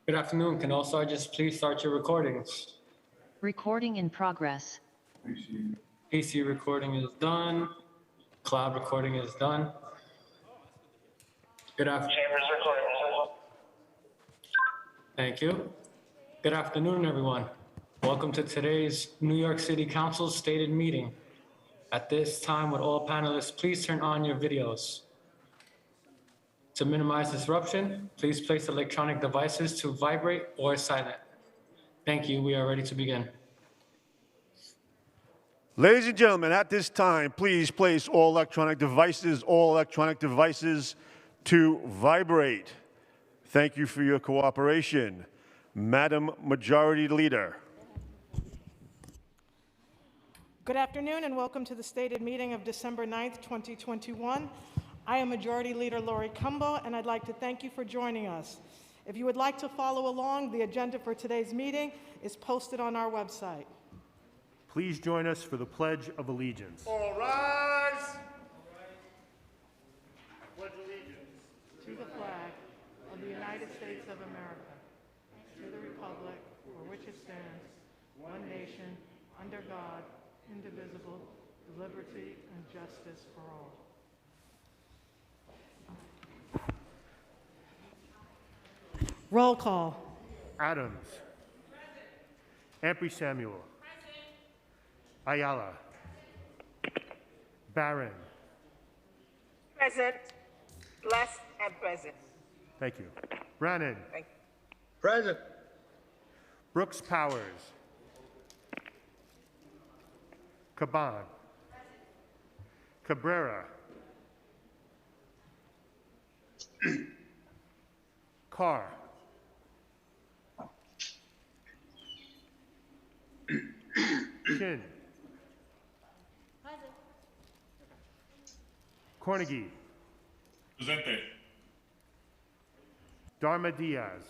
Good afternoon. Can all sergeants please start your recordings? Recording in progress. PC recording is done. Cloud recording is done. Good afternoon. Thank you. Good afternoon, everyone. Welcome to today's New York City Council stated meeting. At this time, would all panelists please turn on your videos? To minimize disruption, please place electronic devices to vibrate or silent. Thank you. We are ready to begin. Ladies and gentlemen, at this time, please place all electronic devices to vibrate. Thank you for your cooperation. Madam Majority Leader. Good afternoon and welcome to the stated meeting of December 9th, 2021. I am Majority Leader Lori Cumbo, and I'd like to thank you for joining us. If you would like to follow along, the agenda for today's meeting is posted on our website. Please join us for the Pledge of Allegiance. All rise. Pledge allegiance To the flag of the United States of America, to the republic for which it stands, one nation, under God, indivisible, with liberty and justice for all. Roll call. Adams. Ampry Samuel. Ayala. Barron. Present. Blessed and present. Thank you. Brannan. Thank Present. Brooks Powers. Caban. Cabrera. Carr. Chin. Cornegie. Presente. Dharma Diaz.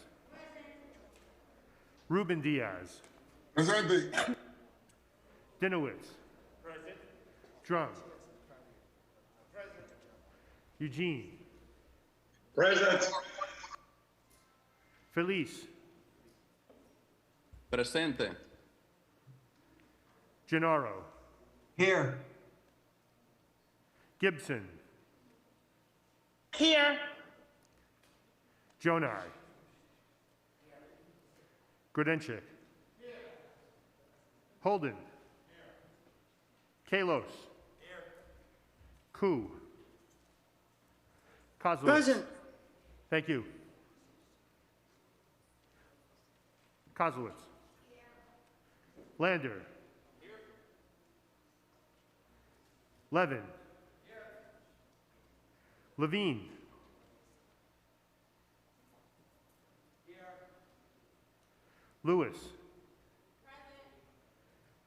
Ruben Diaz. Presente. Dinowitz. Drum. Eugene. Present. Felice. Presente. Gennaro. Here. Gibson. Here. Jonai. Grodenchik. Holden. Kalos. Koo. Kozlowitz. Present. Thank you. Kozlowitz. Lander. Levin. Levine. Lewis.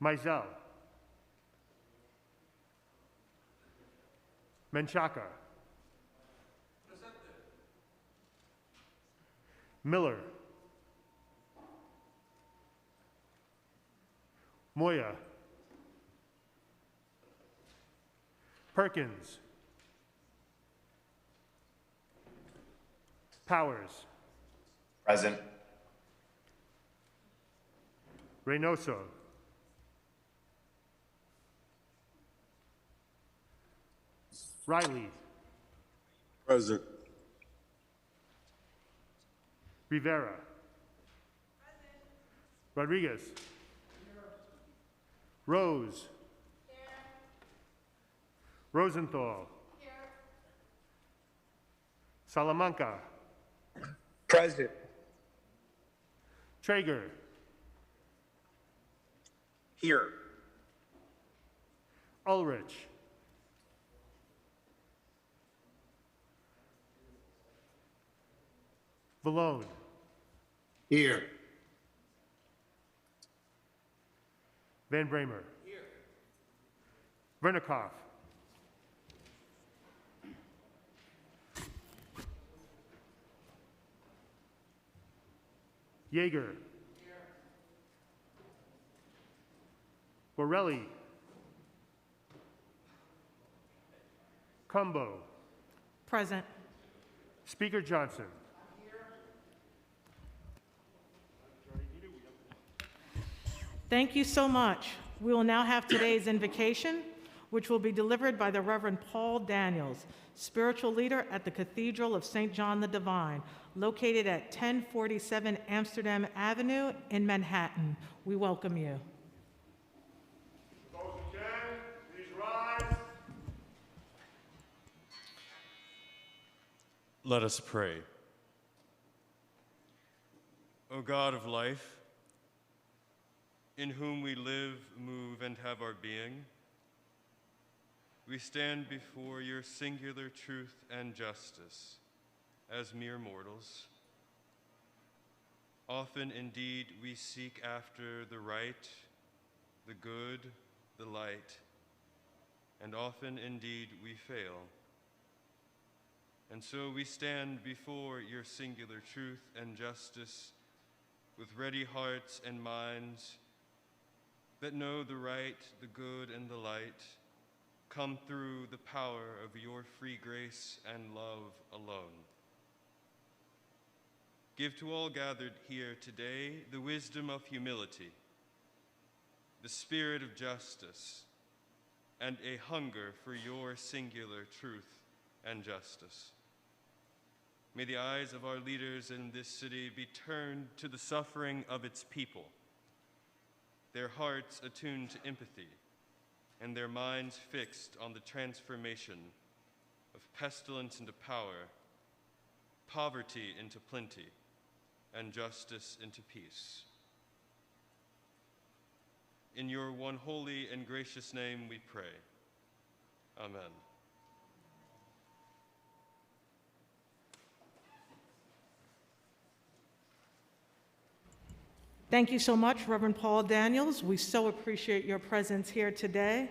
Mizell. Menchaca. Miller. Moya. Perkins. Powers. Present. Reynoso. Riley. Present. Rivera. Rodriguez. Rose. Rosenthal. Salamanca. Present. Traeger. Here. Ulrich. Vallone. Here. Van Bramer. Here. Vernikoff. Yeager. Here. Borelli. Cumbo. Present. Speaker Johnson. Thank you so much. We will now have today's invocation, which will be delivered by the Reverend Paul Daniels, spiritual leader at the Cathedral of St. John the Divine, located at 1047 Amsterdam Avenue in Manhattan. We welcome you. Those who can, please rise. Let us pray. O God of life, in whom we live, move, and have our being, we stand before your singular truth and justice as mere mortals. Often, indeed, we seek after the right, the good, the light, and often, indeed, we fail. And so we stand before your singular truth and justice with ready hearts and minds that know the right, the good, and the light come through the power of your free grace and love alone. Give to all gathered here today the wisdom of humility, the spirit of justice, and a hunger for your singular truth and justice. May the eyes of our leaders in this city be turned to the suffering of its people, their hearts attuned to empathy, and their minds fixed on the transformation of pestilence into power, poverty into plenty, and justice into peace. In your one holy and gracious name we pray. Amen. Thank you so much, Reverend Paul Daniels. We so appreciate your presence here today.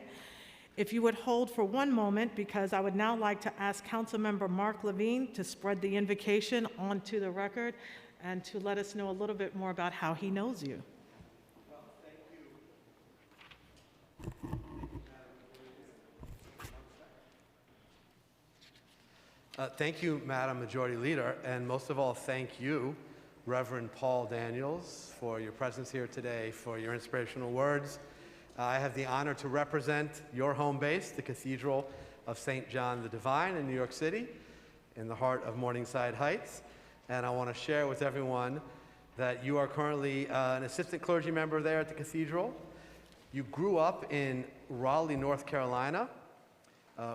If you would hold for one moment, because I would now like to ask Councilmember Mark Levine to spread the invocation onto the record and to let us know a little bit more about how he knows you. Well, thank you, Madam Majority Leader, and most of all, thank you, Reverend Paul Daniels, for your presence here today, for your inspirational words. I have the honor to represent your home base, the Cathedral of St. John the Divine in New York City, in the heart of Morningside Heights. And I want to share with everyone that you are currently an assistant clergy member there at the Cathedral. You grew up in Raleigh, North Carolina.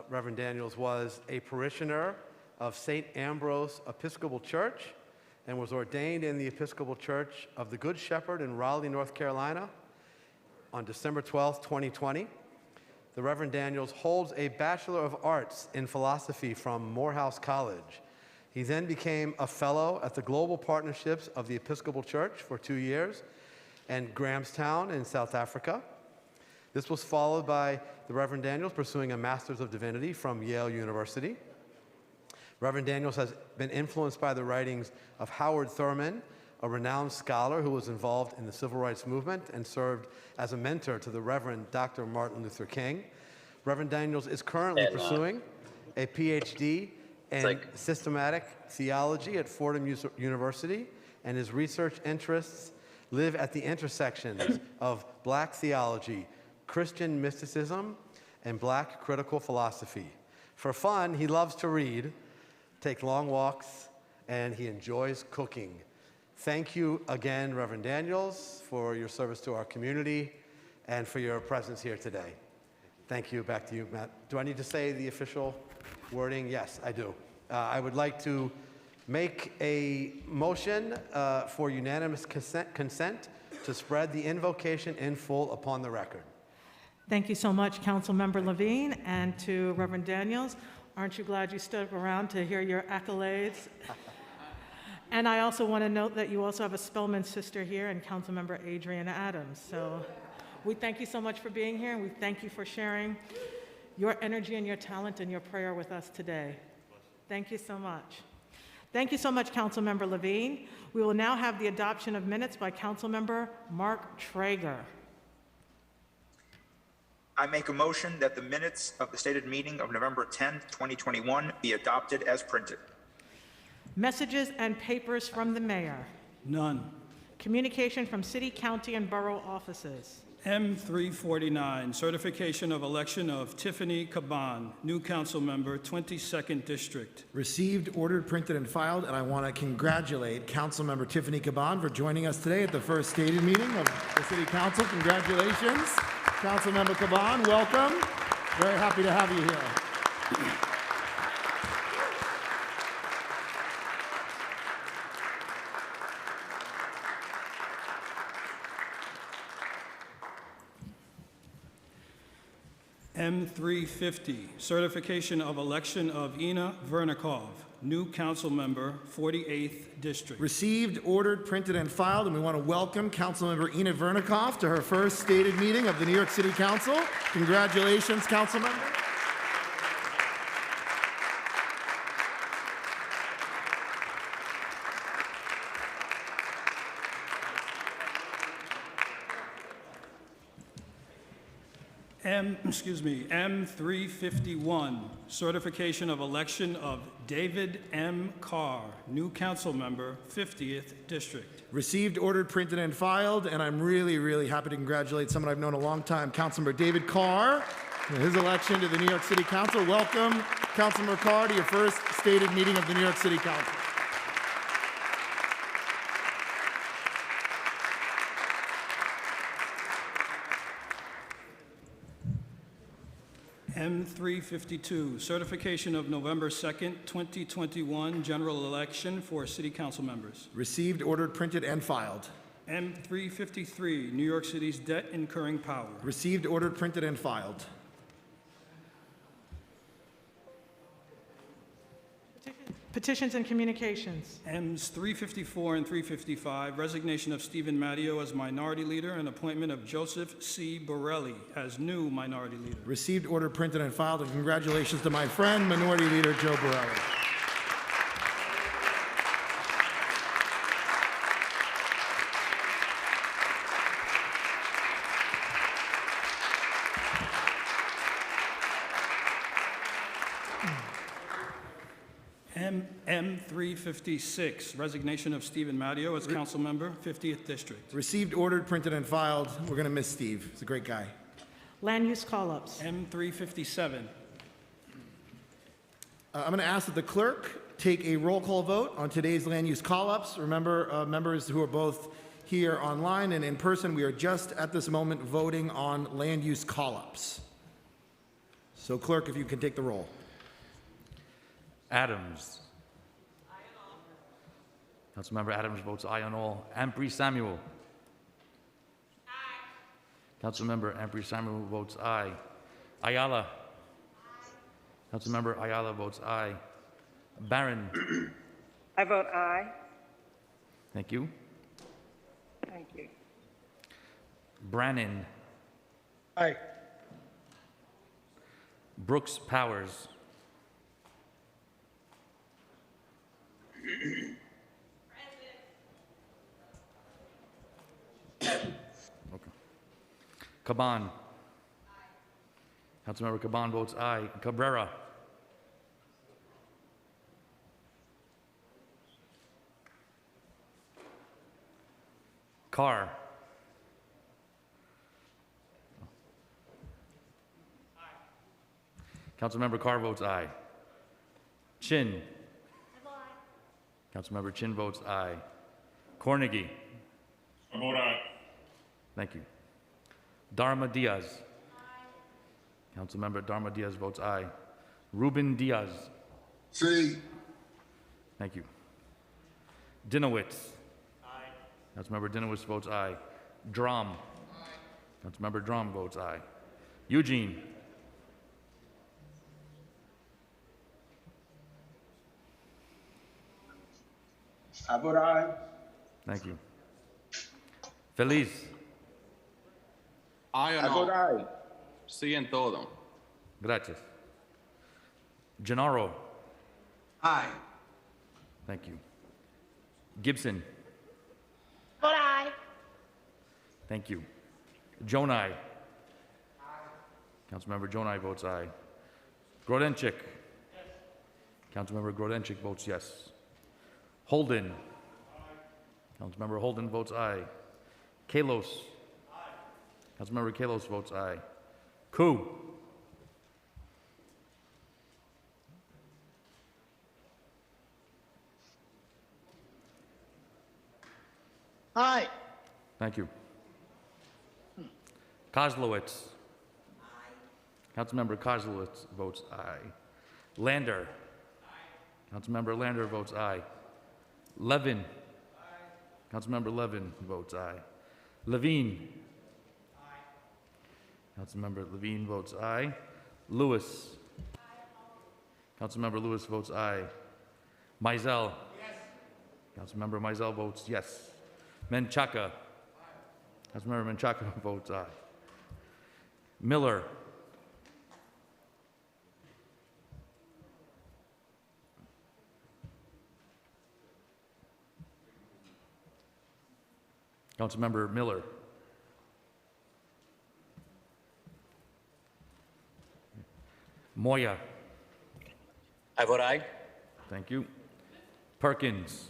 Reverend Daniels was a parishioner of St. Ambrose Episcopal Church and was ordained in the Episcopal Church of the Good Shepherd in Raleigh, North Carolina on December 12, 2020. The Reverend Daniels holds a Bachelor of Arts in Philosophy from Morehouse College. He then became a fellow at the Global Partnerships of the Episcopal Church for 2 years and Grahamstown in South Africa. This was followed by the Reverend Daniels pursuing a Master's of Divinity from Yale University. Reverend Daniels has been influenced by the writings of Howard Thurman, a renowned scholar who was involved in the civil rights movement and served as a mentor to the Reverend Dr. Martin Luther King. Reverend Daniels is currently pursuing a PhD in systematic theology at Fordham University, and his research interests live at the intersections of Black theology, Christian mysticism, and Black critical philosophy. For fun, he loves to read, take long walks, and he enjoys cooking. Thank you again, Reverend Daniels, for your service to our community and for your presence here today. Thank you. Back to you, Matt. Do I need to say the official wording? Yes, I do. I would like to make a motion for unanimous consent to spread the invocation in full upon the record. Thank you so much, Councilmember Levine, and to Reverend Daniels. Aren't you glad you stuck around to hear your accolades? And I also want to note that you also have a Spellman sister here and Councilmember Adrian Adams. So we thank you so much for being here, and we thank you for sharing your energy and your talent and your prayer with us today. Thank you so much. Thank you so much, Councilmember Levine. We will now have the adoption of minutes by Councilmember Mark Traeger. I make a motion that the minutes of the stated meeting of November 10th, 2021 be adopted as printed. Messages and papers from the mayor. None. Communication from city, county, and borough offices. M349, certification of election of Tiffany Caban, new council member, 22nd District. Received, ordered, printed, and filed, and I want to congratulate Councilmember Tiffany Caban for joining us today at the first stated meeting of the City Council. Congratulations, Councilmember Caban. Welcome. Very happy to have you here. M350, certification of election of Ina Vernikov, new council member, 48th District. Received, ordered, printed, and filed, and we want to welcome Councilmember Ina Vernikov to her first stated meeting of the New York City Council. Congratulations, Councilmember. M351, certification of election of David M. Carr, new council member, 50th District. Received, ordered, printed, and filed, and I'm really, really happy to congratulate someone I've known a long time, Councilmember David Carr, and his election to the New York City Council. Welcome, Councilmember Carr, to your first stated meeting of the New York City Council. M352, certification of November 2nd, 2021 general election for city council members. Received, ordered, printed, and filed. M353, New York City's debt incurring power. Received, ordered, printed, and filed. Petitions and communications. M's 354 and 355, resignation of Stephen Matteo as minority leader and appointment of Joseph C. Borelli as new minority leader. Received, ordered, printed, and filed, and congratulations to my friend, Minority Leader Joe Borelli. M356, resignation of Stephen Matteo as council member, 50th District. Received, ordered, printed, and filed. We're going to miss Steve. He's a great guy. Land use call-ups. M357. I'm going to ask that the clerk take a roll call vote on today's land use call-ups. Remember, members who are both here online and in person, we are just at this moment voting on land use call-ups. So, clerk, if you can take the roll. Adams. Aye on all. Councilmember Adams votes aye on all. Ampry Samuel. Aye. Councilmember Ampry Samuel votes aye. Ayala. Aye. Councilmember Ayala votes aye. Barron. I vote aye. Thank you. Thank you. Brannan. Aye. Brooks Powers. Okay. Caban. Aye. Councilmember Caban votes aye. Cabrera. Carr. Aye. Councilmember Carr votes aye. Chin. Councilmember Chin votes aye. Cornegie. I vote aye. Thank you. Dharma Diaz. Aye. Councilmember Dharma Diaz votes aye. Ruben Diaz. See. Thank you. Dinowitz. Aye. Councilmember Dinowitz votes aye. Drum. Aye. Councilmember Drum votes aye. Eugene. I vote aye. Thank you. Feliz. Aye I vote aye. Sí en todo. Gracias. Gennaro. Aye. Thank you. Gibson. Vote aye. Thank you. Jonai. Councilmember Jonai votes aye. Grodenchik. Yes. Councilmember Grodenchik votes yes. Holden. Aye. Councilmember Holden votes aye. Kalos. Aye. Councilmember Kalos votes aye. Koo. Aye. Thank you. Kozlowitz. Councilmember Kozlowitz votes aye. Lander. Councilmember Lander votes aye. Levin. Councilmember Levin votes aye. Levine. Councilmember Levine votes aye. Lewis. Councilmember Lewis votes aye. Mizell. Councilmember Mizell votes yes. Menchaca. Councilmember Menchaca votes aye. Miller. Councilmember Miller. Moya. I vote aye. Thank you. Perkins.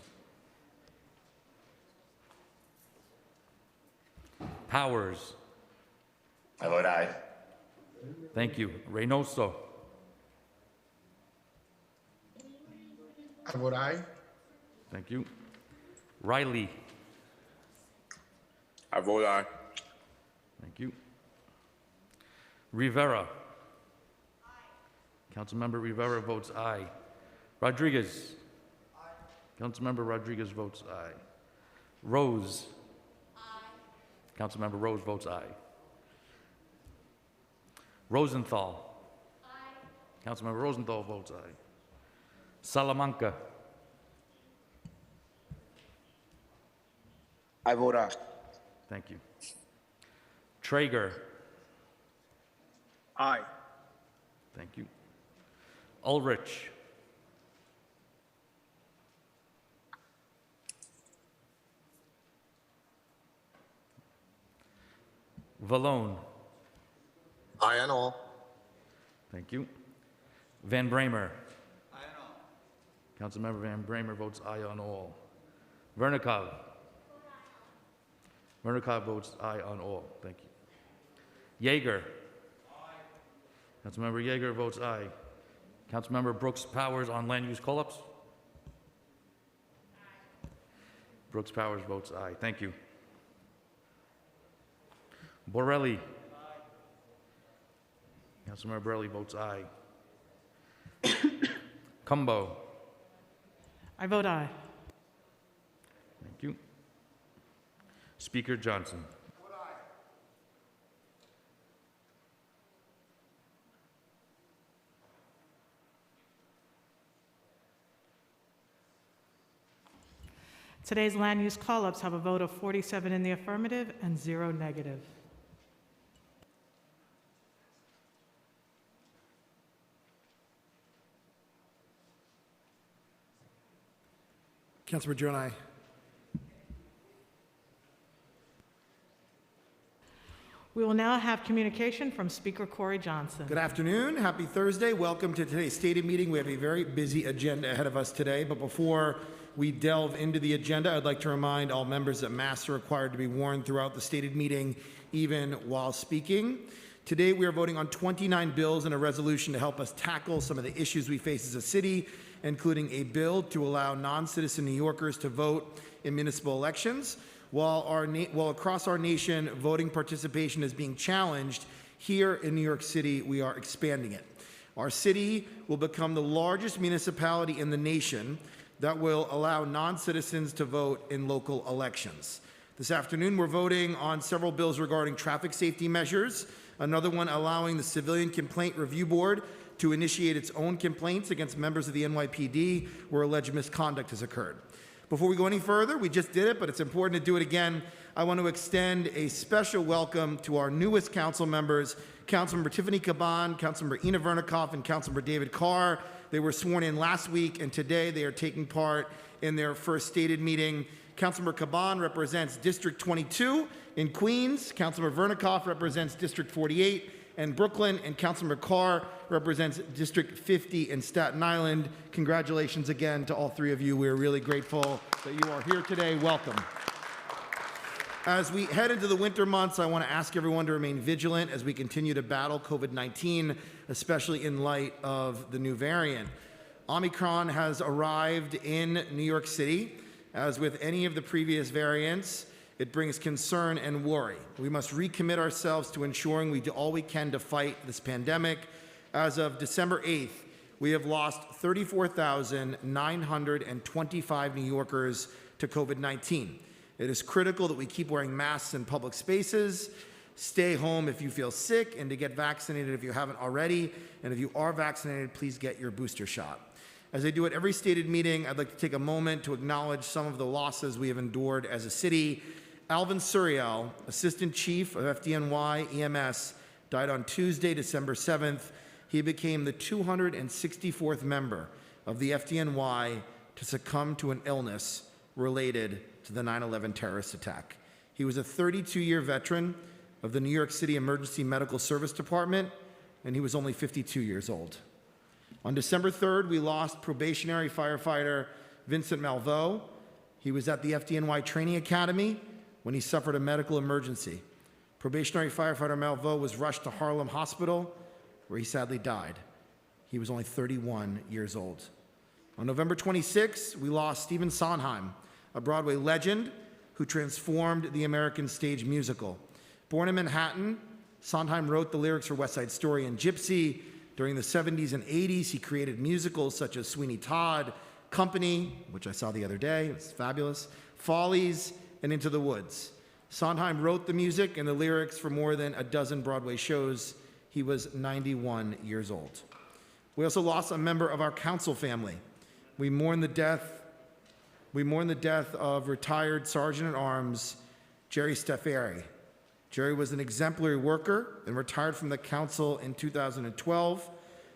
Powers. I vote aye. Thank you. Reynoso. I vote aye. Thank you. Riley. I vote aye. Thank you. Rivera. Councilmember Rivera votes aye. Rodriguez. Councilmember Rodriguez votes aye. Rose. Councilmember Rose votes aye. Rosenthal. Councilmember Rosenthal votes aye. Salamanca. I vote aye. Thank you. Traeger. Aye. Thank you. Ulrich. Vallone. Aye and all. Thank you. Van Bramer. Aye on all. Councilmember Van Bramer votes aye on all. Vernikov. Vernikov votes aye on all. Thank you. Yeager. Aye. Councilmember Yeager votes aye. Councilmember Brooks Powers on land use call-ups? Aye. Brooks Powers votes aye. Thank you. Borelli. Aye. Councilmember Borelli votes aye. Cumbo. I vote aye. Thank you. Speaker Johnson. Today's land use call-ups have a vote of 47 in the affirmative and 0 negative. Councilmember Joe and I. We will now have communication from Speaker Corey Johnson. Good afternoon. Happy Thursday. Welcome to today's stated meeting. We have a very busy agenda ahead of us today, but before we delve into the agenda, I'd like to remind all members that masks are required to be worn throughout the stated meeting, even while speaking. Today, we are voting on 29 bills and a resolution to help us tackle some of the issues we face as a city, including a bill to allow non-citizen New Yorkers to vote in municipal elections. While across our nation, voting participation is being challenged, here in New York City, we are expanding it. Our city will become the largest municipality in the nation that will allow non-citizens to vote in local elections. This afternoon, we're voting on several bills regarding traffic safety measures, another one allowing the Civilian Complaint Review Board to initiate its own complaints against members of the NYPD where alleged misconduct has occurred. Before we go any further, we just did it, but it's important to do it again. I want to extend a special welcome to our newest council members, Councilmember Tiffany Caban, Councilmember Ina Vernikoff, and Councilmember David Carr. They were sworn in last week, and today they are taking part in their first stated meeting. Councilmember Caban represents District 22 in Queens. Councilmember Vernikoff represents District 48 in Brooklyn, and Councilmember Carr represents District 50 in Staten Island. Congratulations again to all three of you. We're really grateful that you are here today. Welcome. As we head into the winter months, I want to ask everyone to remain vigilant as we continue to battle COVID-19, especially in light of the new variant. Omicron has arrived in New York City. As with any of the previous variants, it brings concern and worry. We must recommit ourselves to ensuring we do all we can to fight this pandemic. As of December 8th, we have lost 34,925 New Yorkers to COVID-19. It is critical that we keep wearing masks in public spaces, stay home if you feel sick, and to get vaccinated if you haven't already. And if you are vaccinated, please get your booster shot. As I do at every stated meeting, I'd like to take a moment to acknowledge some of the losses we have endured as a city. Alvin Suriel, Assistant Chief of FDNY EMS, died on Tuesday, December 7th. He became the 264th member of the FDNY to succumb to an illness related to the 9/11 terrorist attack. He was a 32-year veteran of the New York City Emergency Medical Service Department, and he was only 52 years old. On December 3rd, we lost probationary firefighter Vincent Malveaux. He was at the FDNY Training Academy when he suffered a medical emergency. Probationary firefighter Malveaux was rushed to Harlem Hospital, where he sadly died. He was only 31 years old. On November 26th, we lost Stephen Sondheim, a Broadway legend who transformed the American stage musical. Born in Manhattan, Sondheim wrote the lyrics for West Side Story and Gypsy. During the 70s and 80s, he created musicals such as Sweeney Todd, Company, which I saw the other day, it's fabulous, Follies, and Into the Woods. Sondheim wrote the music and the lyrics for more than a dozen Broadway shows. He was 91 years old. We also lost a member of our council family. We mourn the death of retired Sergeant-at-Arms Jerry Staffieri. Jerry was an exemplary worker and retired from the council in 2012.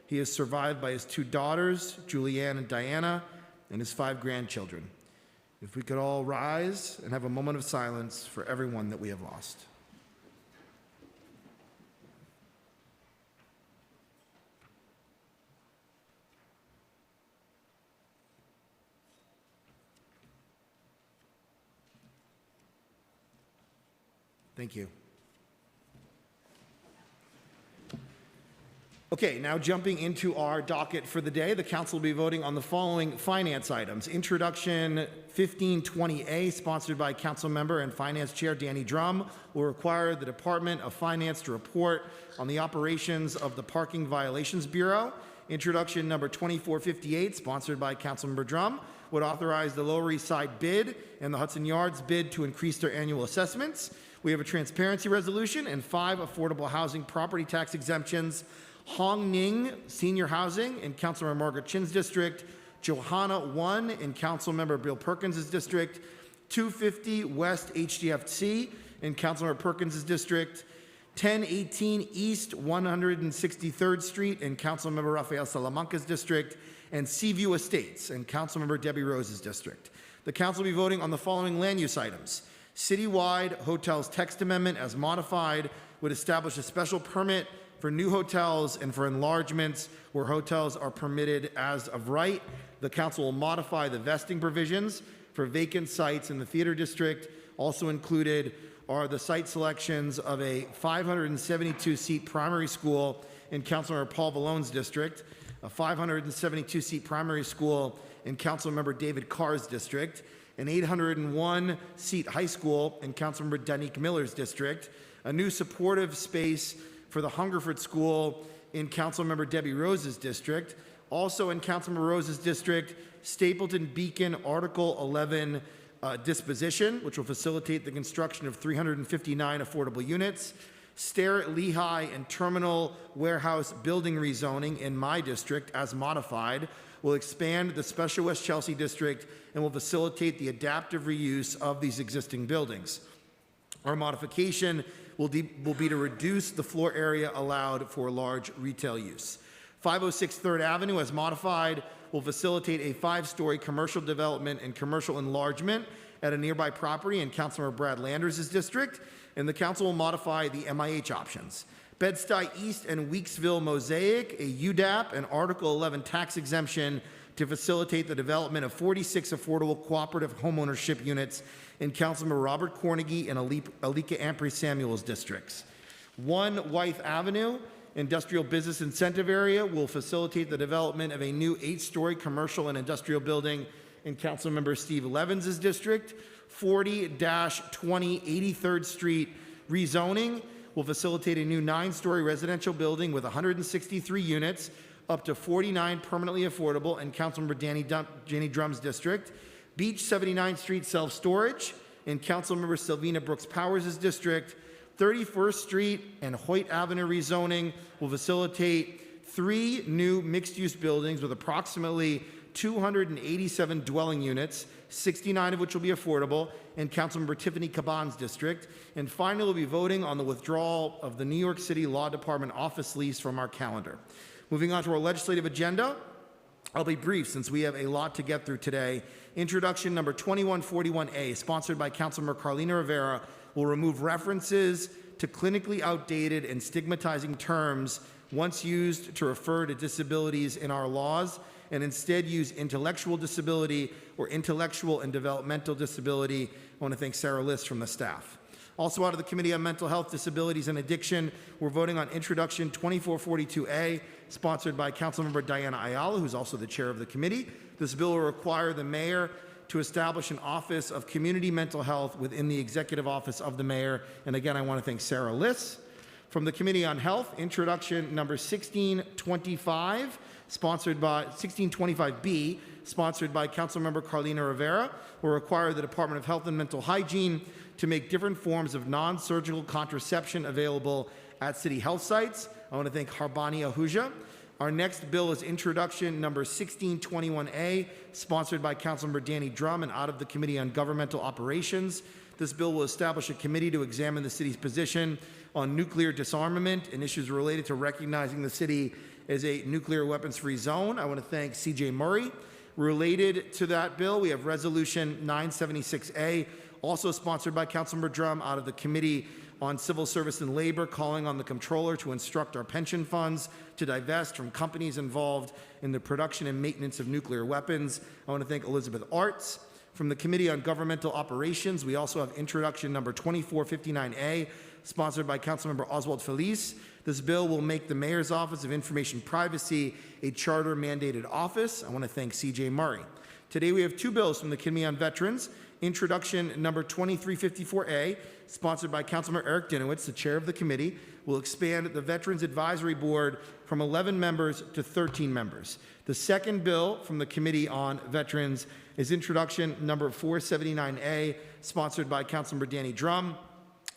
He is survived by his 2 daughters, Julianne and Diana, and his 5 grandchildren. If we could all rise and have a moment of silence for everyone that we have lost. Thank you. Okay, now jumping into our docket for the day, the council will be voting on the following finance items. Introduction 1520A, sponsored by Council Member and Finance Chair Danny Drum, will require the Department of Finance to report on the operations of the Parking Violations Bureau. Introduction number 2458, sponsored by Councilmember Drum, would authorize the Lower East Side bid and the Hudson Yards bid to increase their annual assessments. We have a transparency resolution and 5 affordable housing property tax exemptions. Hong Ning Senior Housing in Councilmember Margaret Chin's district, Johanna 1 in Councilmember Bill Perkins' district, 250 West HDFC in Councilmember Perkins' district, 1018 East 163rd Street in Councilmember Rafael Salamanca's district, and Seaview Estates in Councilmember Debbie Rose's district. The council will be voting on the following land use items. Citywide hotels text amendment as modified would establish a special permit for new hotels and for enlargements where hotels are permitted as of right. The council will modify the vesting provisions for vacant sites in the theater district. Also included are the site selections of a 572-seat primary school in Councilmember Paul Vallone's district, a 572-seat primary school in Councilmember David Carr's district, an 801-seat high school in Councilmember Danique Miller's district, a new supportive space for the Hungerford School in Councilmember Debbie Rose's district. Also in Councilmember Rose's district, Stapleton Beacon Article 11 disposition, which will facilitate the construction of 359 affordable units. Starrett, Lehigh, and Terminal Warehouse building rezoning in my district as modified will expand the Special West Chelsea district and will facilitate the adaptive reuse of these existing buildings. Our modification will be to reduce the floor area allowed for large retail use. 506 3rd Avenue, as modified, will facilitate a 5-story commercial development and commercial enlargement at a nearby property in Councilmember Brad Landers' district, and the council will modify the MIH options. Bed-Stuy East and Weeksville Mosaic, a UDAP and Article 11 tax exemption to facilitate the development of 46 affordable cooperative homeownership units in Councilmember Robert Cornegy and Alika Ampry Samuels districts. 1 Wythe Avenue Industrial Business Incentive Area will facilitate the development of a new 8-story commercial and industrial building in Councilmember Steve Levins' district. 40-20 83rd Street rezoning will facilitate a new 9-story residential building with 163 units, up to 49 permanently affordable in Councilmember Jenny Drum's district. Beach 79th Street self-storage in Councilmember Sylvina Brooks Powers' district. 31st Street and Hoyt Avenue rezoning will facilitate 3 new mixed-use buildings with approximately 287 dwelling units, 69 of which will be affordable, in Councilmember Tiffany Caban's district. And finally, we'll be voting on the withdrawal of the New York City Law Department office lease from our calendar. Moving on to our legislative agenda, I'll be brief since we have a lot to get through today. Introduction number 2141A, sponsored by Councilmember Carlina Rivera, will remove references to clinically outdated and stigmatizing terms once used to refer to disabilities in our laws, and instead use intellectual disability or intellectual and developmental disability. I want to thank Sarah Liss from the staff. Also out of the Committee on Mental Health, Disabilities, and Addiction, we're voting on Introduction 2442A, sponsored by Councilmember Diana Ayala, who's also the chair of the committee. This bill will require the mayor to establish an Office of Community Mental Health within the Executive Office of the Mayor. And again, I want to thank Sarah Liss. From the Committee on Health, Introduction number 1625, sponsored by 1625B, sponsored by Councilmember Carlina Rivera, will require the Department of Health and Mental Hygiene to make different forms of non-surgical contraception available at city health sites. I want to thank Harbani Ahuja. Our next bill is Introduction number 1621A, sponsored by Councilmember Danny Drum and out of the Committee on Governmental Operations. This bill will establish a committee to examine the city's position on nuclear disarmament and issues related to recognizing the city as a nuclear weapons-free zone. I want to thank CJ Murray. Related to that bill, we have Resolution 976A, also sponsored by Councilmember Drum out of the Committee on Civil Service and Labor, calling on the Comptroller to instruct our pension funds to divest from companies involved in the production and maintenance of nuclear weapons. I want to thank Elizabeth Arts. From the Committee on Governmental Operations, we also have Introduction number 2459A, sponsored by Councilmember Oswald Feliz. This bill will make the Mayor's Office of Information Privacy a charter-mandated office. I want to thank CJ Murray. Today we have 2 bills from the Committee on Veterans. Introduction number 2354A, sponsored by Councilmember Eric Dinowitz, the chair of the committee, will expand the Veterans Advisory Board from 11 members to 13 members. The second bill from the Committee on Veterans is Introduction number 479A, sponsored by Councilmember Danny Drum.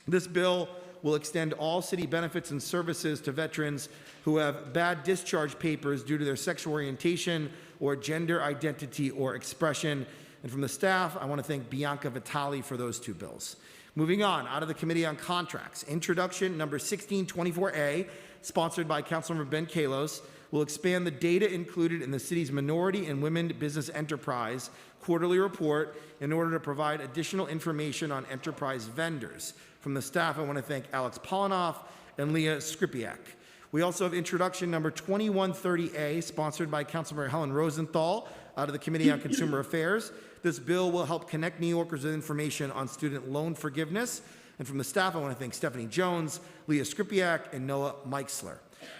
This bill will extend all city benefits and services to veterans who have bad discharge papers due to their sexual orientation or gender identity or expression. And from the staff, I want to thank Bianca Vitale for those 2 bills. Moving on, out of the Committee on Contracts, Introduction number 1624A, sponsored by Councilmember Ben Kalos, will expand the data included in the city's Minority and Women Business Enterprise quarterly report in order to provide additional information on enterprise vendors. From the staff, I want to thank Alex Polinoff and Leah Skripiak. We also have Introduction number 2130A, sponsored by Councilmember Helen Rosenthal out of the Committee on Consumer Affairs. This bill will help connect New Yorkers with information on student loan forgiveness. And from the staff, I want to thank Stephanie Jones, Leah Skripiak, and Noah Meixler.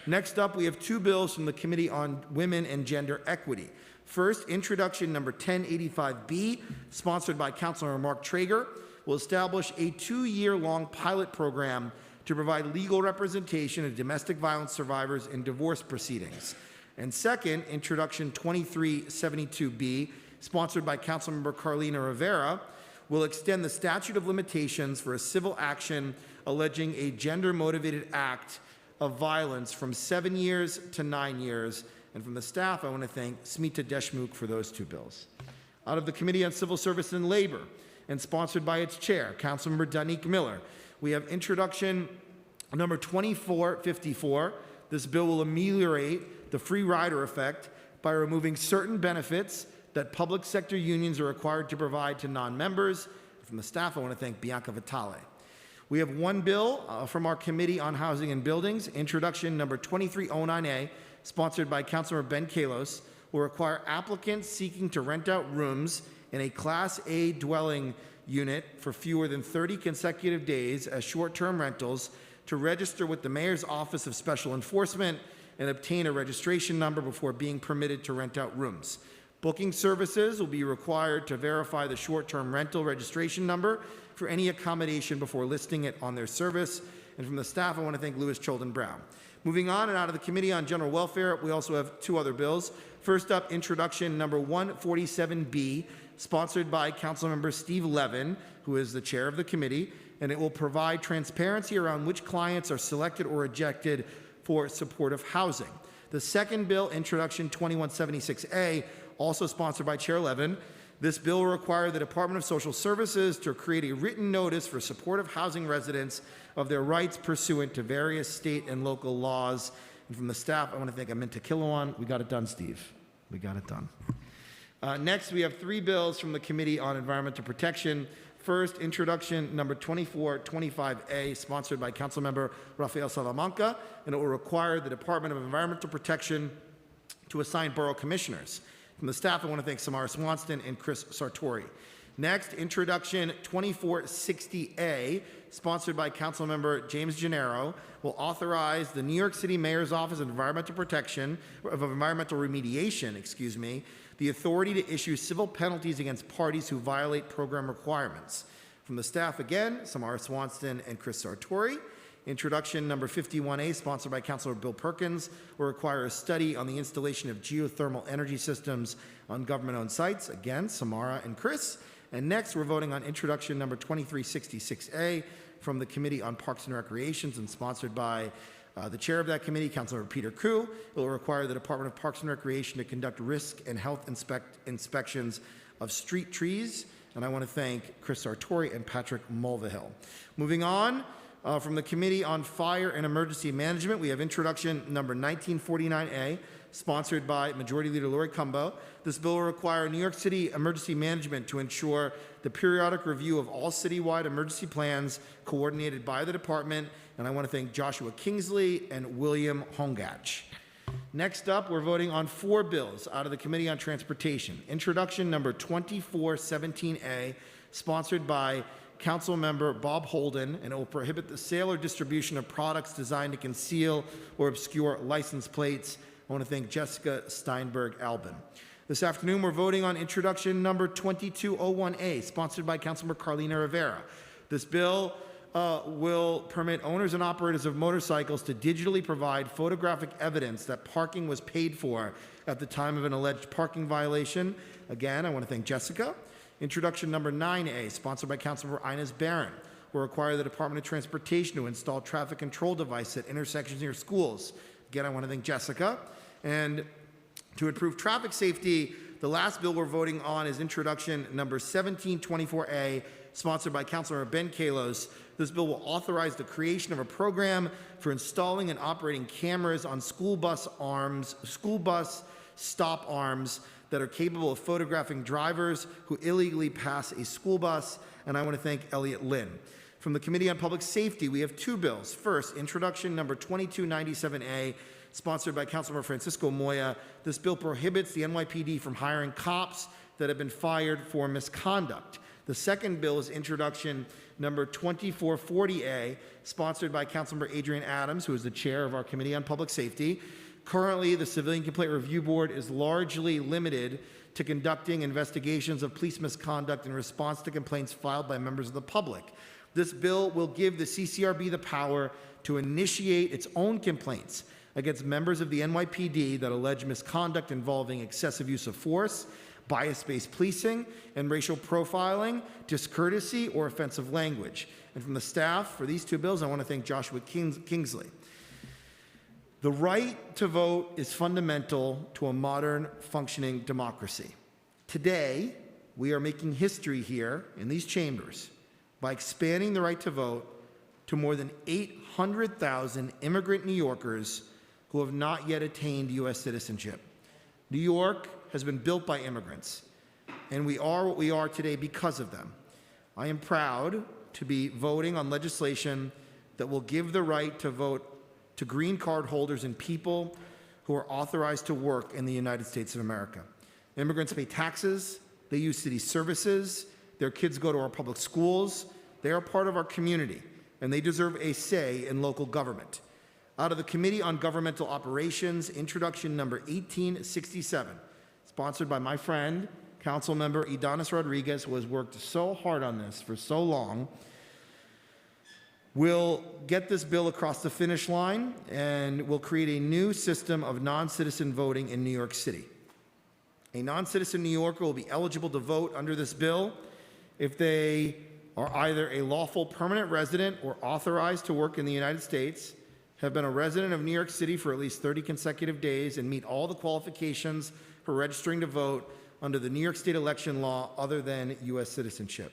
Next up, we have 2 bills from the Committee on Women and Gender Equity. First, Introduction number 1085B, sponsored by Councilmember Mark Traeger, will establish a 2-year-long pilot program to provide legal representation of domestic violence survivors in divorce proceedings. And second, Introduction 2372B, sponsored by Councilmember Carlina Rivera, will extend the statute of limitations for a civil action alleging a gender-motivated act of violence from 7 years to 9 years. And from the staff, I want to thank Smita Deshmukh for those 2 bills. Out of the Committee on Civil Service and Labor, and sponsored by its chair, Councilmember Danique Miller, we have Introduction number 2454. This bill will ameliorate the free rider effect by removing certain benefits that public sector unions are required to provide to non-members. From the staff, I want to thank Bianca Vitale. We have 1 bill from our Committee on Housing and Buildings, Introduction number 2309A, sponsored by Councilmember Ben Kalos, will require applicants seeking to rent out rooms in a Class A dwelling unit for fewer than 30 consecutive days as short-term rentals to register with the Mayor's Office of Special Enforcement and obtain a registration number before being permitted to rent out rooms. Booking services will be required to verify the short-term rental registration number for any accommodation before listing it on their service. And from the staff, I want to thank Louis Chilton Brown. Moving on, and out of the Committee on General Welfare, we also have two other bills. First up, introduction number 147B, sponsored by Councilmember Steve Levin, who is the chair of the committee, and it will provide transparency around which clients are selected or rejected for supportive housing. The second bill, introduction 2176A, also sponsored by Chair Levin. This bill will require the Department of Social Services to create a written notice for supportive housing residents of their rights pursuant to various state and local laws. And from the staff, I want to thank Aminta Kilowan. We got it done, Steve. We got it done. Next, we have three bills from the Committee on Environmental Protection. First, introduction number 2425A, sponsored by Councilmember Rafael Salamanca, and it will require the Department of Environmental Protection to assign borough commissioners. From the staff, I want to thank Samara Swanston and Chris Sartori. Next, introduction 2460A, sponsored by Councilmember James Gennaro, will authorize the New York City Mayor's Office of Environmental Remediation, the authority to issue civil penalties against parties who violate program requirements. From the staff again, Samara Swanston and Chris Sartori. Introduction number 51A, sponsored by Councilor Bill Perkins, will require a study on the installation of geothermal energy systems on government-owned sites. Again, Samara and Chris. And next, we're voting on introduction number 2366A from the Committee on Parks and Recreations and sponsored by the chair of that committee, Councilor Peter Koo. It will require the Department of Parks and Recreation to conduct risk and health inspections of street trees. And I want to thank Chris Sartori and Patrick Mulvihill. Moving on, from the Committee on Fire and Emergency Management, we have introduction number 1949A, sponsored by Majority Leader Lori Cumbo. This bill will require New York City Emergency Management to ensure the periodic review of all citywide emergency plans coordinated by the department. And I want to thank Joshua Kingsley and William Hongach. Next up, we're voting on four bills out of the Committee on Transportation. Introduction number 2417A, sponsored by Councilmember Bob Holden, and it will prohibit the sale or distribution of products designed to conceal or obscure license plates. I want to thank Jessica Steinberg-Albin. This afternoon, we're voting on introduction number 2201A, sponsored by Councilmember Carlina Rivera. This bill will permit owners and operators of motorcycles to digitally provide photographic evidence that parking was paid for at the time of an alleged parking violation. Again, I want to thank Jessica. Introduction number 9A, sponsored by Councilmember Inez Barron, will require the Department of Transportation to install traffic control devices at intersections near schools. Again, I want to thank Jessica. And to improve traffic safety, the last bill we're voting on is introduction number 1724A, sponsored by Councilmember Ben Kalos. This bill will authorize the creation of a program for installing and operating cameras on school bus stop arms that are capable of photographing drivers who illegally pass a school bus, and I want to thank Elliot Lynn. From the Committee on Public Safety, we have two bills. First, introduction number 2297A, sponsored by Councilmember Francisco Moya. This bill prohibits the NYPD from hiring cops that have been fired for misconduct. The second bill is introduction number 2440A, sponsored by Councilmember Adrian Adams, who is the chair of our Committee on Public Safety. Currently, the Civilian Complaint Review Board is largely limited to conducting investigations of police misconduct in response to complaints filed by members of the public. This bill will give the CCRB the power to initiate its own complaints against members of the NYPD that allege misconduct involving excessive use of force, bias-based policing, and racial profiling, discourtesy, or offensive language. And from the staff, for these two bills, I want to thank Joshua Kingsley. The right to vote is fundamental to a modern, functioning democracy. Today, we are making history here in these chambers by expanding the right to vote to more than 800,000 immigrant New Yorkers who have not yet attained U.S. citizenship. New York has been built by immigrants, and we are what we are today because of them. I am proud to be voting on legislation that will give the right to vote to green card holders and people who are authorized to work in the United States of America. Immigrants pay taxes, they use city services, their kids go to our public schools, they are part of our community, and they deserve a say in local government. Out of the Committee on Governmental Operations, introduction number 1867, sponsored by my friend, Councilmember Idanis Rodriguez, who has worked so hard on this for so long, will get this bill across the finish line and will create a new system of non-citizen voting in New York City. A non-citizen New Yorker will be eligible to vote under this bill if they are either a lawful permanent resident or authorized to work in the United States, have been a resident of New York City for at least 30 consecutive days, and meet all the qualifications for registering to vote under the New York State election law other than U.S. citizenship.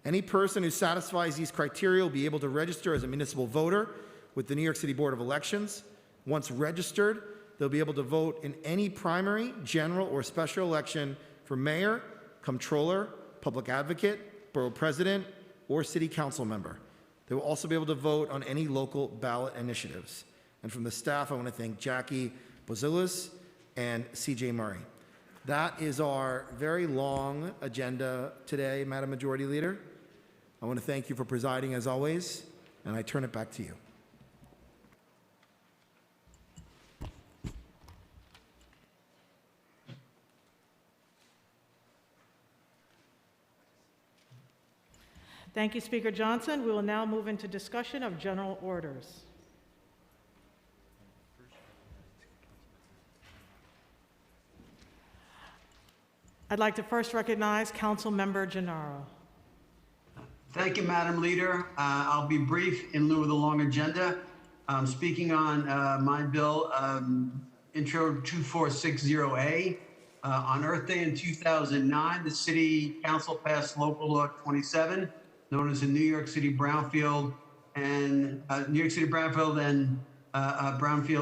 Any person who satisfies these criteria will be able to register as a municipal voter with the New York City Board of Elections. Once registered, they'll be able to vote in any primary, general, or special election for mayor, comptroller, public advocate, borough president, or city council member. They will also be able to vote on any local ballot initiatives. And from the staff, I want to thank Jackie Bozilis and CJ Murray. That is our very long agenda today, Madam Majority Leader. I want to thank you for presiding as always, and I turn it back to you. Thank you, Speaker Johnson. We will now move into discussion of general orders. I'd like to first recognize Council Member Gennaro. Thank you, Madam Leader. I'll be brief in lieu of the long agenda. Speaking on my bill, Intro 2460A. On Earth Day in 2009, the City Council passed Local Law 27, known as the New York City Brownfield and Brownfield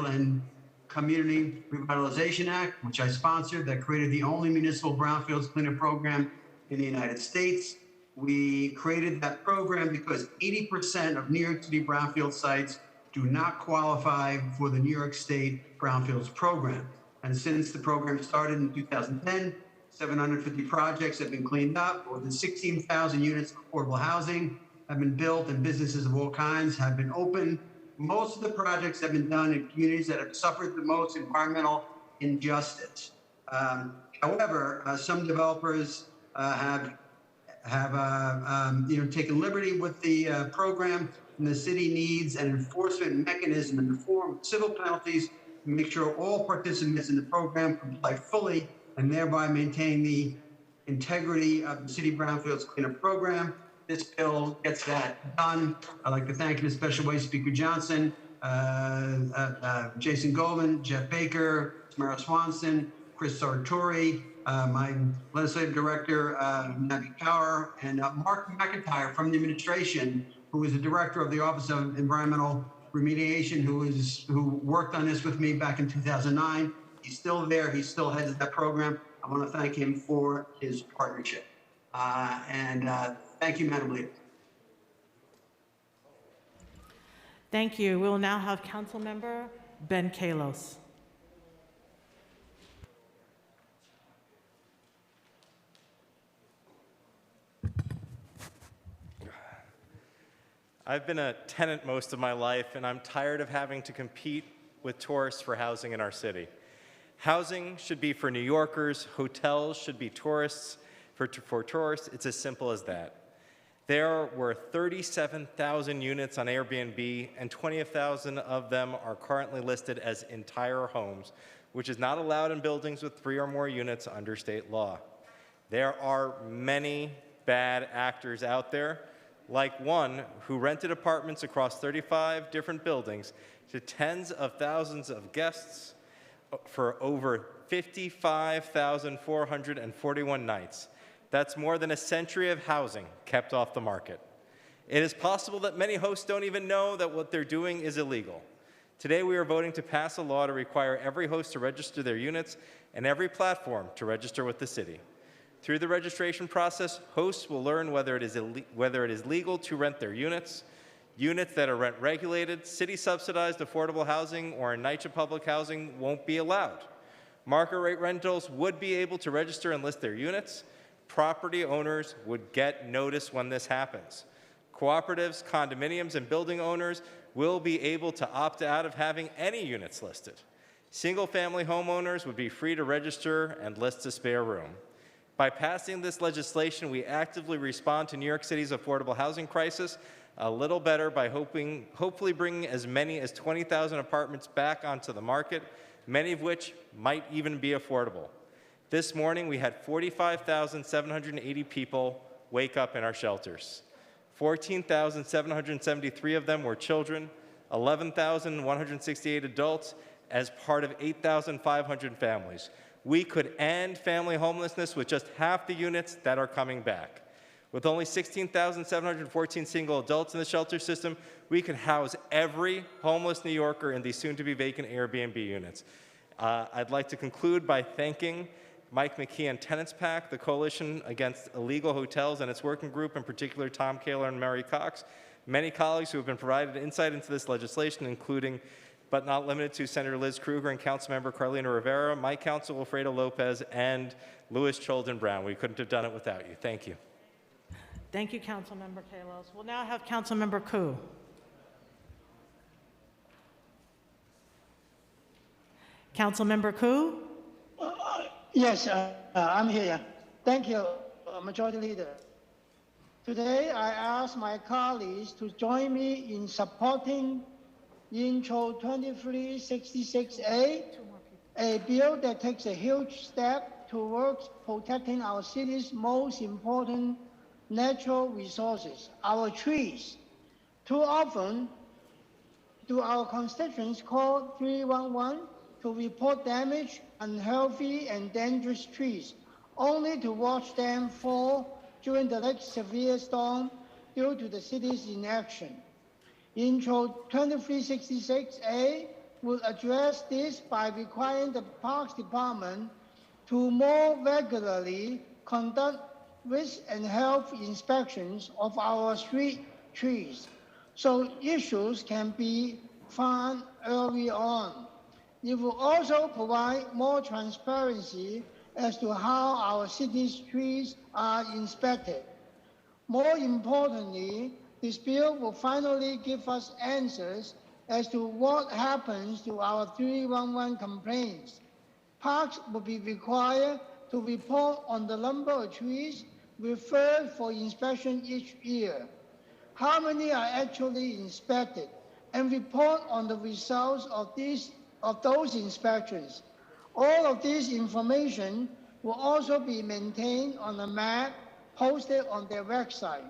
and Community Revitalization Act, which I sponsored, that created the only municipal brownfields cleanup program in the United States. We created that program because 80% of New York City brownfield sites do not qualify for the New York State Brownfields program. And since the program started in 2010, 750 projects have been cleaned up, more than 16,000 units of affordable housing have been built, and businesses of all kinds have been opened. Most of the projects have been done in communities that have suffered the most environmental injustice. However, some developers have taken liberty with the program, and the city needs an enforcement mechanism in the form of civil penalties to make sure all participants in the program comply fully and thereby maintain the integrity of the City Brownfields Cleanup Program. This bill gets that done. I'd like to thank in a special way Speaker Johnson, Jason Goldman, Jeff Baker, Tamara Swanson, Chris Sartori, my legislative director, Navi Power, and Mark McIntyre from the administration, who is the director of the Office of Environmental Remediation, who worked on this with me back in 2009. He's still there. He still heads that program. I want to thank him for his partnership. Thank you, Madam Leader. Thank you. We will now have Council Member Ben Kalos. I've been a tenant most of my life, and I'm tired of having to compete with tourists for housing in our city. Housing should be for New Yorkers. Hotels should be tourists for tourists. It's as simple as that. There were 37,000 units on Airbnb, and 20,000 of them are currently listed as entire homes, which is not allowed in buildings with 3 or more units under state law. There are many bad actors out there, like one who rented apartments across 35 different buildings to tens of thousands of guests for over 55,441 nights. That's more than a century of housing kept off the market. It is possible that many hosts don't even know that what they're doing is illegal. Today we are voting to pass a law to require every host to register their units and every platform to register with the city. Through the registration process, hosts will learn whether it is legal to rent their units. Units that are rent regulated, city subsidized affordable housing, or in NYCHA public housing won't be allowed. Market rate rentals would be able to register and list their units. Property owners would get notice when this happens. Cooperatives, condominiums, and building owners will be able to opt out of having any units listed. Single-family homeowners would be free to register and list a spare room. By passing this legislation, we actively respond to New York City's affordable housing crisis a little better by hopefully bringing as many as 20,000 apartments back onto the market, many of which might even be affordable. This morning, we had 45,780 people wake up in our shelters. 14,773 of them were children, 11,168 adults, as part of 8,500 families. We could end family homelessness with just half the units that are coming back. With only 16,714 single adults in the shelter system, we could house every homeless New Yorker in these soon-to-be vacant Airbnb units. I'd like to conclude by thanking Mike McKee and Tenants PAC, the Coalition Against Illegal Hotels, and its working group, in particular Tom Kaler and Mary Cox, many colleagues who have been provided insight into this legislation, including but not limited to Senator Liz Krueger and Councilmember Carlina Rivera, my counsel Wilfredo Lopez, and Louis Cholden Brown. We couldn't have done it without you. Thank you. Thank you, Councilmember Kalos. We'll now have Councilmember Koo. Councilmember Koo? Yes, I'm here. Thank you, Majority Leader. Today, I ask my colleagues to join me in supporting Intro 2366A, a bill that takes a huge step towards protecting our city's most important natural resources, our trees. Too often, do our constituents call 311 to report damaged, unhealthy, and dangerous trees, only to watch them fall during the next severe storm due to the city's inaction. Intro 2366A will address this by requiring the Parks Department to more regularly conduct risk and health inspections of our street trees, so issues can be found early on. It will also provide more transparency as to how our city's trees are inspected. More importantly, this bill will finally give us answers as to what happens to our 311 complaints. Parks will be required to report on the number of trees referred for inspection each year, how many are actually inspected, and report on the results of those inspections. All of this information will also be maintained on a map posted on their website.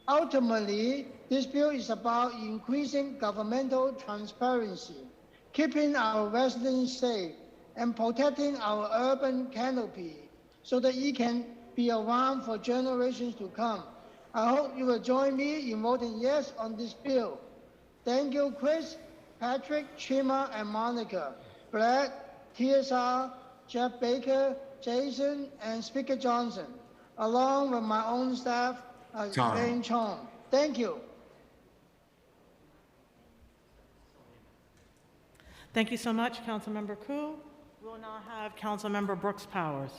Ultimately, this bill is about increasing governmental transparency, keeping our residents safe, and protecting our urban canopy so that it can be around for generations to come. I hope you will join me in voting yes on this bill. Thank you, Chris, Patrick, Chima, and Monica, Brad, TSR, Jeff Baker, Jason, and Speaker Johnson, along with my own staff, Elaine Chong. Thank you. Thank you so much, Councilmember Koo. We'll now have Councilmember Brooks Powers.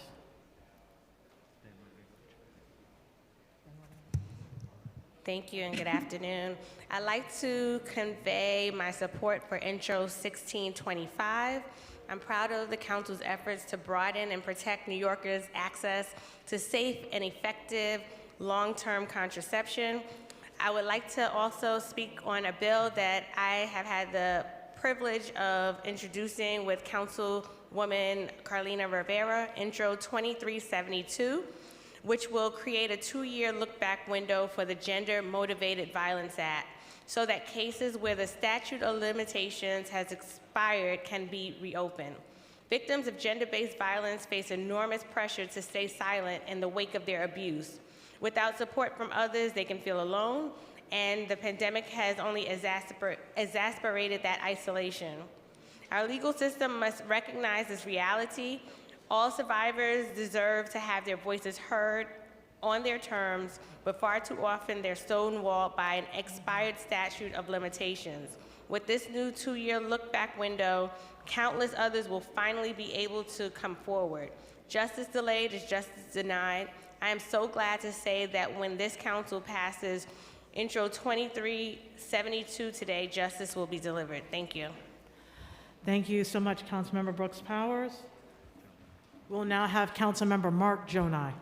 Thank you and good afternoon. I'd like to convey my support for Intro 1625. I'm proud of the Council's efforts to broaden and protect New Yorkers' access to safe and effective long-term contraception. I would like to also speak on a bill that I have had the privilege of introducing with Councilwoman Carlina Rivera, Intro 2372, which will create a 2-year look-back window for the Gender Motivated Violence Act so that cases where the statute of limitations has expired can be reopened. Victims of gender-based violence face enormous pressure to stay silent in the wake of their abuse. Without support from others, they can feel alone, and the pandemic has only exacerbated that isolation. Our legal system must recognize this reality. All survivors deserve to have their voices heard on their terms, but far too often they're stonewalled by an expired statute of limitations. With this new 2-year look-back window, countless others will finally be able to come forward. Justice delayed is justice denied. I am so glad to say that when this council passes Intro 2372 today, justice will be delivered. Thank you. Thank you so much, Councilmember Brooks Powers. We'll now have Councilmember Mark Jonai.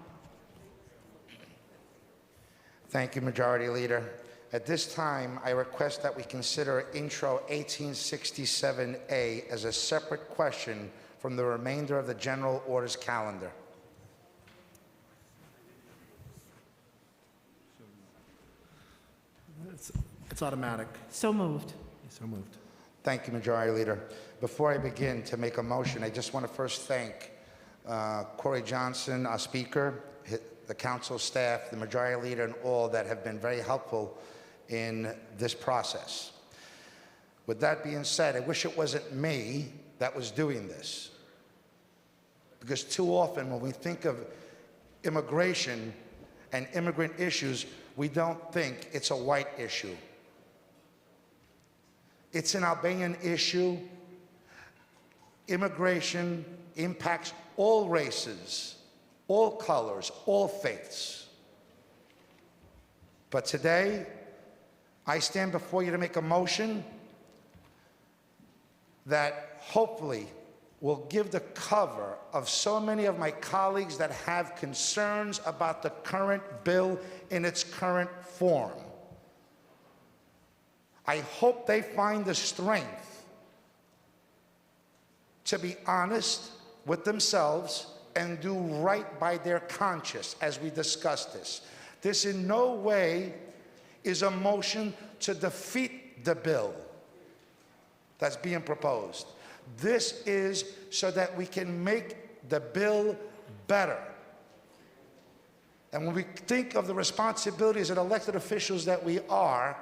Thank you, Majority Leader. At this time, I request that we consider Intro 1867A as a separate question from the remainder of the General Orders calendar. It's automatic. So moved. So moved. Thank you, Majority Leader. Before I begin to make a motion, I just want to first thank Corey Johnson, our Speaker, the Council staff, the Majority Leader, and all that have been very helpful in this process. With that being said, I wish it wasn't me that was doing this, because too often when we think of immigration and immigrant issues, we don't think it's a white issue. It's an Albanian issue. Immigration impacts all races, all colors, all faiths. But today, I stand before you to make a motion that hopefully will give the cover of so many of my colleagues that have concerns about the current bill in its current form. I hope they find the strength to be honest with themselves and do right by their conscience as we discuss this. This in no way is a motion to defeat the bill that's being proposed. This is so that we can make the bill better. And when we think of the responsibilities as elected officials that we are,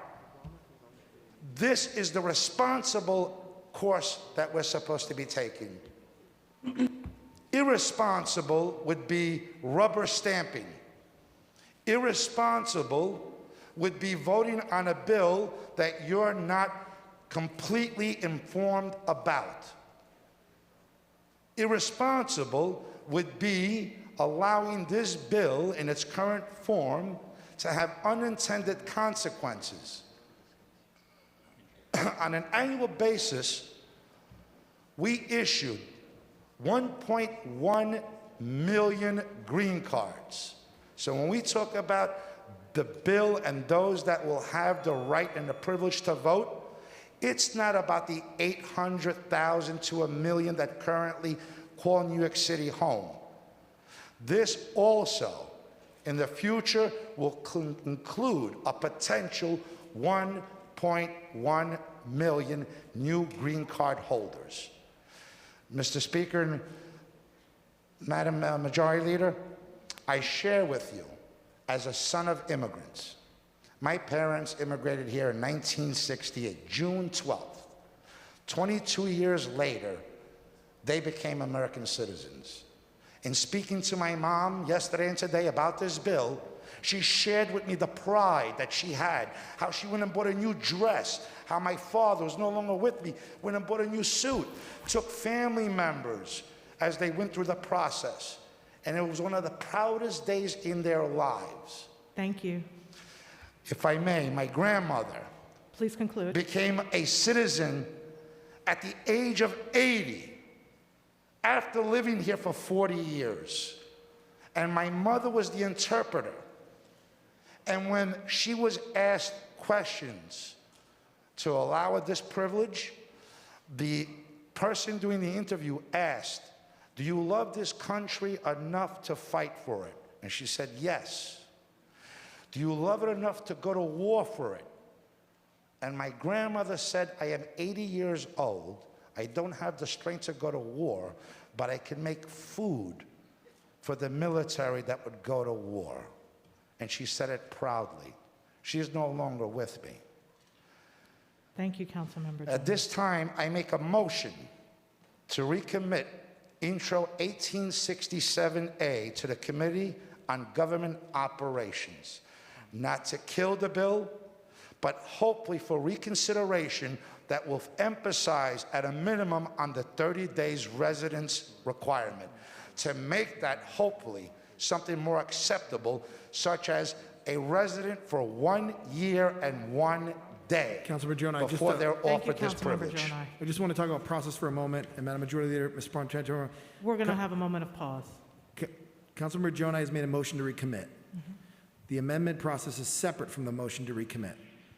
this is the responsible course that we're supposed to be taking. Irresponsible would be rubber stamping. Irresponsible would be voting on a bill that you're not completely informed about. Irresponsible would be allowing this bill in its current form to have unintended consequences. On an annual basis, we issued 1.1 million green cards. So when we talk about the bill and those that will have the right and the privilege to vote, it's not about the 800,000 to 1 million that currently call New York City home. This also, in the future, will include a potential 1.1 million new green card holders. Mr. Speaker and Madam Majority Leader, I share with you, as a son of immigrants, my parents immigrated here in 1968, June 12th. 22 years later, they became American citizens. In speaking to my mom yesterday and today about this bill, she shared with me the pride that she had, how she went and bought a new dress, how my father was no longer with me, went and bought a new suit, took family members as they went through the process. And it was one of the proudest days in their lives. Thank you. If I may, my grandmother, please conclude, became a citizen at the age of 80 after living here for 40 years. And my mother was the interpreter. And when she was asked questions to allow her this privilege, the person doing the interview asked, "Do you love this country enough to fight for it?" And she said, "Yes." "Do you love it enough to go to war for it?" And my grandmother said, "I am 80 years old. I don't have the strength to go to war, but I can make food for the military that would go to war." And she said it proudly. She is no longer with me. Thank you, Councilmember. At this time, I make a motion to recommit Intro 1867A to the Committee on government operations. Not to kill the bill, but hopefully for reconsideration that will emphasize at a minimum on the 30 days residence requirement, to make that hopefully something more acceptable, such as a resident for 1 year and 1 day Councilmember Jonai, before they're offered this Councilmember privilege. Jonai. I just want to talk about process for a moment, and Madam Majority Leader, Ms. Ponchantoro. We're going to have a moment of pause. Councilmember Jonai has made a motion to recommit. The amendment process is separate from the motion to recommit.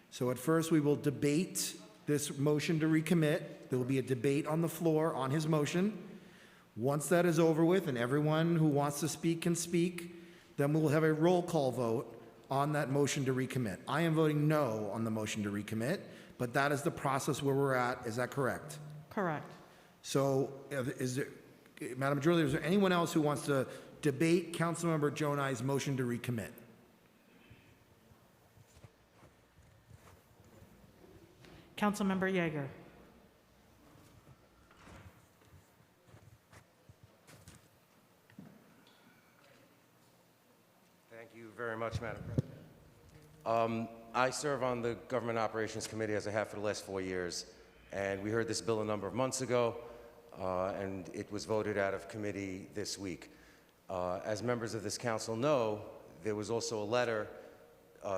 So at first, we will debate this motion to recommit. There will be a debate on the floor on his motion. Once that is over with and everyone who wants to speak can speak, then we will have a roll call vote on that motion to recommit. I am voting no on the motion to recommit, but that is the process where we're at. Is that correct? Correct. So is there, Madam Majority Leader, is there anyone else who wants to debate Councilmember Jonai's motion to recommit? Councilmember Yeager. Thank you very much, Madam President. I serve on the Government Operations Committee, as I have for the last 4 years, and we heard this bill a number of months ago, and it was voted out of committee this week. As members of this council know, there was also a letter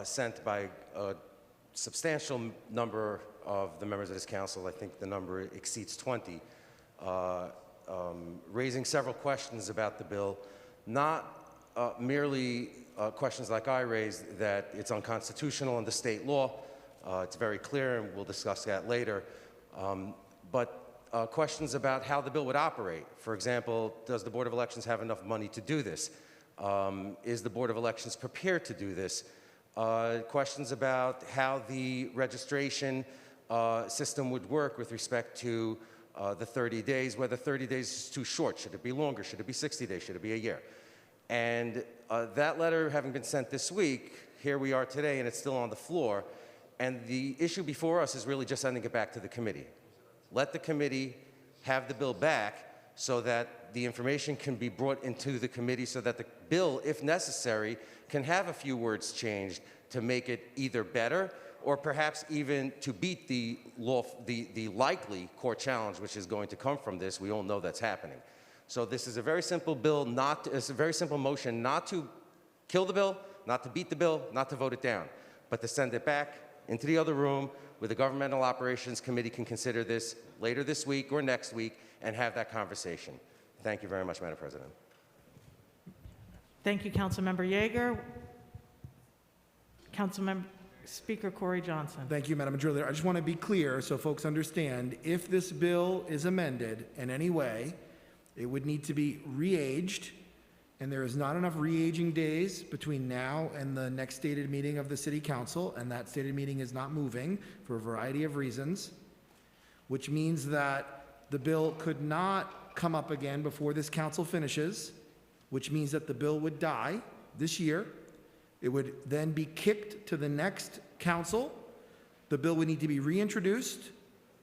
sent by a substantial number of the members of this council, I think the number exceeds 20, raising several questions about the bill, not merely questions like I raised, that it's unconstitutional under state law. It's very clear, and we'll discuss that later. But questions about how the bill would operate. For example, does the Board of Elections have enough money to do this? Is the Board of Elections prepared to do this? Questions about how the registration system would work with respect to the 30 days, whether 30 days is too short. Should it be longer? Should it be 60 days? Should it be a year? And that letter having been sent this week, here we are today, and it's still on the floor. And the issue before us is really just sending it back to the committee. Let the committee have the bill back so that the information can be brought into the committee so that the bill, if necessary, can have a few words changed to make it either better or perhaps even to beat the likely court challenge which is going to come from this. We all know that's happening. So this is a very simple bill, it's a very simple motion not to kill the bill, not to beat the bill, not to vote it down, but to send it back into the other room where the Governmental Operations Committee can consider this later this week or next week and have that conversation. Thank you very much, Madam President. Thank you, Councilmember Yeager. Councilmember Speaker Corey Johnson. Thank you, Madam Majority Leader. I just want to be clear so folks understand, if this bill is amended in any way, it would need to be re-aged, and there is not enough re-aging days between now and the next stated meeting of the City Council, and that stated meeting is not moving for a variety of reasons, which means that the bill could not come up again before this council finishes, which means that the bill would die this year. It would then be kicked to the next council. The bill would need to be reintroduced,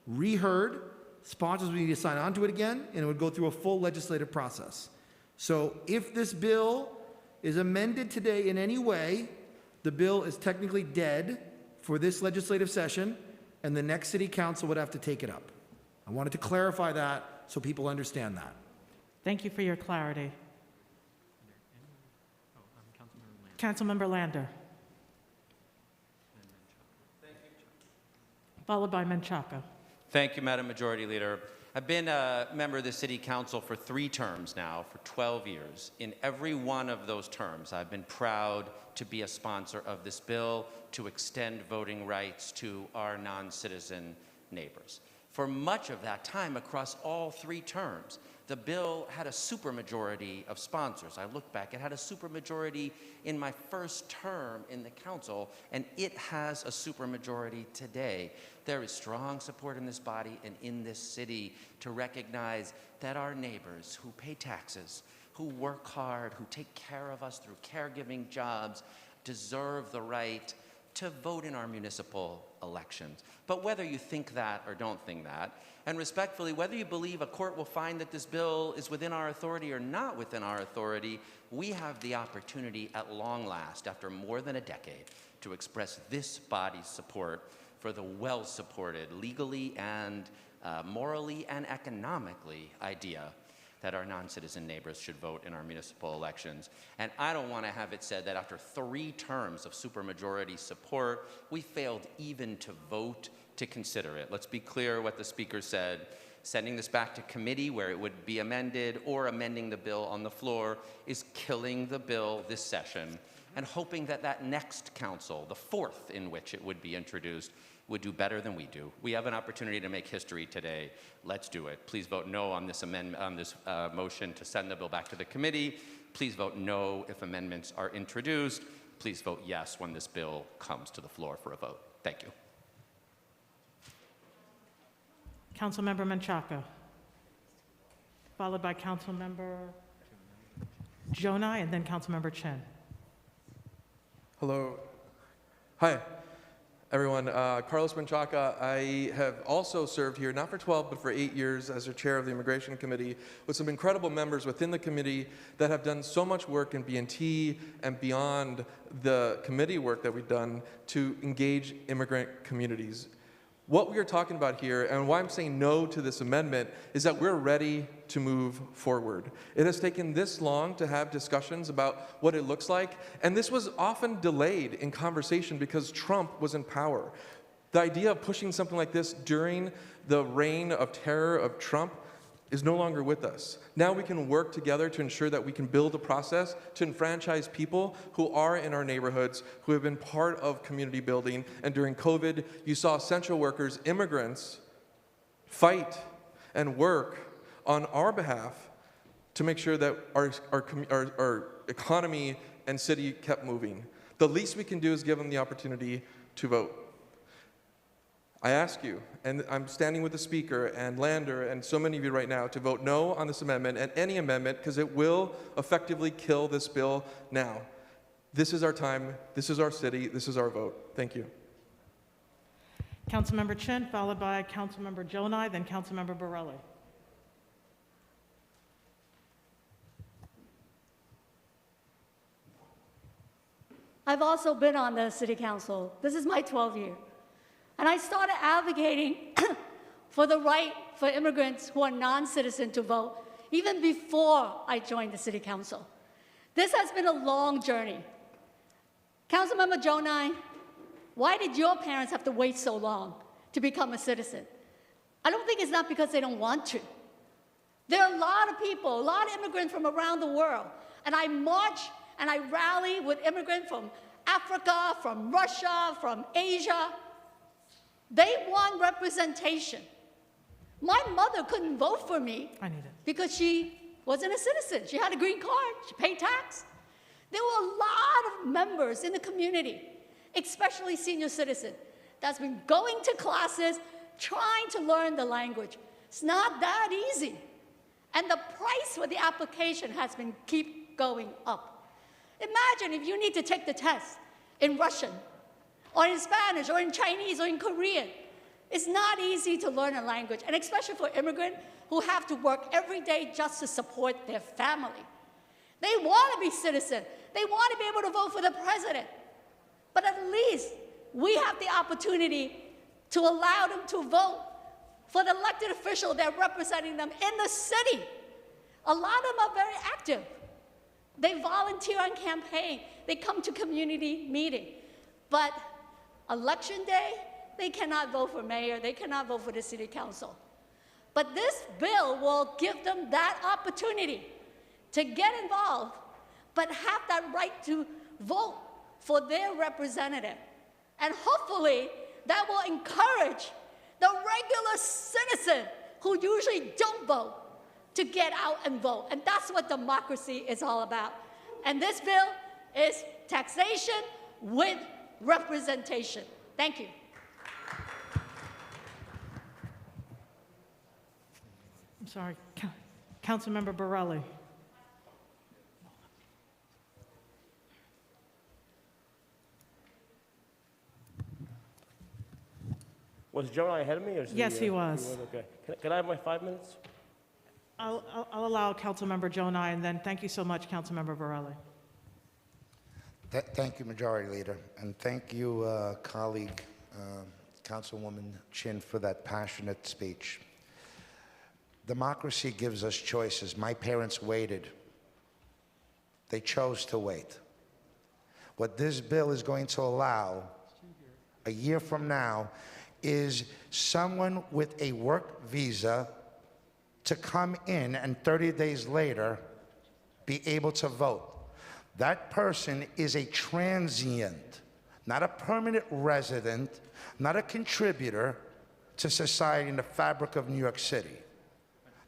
reheard, sponsors would need to sign on to it again, and it would go through a full legislative process. So if this bill is amended today in any way, the bill is technically dead for this legislative session, and the next City Council would have to take it up. I wanted to clarify that so people understand that. Thank you for your clarity. Councilmember Lander. Followed by Menchaca. Thank you, Madam Majority Leader. I've been a member of the City Council for 3 terms now, for 12 years. In every one of those terms, I've been proud to be a sponsor of this bill to extend voting rights to our non-citizen neighbors. For much of that time, across all 3 terms, the bill had a supermajority of sponsors. I look back, it had a supermajority in my first term in the council, and it has a supermajority today. There is strong support in this body and in this city to recognize that our neighbors who pay taxes, who work hard, who take care of us through caregiving jobs, deserve the right to vote in our municipal elections. But whether you think that or don't think that, and respectfully, whether you believe a court will find that this bill is within our authority or not within our authority, we have the opportunity at long last, after more than a decade, to express this body's support for the well-supported, legally and morally and economically idea that our non-citizen neighbors should vote in our municipal elections. And I don't want to have it said that after 3 terms of supermajority support, we failed even to vote to consider it. Let's be clear what the speaker said. Sending this back to committee where it would be amended or amending the bill on the floor is killing the bill this session and hoping that that next council, the 4th in which it would be introduced, would do better than we do. We have an opportunity to make history today. Let's do it. Please vote no on this amendment, on this motion to send the bill back to the committee. Please vote no if amendments are introduced. Please vote yes when this bill comes to the floor for a vote. Thank you. Councilmember Menchaca, followed by Councilmember Jonai, and then Councilmember Chen. Hello. Hi, everyone. Carlos Menchaca. I have also served here, not for 12, but for 8 years as the chair of the Immigration Committee with some incredible members within the committee that have done so much work in B&T and beyond the committee work that we've done to engage immigrant communities. What we are talking about here, and why I'm saying no to this amendment, is that we're ready to move forward. It has taken this long to have discussions about what it looks like, and this was often delayed in conversation because Trump was in power. The idea of pushing something like this during the reign of terror of Trump is no longer with us. Now we can work together to ensure that we can build a process to enfranchise people who are in our neighborhoods, who have been part of community building. And during COVID, you saw essential workers, immigrants, fight and work on our behalf to make sure that our economy and city kept moving. The least we can do is give them the opportunity to vote. I ask you, and I'm standing with the Speaker and Lander and so many of you right now, to vote no on this amendment and any amendment because it will effectively kill this bill now. This is our time, this is our city, this is our vote. Thank you. Councilmember Chen, followed by Councilmember Jonai, then Councilmember Borelli. I've also been on the City Council. This is my 12th year. And I started advocating for the right for immigrants who are non-citizens to vote even before I joined the City Council. This has been a long journey. Councilmember Jonai, why did your parents have to wait so long to become a citizen? I don't think it's not because they don't want to. There are a lot of people, a lot of immigrants from around the world, and I march and I rally with immigrants from Africa, from Russia, from Asia. They want representation. My mother couldn't vote for me because she wasn't a citizen. She had a green card, she paid tax. There were a lot of members in the community, especially senior citizens, that's been going to classes, trying to learn the language. It's not that easy. And the price for the application has been keep going up. Imagine if you need to take the test in Russian, or in Spanish, or in Chinese, or in Korean. It's not easy to learn a language, and especially for immigrants who have to work every day just to support their family. They want to be citizens. They want to be able to vote for the president. But at least we have the opportunity to allow them to vote for the elected official that are representing them in the city. A lot of them are very active. They volunteer on campaign. They come to community meeting. But election day, they cannot vote for mayor, they cannot vote for the city council. But this bill will give them that opportunity to get involved, but have that right to vote for their representative. And hopefully, that will encourage the regular citizen who usually don't vote to get out and vote. And that's what democracy is all about. And this bill is taxation with representation. Thank you. I'm sorry, Councilmember Borelli. Was Jonah ahead of me? Or is Yes, he was. Okay. Can I have my 5 minutes? I'll allow Councilmember Jonai, and then thank you so much, Councilmember Borelli. Thank you, Majority Leader, and thank you, colleague, Councilwoman Chin, for that passionate speech. Democracy gives us choices. My parents waited. They chose to wait. What this bill is going to allow a year from now is someone with a work visa to come in and 30 days later be able to vote. That person is a transient, not a permanent resident, not a contributor to society and the fabric of New York City.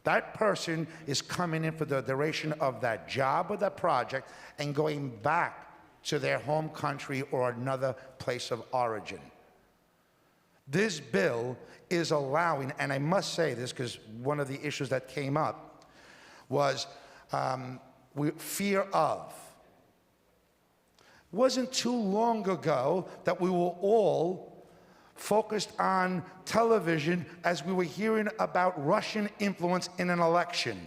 That person is coming in for the duration of that job or that project and going back to their home country or another place of origin. This bill is allowing, and I must say this because one of the issues that came up was fear of. Wasn't too long ago that we were all focused on television as we were hearing about Russian influence in an election.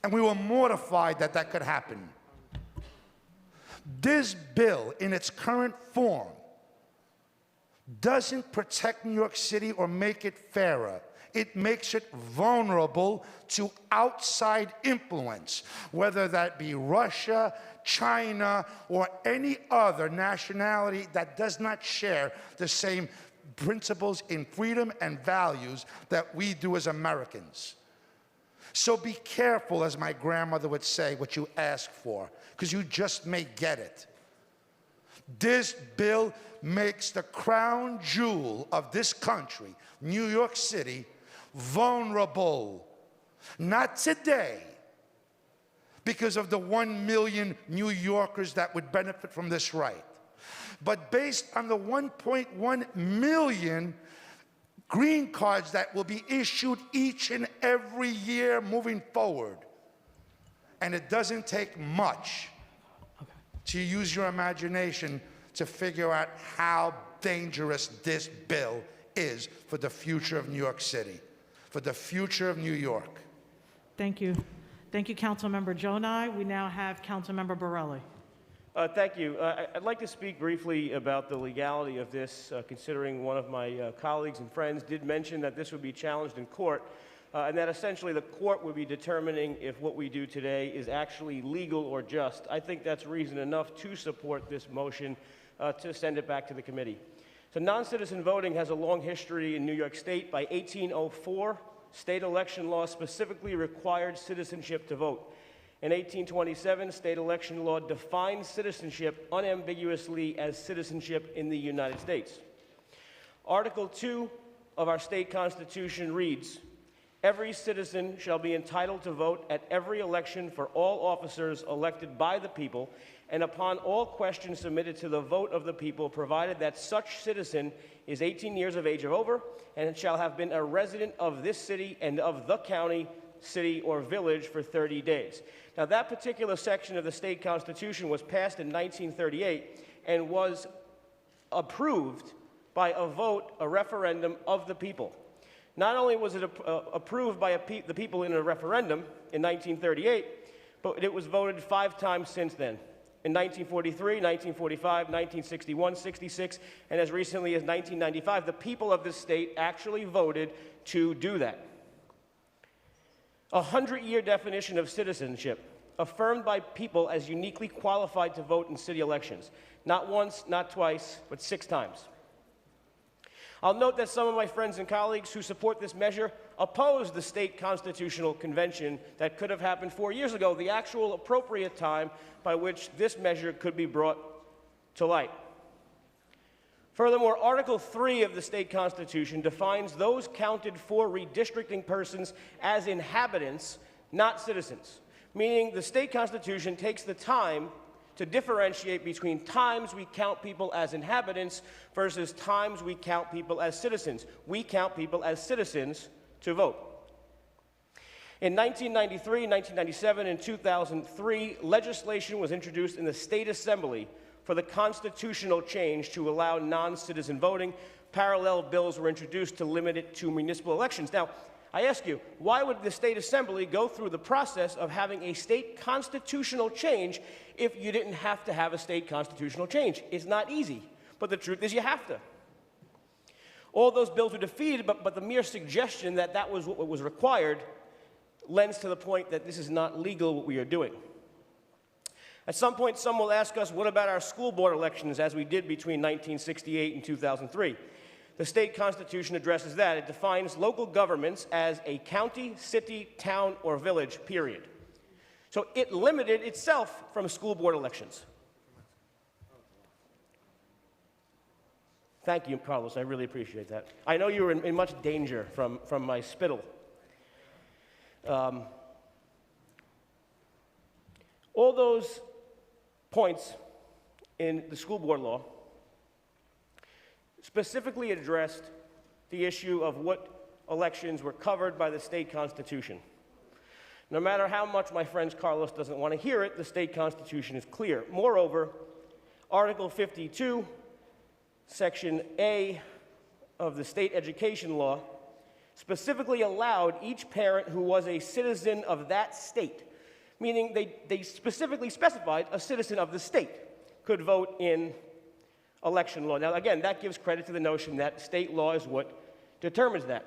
And we were mortified that that could happen. This bill, in its current form, doesn't protect New York City or make it fairer. It makes it vulnerable to outside influence, whether that be Russia, China, or any other nationality that does not share the same principles in freedom and values that we do as Americans. So be careful, as my grandmother would say, what you ask for, because you just may get it. This bill makes the crown jewel of this country, New York City, vulnerable. Not today, because of the 1 million New Yorkers that would benefit from this right, but based on the 1.1 million green cards that will be issued each and every year moving forward. And it doesn't take much to use your imagination to figure out how dangerous this bill is for the future of New York City, for the future of New York. Thank you. Thank you, Councilmember Jonai. We now have Councilmember Borelli. Thank you. I'd like to speak briefly about the legality of this, considering one of my colleagues and friends did mention that this would be challenged in court, and that essentially the court would be determining if what we do today is actually legal or just. I think that's reason enough to support this motion to send it back to the committee. So non-citizen voting has a long history in New York State. By 1804, state election law specifically required citizenship to vote. In 1827, state election law defined citizenship unambiguously as citizenship in the United States. Article 2 of our state constitution reads, "Every citizen shall be entitled to vote at every election for all officers elected by the people, and upon all questions submitted to the vote of the people, provided that such citizen is 18 years of age or over, and shall have been a resident of this city and of the county, city, or village for 30 days. Now, that particular section of the state constitution was passed in 1938 and was approved by a vote, a referendum of the people. Not only was it approved by the people in a referendum in 1938, but it was voted 5 times since then. In 1943, 1945, 1961, 66, and as recently as 1995, the people of this state actually voted to do that. A 100-year definition of citizenship, affirmed by people as uniquely qualified to vote in city elections. Not once, not twice, but 6 times. I'll note that some of my friends and colleagues who support this measure oppose the state constitutional convention that could have happened 4 years ago, the actual appropriate time by which this measure could be brought to light. Furthermore, Article 3 of the state constitution defines those counted for redistricting persons as inhabitants, not citizens, meaning the state constitution takes the time to differentiate between times we count people as inhabitants versus times we count people as citizens. We count people as citizens to vote. In 1993, 1997, and 2003, legislation was introduced in the State Assembly for the constitutional change to allow non-citizen voting, parallel bills were introduced to limit it to municipal elections. Now, I ask you, why would the state assembly go through the process of having a state constitutional change if you didn't have to have a state constitutional change? It's not easy, but the truth is you have to. All those bills were defeated, but the mere suggestion that that was what was required lends to the point that this is not legal what we are doing. At some point, some will ask us, what about our school board elections as we did between 1968 and 2003? The state constitution addresses that. It defines local governments as a county, city, town, or village, period. So it limited itself from school board elections. Thank you, Carlos. I really appreciate that. I know you were in much danger from my spittle. All those points in the school board law specifically addressed the issue of what elections were covered by the state constitution. No matter how much my friend Carlos doesn't want to hear it, the state constitution is clear. Moreover, Article 52, Section A of the state education law specifically allowed each parent who was a citizen of that state, meaning they specifically specified a citizen of the state could vote in election law. Now, again, that gives credit to the notion that state law is what determines that.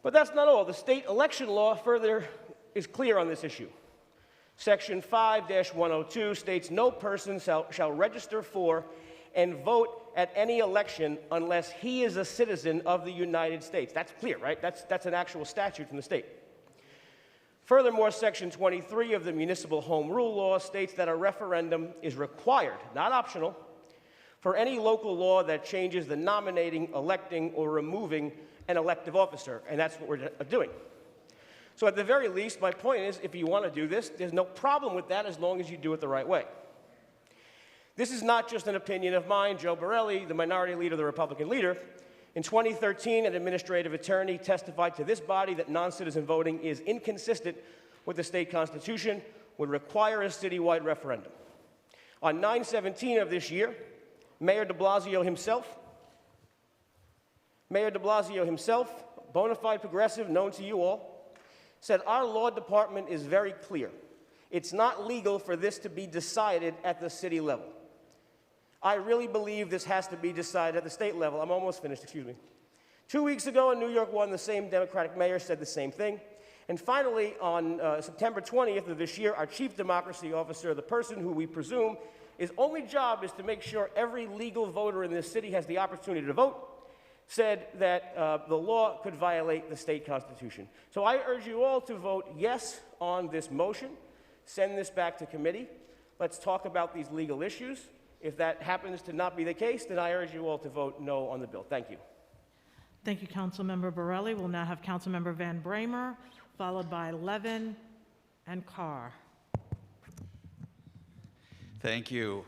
But that's not all. The state election law further is clear on this issue. Section 5-102 states no person shall register for and vote at any election unless he is a citizen of the United States. That's clear, right? That's an actual statute from the state. Furthermore, Section 23 of the Municipal Home Rule Law states that a referendum is required, not optional, for any local law that changes the nominating, electing, or removing an elective officer, and that's what we're doing. So at the very least, my point is, if you want to do this, there's no problem with that as long as you do it the right way. This is not just an opinion of mine. Joe Borelli, the minority leader, the Republican leader, in 2013, an administrative attorney testified to this body that non-citizen voting is inconsistent with the state constitution, would require a citywide referendum. On 9/17 of this year, Mayor de Blasio himself, bona fide progressive, known to you all, said our law department is very clear. It's not legal for this to be decided at the city level. I really believe this has to be decided at the state level. I'm almost finished, excuse me. 2 weeks ago in New York 1, the same Democratic mayor said the same thing. And finally, on September 20th of this year, our chief democracy officer, the person who we presume his only job is to make sure every legal voter in this city has the opportunity to vote, said that the law could violate the state constitution. So I urge you all to vote yes on this motion, send this back to committee. Let's talk about these legal issues. If that happens to not be the case, then I urge you all to vote no on the bill. Thank you. Thank you, Councilmember Borelli. We'll now have Councilmember Van Bramer, followed by Levin and Carr. Thank you.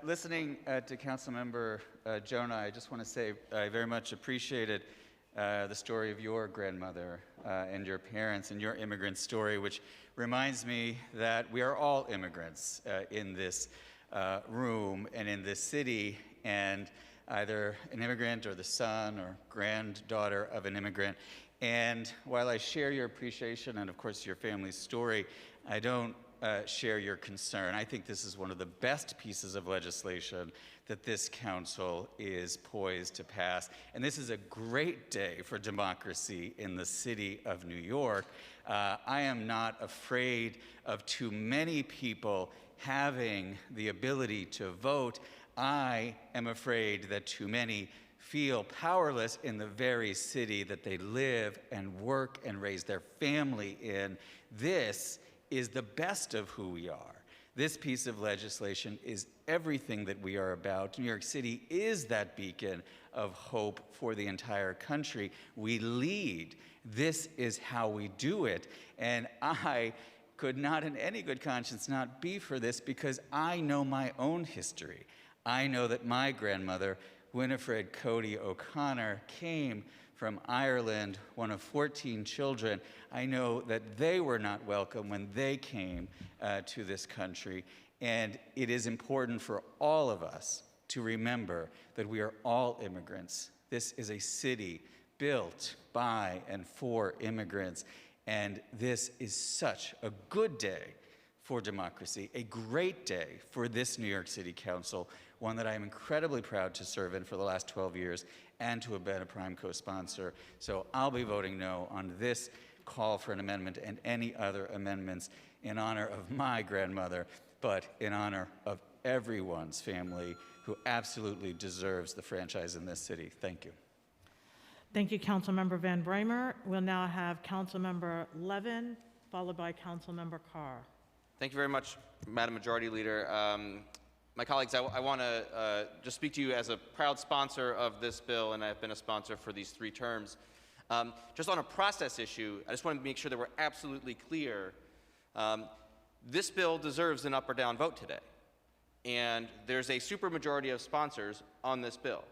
Listening to Councilmember Jonah, I just want to say I very much appreciated the story of your grandmother and your parents and your immigrant story, which reminds me that we are all immigrants in this room and in this city, and either an immigrant or the son or granddaughter of an immigrant. And while I share your appreciation and, of course, your family's story, I don't share your concern. I think this is one of the best pieces of legislation that this council is poised to pass. And this is a great day for democracy in the city of New York. I am not afraid of too many people having the ability to vote. I am afraid that too many feel powerless in the very city that they live and work and raise their family in. This is the best of who we are. This piece of legislation is everything that we are about. New York City is that beacon of hope for the entire country. We lead. This is how we do it. And I could not in any good conscience not be for this, because I know my own history. I know that my grandmother, Winifred Cody O'Connor, came from Ireland, one of 14 children. I know that they were not welcome when they came to this country, and it is important for all of us to remember that we are all immigrants. This is a city built by and for immigrants, and this is such a good day for democracy, a great day for this New York City Council, one that I am incredibly proud to serve in for the last 12 years and to have been a prime co-sponsor. So I'll be voting no on this call for an amendment and any other amendments in honor of my grandmother, but in honor of everyone's family who absolutely deserves the franchise in this city. Thank you. Thank you, Councilmember Van Bramer. We'll now have Councilmember Levin, followed by Councilmember Carr. Thank you very much, Madam Majority Leader. My colleagues, I want to just speak to you as a proud sponsor of this bill, and I've been a sponsor for these 3 terms. Just on a process issue, I just want to make sure that we're absolutely clear. This bill deserves an up or down vote today, and there's a supermajority of sponsors on this bill.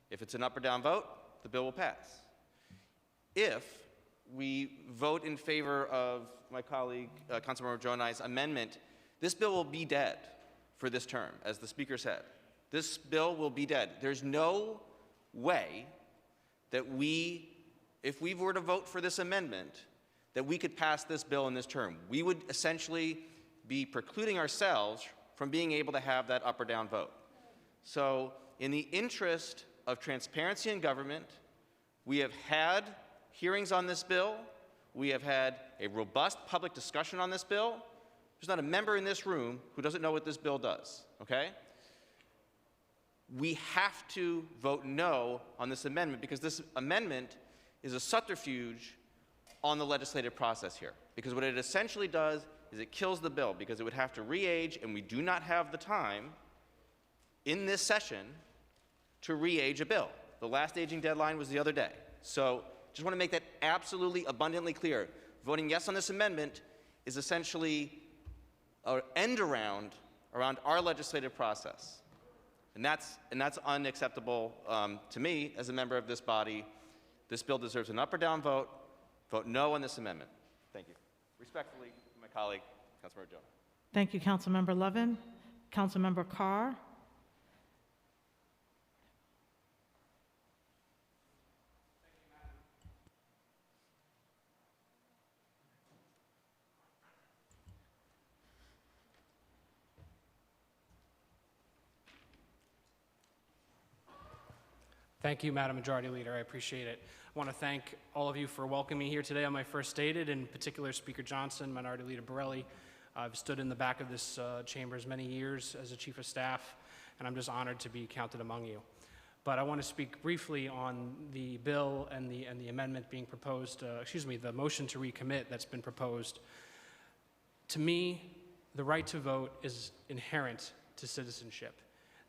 If it's an up or down vote, the bill will pass. If we vote in favor of my colleague, Councilmember Jonai's amendment, this bill will be dead for this term, as the Speaker said. This bill will be dead. There's no way that if we were to vote for this amendment, that we could pass this bill in this term. We would essentially be precluding ourselves from being able to have that up or down vote. So in the interest of transparency in government, we have had hearings on this bill. We have had a robust public discussion on this bill. There's not a member in this room who doesn't know what this bill does, okay? We have to vote no on this amendment because this amendment is a subterfuge on the legislative process here. Because what it essentially does is it kills the bill because it would have to re-age, and we do not have the time in this session to re-age a bill. The last aging deadline was the other day. So just want to make that absolutely abundantly clear. Voting yes on this amendment is essentially an end around our legislative process. And that's unacceptable to me as a member of this body. This bill deserves an up or down vote. Vote no on this amendment. Thank you. Respectfully, my colleague, Councilmember Jonah. Thank you, Councilmember Levin. Councilmember Carr. Thank you, Madam Majority Leader. I appreciate it. I want to thank all of you for welcoming me here today on my first stated, in particular Speaker Johnson, Minority Leader Borelli. I've stood in the back of this chambers many years as a Chief of Staff, and I'm just honored to be counted among you. But I want to speak briefly on the bill and the amendment being proposed, the motion to recommit that's been proposed. To me, the right to vote is inherent to citizenship.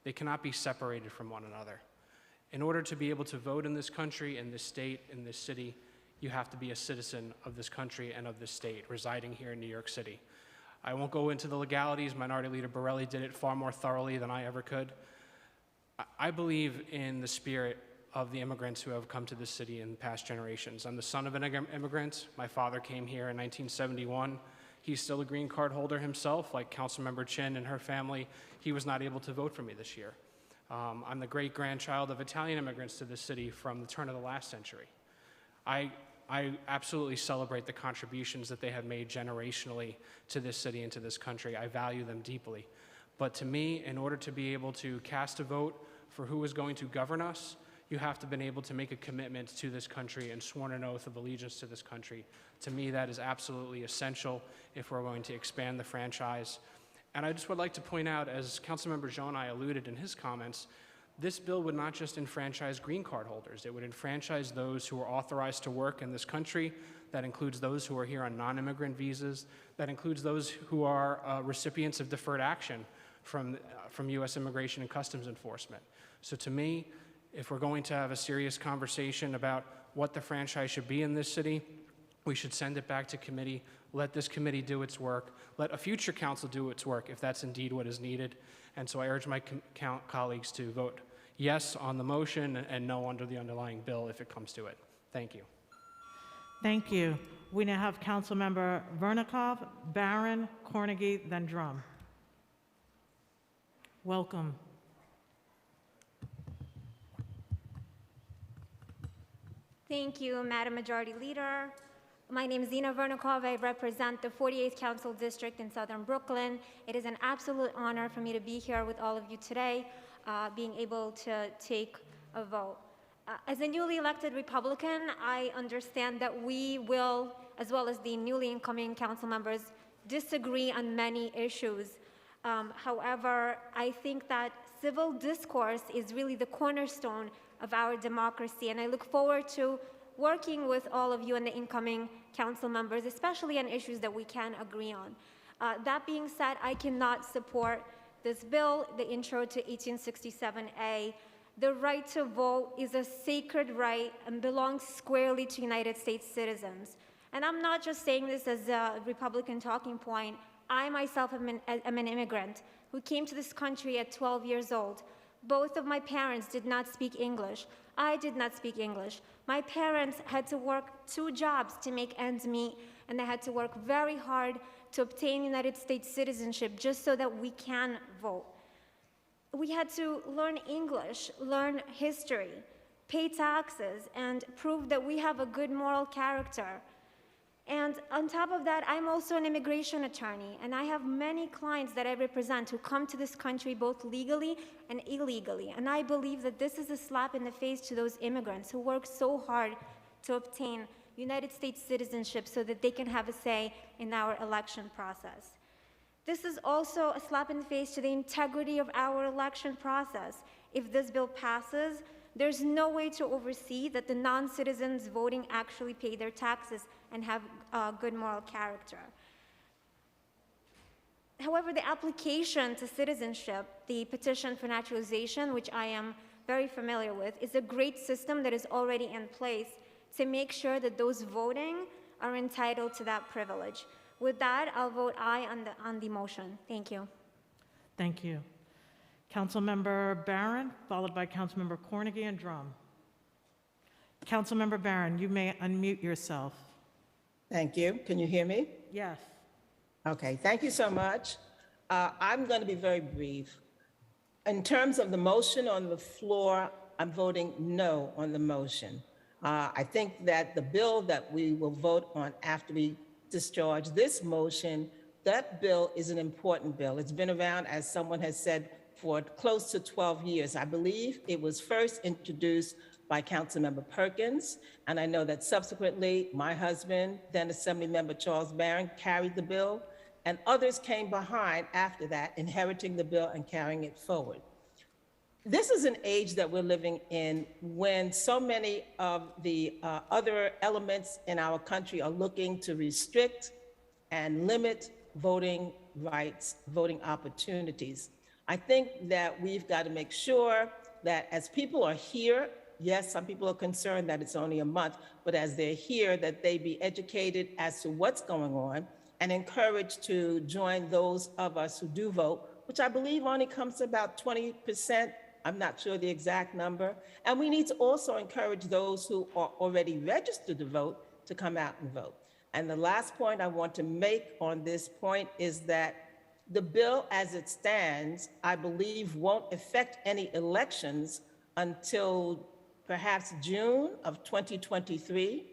They cannot be separated from one another. In order to be able to vote in this country, in this state, in this city, you have to be a citizen of this country and of this state, residing here in New York City. I won't go into the legalities. Minority Leader Borelli did it far more thoroughly than I ever could. I believe in the spirit of the immigrants who have come to this city in past generations. I'm the son of an immigrant. My father came here in 1971. He's still a green card holder himself, like Councilmember Chin and her family. He was not able to vote for me this year. I'm the great-grandchild of Italian immigrants to this city from the turn of the last century. I absolutely celebrate the contributions that they have made generationally to this city and to this country. I value them deeply. But to me, in order to be able to cast a vote for who is going to govern us, you have to have been able to make a commitment to this country and sworn an oath of allegiance to this country. To me, that is absolutely essential if we're going to expand the franchise. And I just would like to point out, as Councilmember Jonai alluded in his comments, this bill would not just enfranchise green card holders. It would enfranchise those who are authorized to work in this country. That includes those who are here on non-immigrant visas. That includes those who are recipients of deferred action from U.S. Immigration and Customs Enforcement. So to me, if we're going to have a serious conversation about what the franchise should be in this city, we should send it back to committee, let this committee do its work, let a future council do its work if that's indeed what is needed. And so I urge my colleagues to vote yes on the motion and no under the underlying bill if it comes to it. Thank you. Thank you. We now have Councilmember Vernikov, Barron, Cornegy, then Drum. Welcome. Thank you, Madam Majority Leader. My name is Zina Vernikov. I represent the 48th Council District in Southern Brooklyn. It is an absolute honor for me to be here with all of you today, being able to take a vote. As a newly elected Republican, I understand that we will, as well as the newly incoming council members, disagree on many issues. However, I think that civil discourse is really the cornerstone of our democracy, and I look forward to working with all of you and the incoming council members, especially on issues that we can agree on. That being said, I cannot support this bill, the intro to 1867A. The right to vote is a sacred right and belongs squarely to United States citizens. And I'm not just saying this as a Republican talking point. I myself am an immigrant who came to this country at 12 years old. Both of my parents did not speak English. I did not speak English. My parents had to work 2 jobs to make ends meet, and they had to work very hard to obtain United States citizenship just so that we can vote. We had to learn English, learn history, pay taxes, and prove that we have a good moral character. And on top of that, I'm also an immigration attorney, and I have many clients that I represent who come to this country both legally and illegally. And I believe that this is a slap in the face to those immigrants who work so hard to obtain United States citizenship so that they can have a say in our election process. This is also a slap in the face to the integrity of our election process. If this bill passes, there's no way to oversee that the non-citizens voting actually pay their taxes and have good moral character. However, the application to citizenship, the petition for naturalization, which I am very familiar with, is a great system that is already in place to make sure that those voting are entitled to that privilege. With that, I'll vote aye on the motion. Thank you. Thank you. Councilmember Barron, followed by Councilmember Cornegy and Drum. Councilmember Barron, you may unmute yourself. Thank you. Can you hear me? Yes. Okay, thank you so much. I'm going to be very brief. In terms of the motion on the floor, I'm voting no on the motion. I think that the bill that we will vote on after we discharge this motion, that bill is an important bill. It's been around, as someone has said, for close to 12 years. I believe it was first introduced by Councilmember Perkins, and I know that subsequently my husband, then Assemblymember Charles Barron, carried the bill, and others came behind after that, inheriting the bill and carrying it forward. This is an age that we're living in when so many of the other elements in our country are looking to restrict and limit voting rights, voting opportunities. I think that we've got to make sure that as people are here, yes, some people are concerned that it's only a month, but as they're here, that they be educated as to what's going on and encouraged to join those of us who do vote, which I believe only comes to about 20%. I'm not sure the exact number. And we need to also encourage those who are already registered to vote to come out and vote. And the last point I want to make on this point is that the bill as it stands, I believe, won't affect any elections until perhaps June of 2023.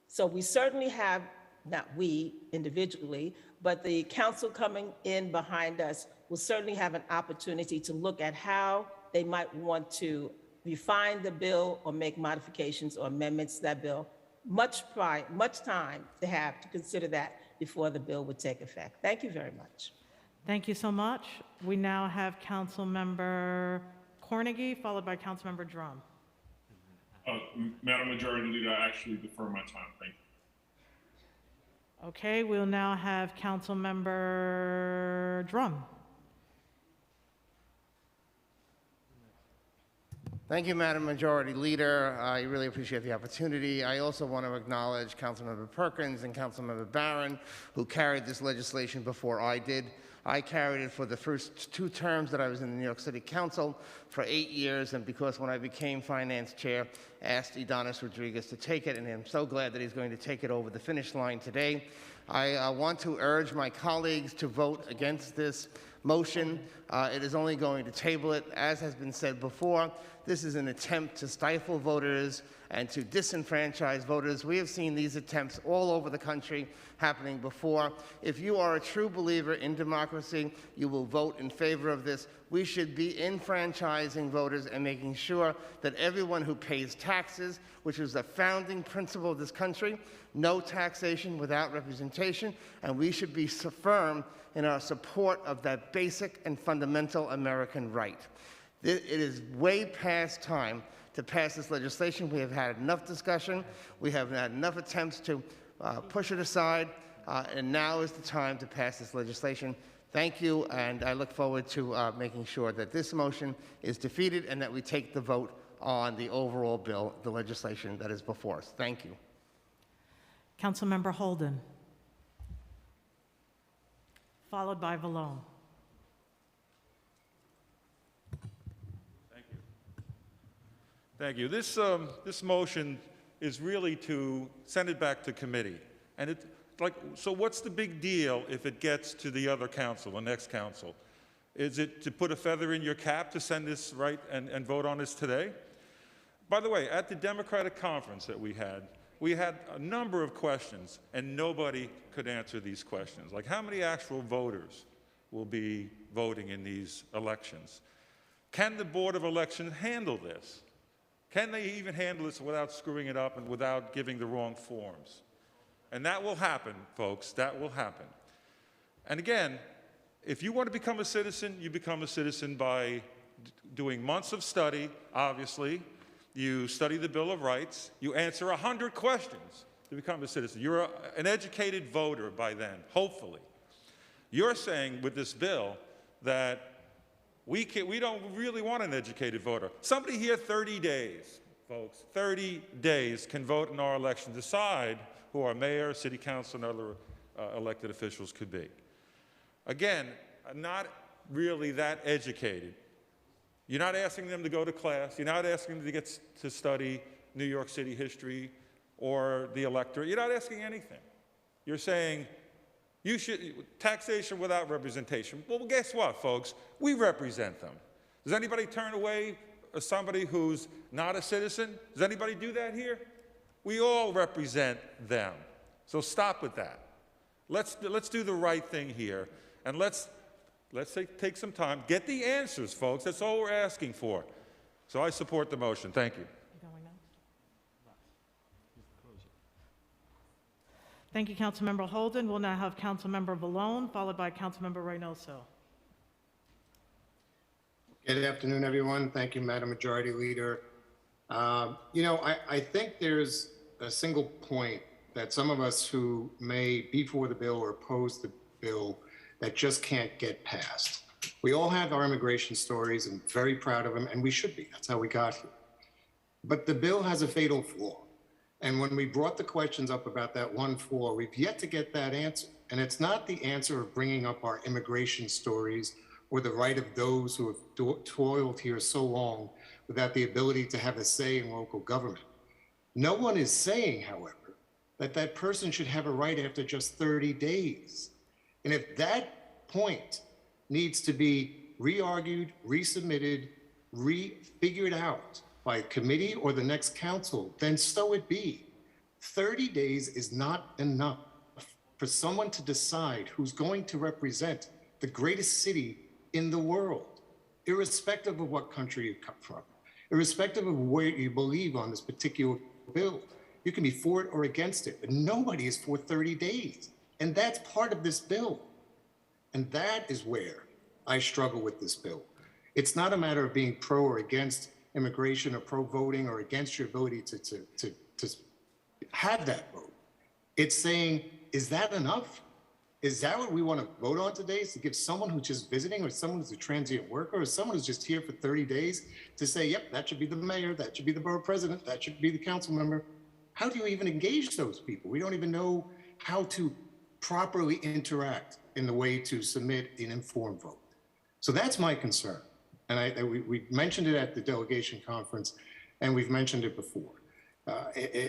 So we certainly have, not we individually, but the council coming in behind us will certainly have an opportunity to look at how they might want to refine the bill or make modifications or amendments to that bill. Much time to have to consider that before the bill would take effect. Thank you very much. Thank you so much. We now have Councilmember Cornegy, followed by Councilmember Drum. Madam Majority Leader, I actually defer my time. Thank you. Okay, we'll now have Councilmember Drum. Thank you, Madam Majority Leader. I really appreciate the opportunity. I also want to acknowledge Councilmember Perkins and Councilmember Barron, who carried this legislation before I did. I carried it for the first 2 terms that I was in the New York City Council for 8 years, and because when I became finance chair, asked Adonis Rodriguez to take it, and I'm so glad that he's going to take it over the finish line today. I want to urge my colleagues to vote against this motion. It is only going to table it. As has been said before, this is an attempt to stifle voters and to disenfranchise voters. We have seen these attempts all over the country happening before. If you are a true believer in democracy, you will vote in favor of this. We should be enfranchising voters and making sure that everyone who pays taxes, which is the founding principle of this country, no taxation without representation, and we should be firm in our support of that basic and fundamental American right. It is way past time to pass this legislation. We have had enough discussion. We have had enough attempts to push it aside, and now is the time to pass this legislation. Thank you, and I look forward to making sure that this motion is defeated and that we take the vote on the overall bill, the legislation that is before us. Thank you. Councilmember Holden, followed by Vallone. Thank you. This motion is really to send it back to committee. And so what's the big deal if it gets to the other council, the next council? Is it to put a feather in your cap to send this right and vote on this today? By the way, at the Democratic conference that we had a number of questions, and nobody could answer these questions. Like, how many actual voters will be voting in these elections? Can the Board of Elections handle this? Can they even handle this without screwing it up and without giving the wrong forms? And that will happen, folks. That will happen. And again, if you want to become a citizen, you become a citizen by doing months of study, obviously. You study the Bill of Rights. You answer 100 questions to become a citizen. You're an educated voter by then, hopefully. You're saying with this bill that we don't really want an educated voter. Somebody here 30 days, folks, 30 days can vote in our election, decide who our mayor, city council, and other elected officials could be. Again, not really that educated. You're not asking them to go to class. You're not asking them to get to study New York City history or the electorate. You're not asking anything. You're saying, you should, taxation without representation. Well, guess what, folks? We represent them. Does anybody turn away somebody who's not a citizen? Does anybody do that here? We all represent them. So stop with that. Let's do the right thing here, and let's take some time, get the answers, folks. That's all we're asking for. So I support the motion. Thank you. Thank you, Councilmember Holden. We'll now have Councilmember Vallone, followed by Councilmember Reynoso. Good afternoon, everyone. Thank you, Madam Majority Leader. I think there's a single point that some of us who may be for the bill or oppose the bill that just can't get passed. We all have our immigration stories and very proud of them, and we should be. That's how we got here. But the bill has a fatal flaw. And when we brought the questions up about that one flaw, we've yet to get that answer. And it's not the answer of bringing up our immigration stories or the right of those who have toiled here so long without the ability to have a say in local government. No one is saying, however, that that person should have a right after just 30 days. And if that point needs to be re-argued, resubmitted, figured out by committee or the next council, then so it be. 30 days is not enough for someone to decide who's going to represent the greatest city in the world, irrespective of what country you come from, irrespective of where you believe on this particular bill. You can be for it or against it, but nobody is for 30 days. And that's part of this bill. And that is where I struggle with this bill. It's not a matter of being pro or against immigration or pro-voting or against your ability to have that vote. It's saying, is that enough? Is that what we want to vote on today? Is to give someone who's just visiting or someone who's a transient worker or someone who's just here for 30 days to say, yep, that should be the mayor, that should be the borough president, that should be the council member. How do you even engage those people? We don't even know how to properly interact in the way to submit an informed vote. So that's my concern. And we mentioned it at the delegation conference, and we've mentioned it before.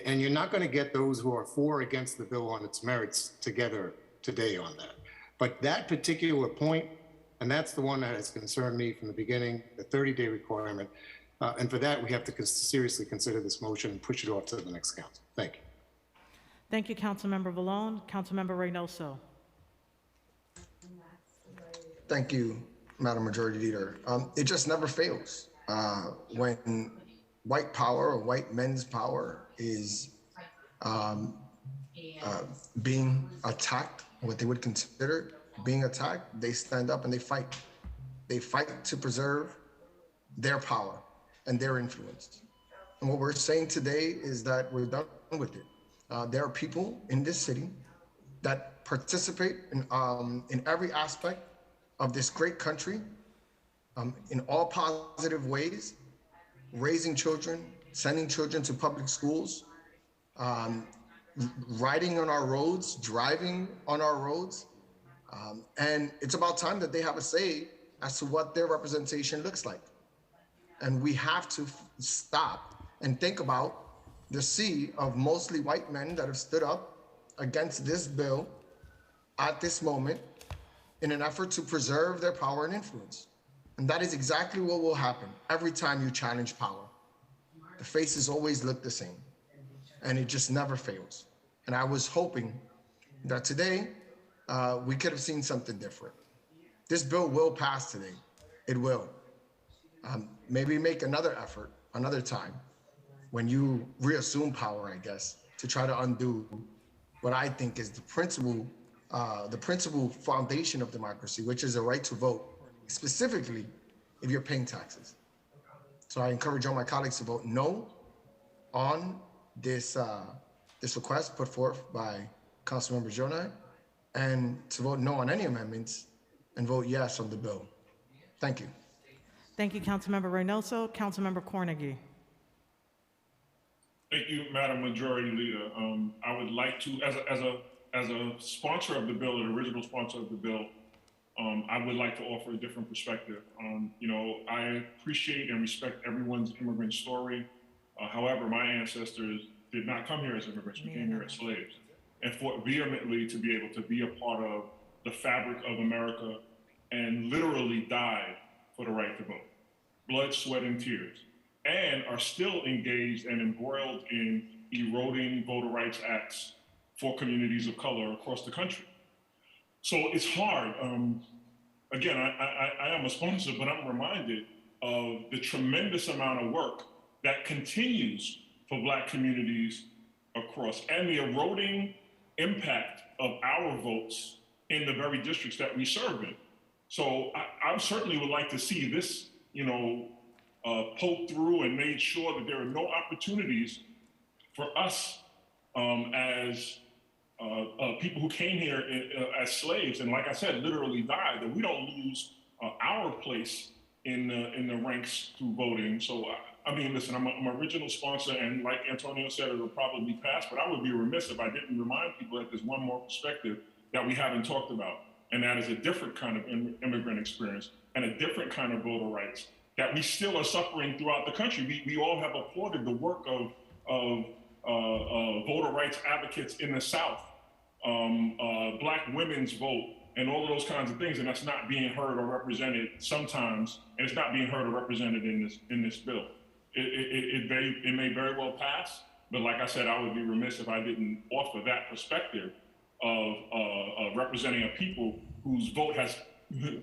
And you're not going to get those who are for or against the bill on its merits together today on that. But that particular point, And that's the one that has concerned me from the beginning, the 30-day requirement. And for that, we have to seriously consider this motion and push it off to the next council. Thank you. Thank you, Councilmember Vallone. Councilmember Reynoso. Thank you, Madam Majority Leader. It just never fails. When white power or white men's power is being attacked, what they would consider being attacked, they stand up and they fight. They fight to preserve their power and their influence. And what we're saying today is that we're done with it. There are people in this city that participate in every aspect of this great country, in all positive ways, raising children, sending children to public schools, riding on our roads, driving on our roads. And it's about time that they have a say as to what their representation looks like. And we have to stop and think about the sea of mostly white men that have stood up against this bill at this moment in an effort to preserve their power and influence. And that is exactly what will happen every time you challenge power. The faces always look the same, and it just never fails. And I was hoping that today we could have seen something different. This bill will pass today. It will. Maybe make another effort another time when you reassume power, I guess, to try to undo what I think is the principal foundation of democracy, which is a right to vote, specifically if you're paying taxes. So I encourage all my colleagues to vote no on this request put forth by Councilmember Jonai, and to vote no on any amendments and vote yes on the bill. Thank you. Thank you, Councilmember Reynoso. Councilmember Cornegy. Thank you, Madam Majority Leader. I would like to, as a sponsor of the bill, an original sponsor of the bill, I would like to offer a different perspective. I appreciate and respect everyone's immigrant story. However, my ancestors did not come here as immigrants. We came here as slaves and fought vehemently to be able to be a part of the fabric of America and literally died for the right to vote. Blood, sweat, and tears. And are still engaged and embroiled in eroding voter rights acts for communities of color across the country. So it's hard. Again, I am a sponsor, but I'm reminded of the tremendous amount of work that continues for Black communities across, and the eroding impact of our votes in the very districts that we serve in. So I certainly would like to see this, poked through and made sure that there are no opportunities for us as people who came here as slaves, and like I said, literally died, that we don't lose our place in the ranks through voting. So, I mean, listen, I'm an original sponsor, and like Antonio said, it'll probably pass, but I would be remiss if I didn't remind people that there's one more perspective that we haven't talked about, and that is a different kind of immigrant experience and a different kind of voter rights that we still are suffering throughout the country. We all have applauded the work of voter rights advocates in the South, Black women's vote, and all of those kinds of things, and that's not being heard or represented sometimes, and it's not being heard or represented in this bill. It may very well pass, but like I said, I would be remiss if I didn't offer that perspective of representing a people whose vote has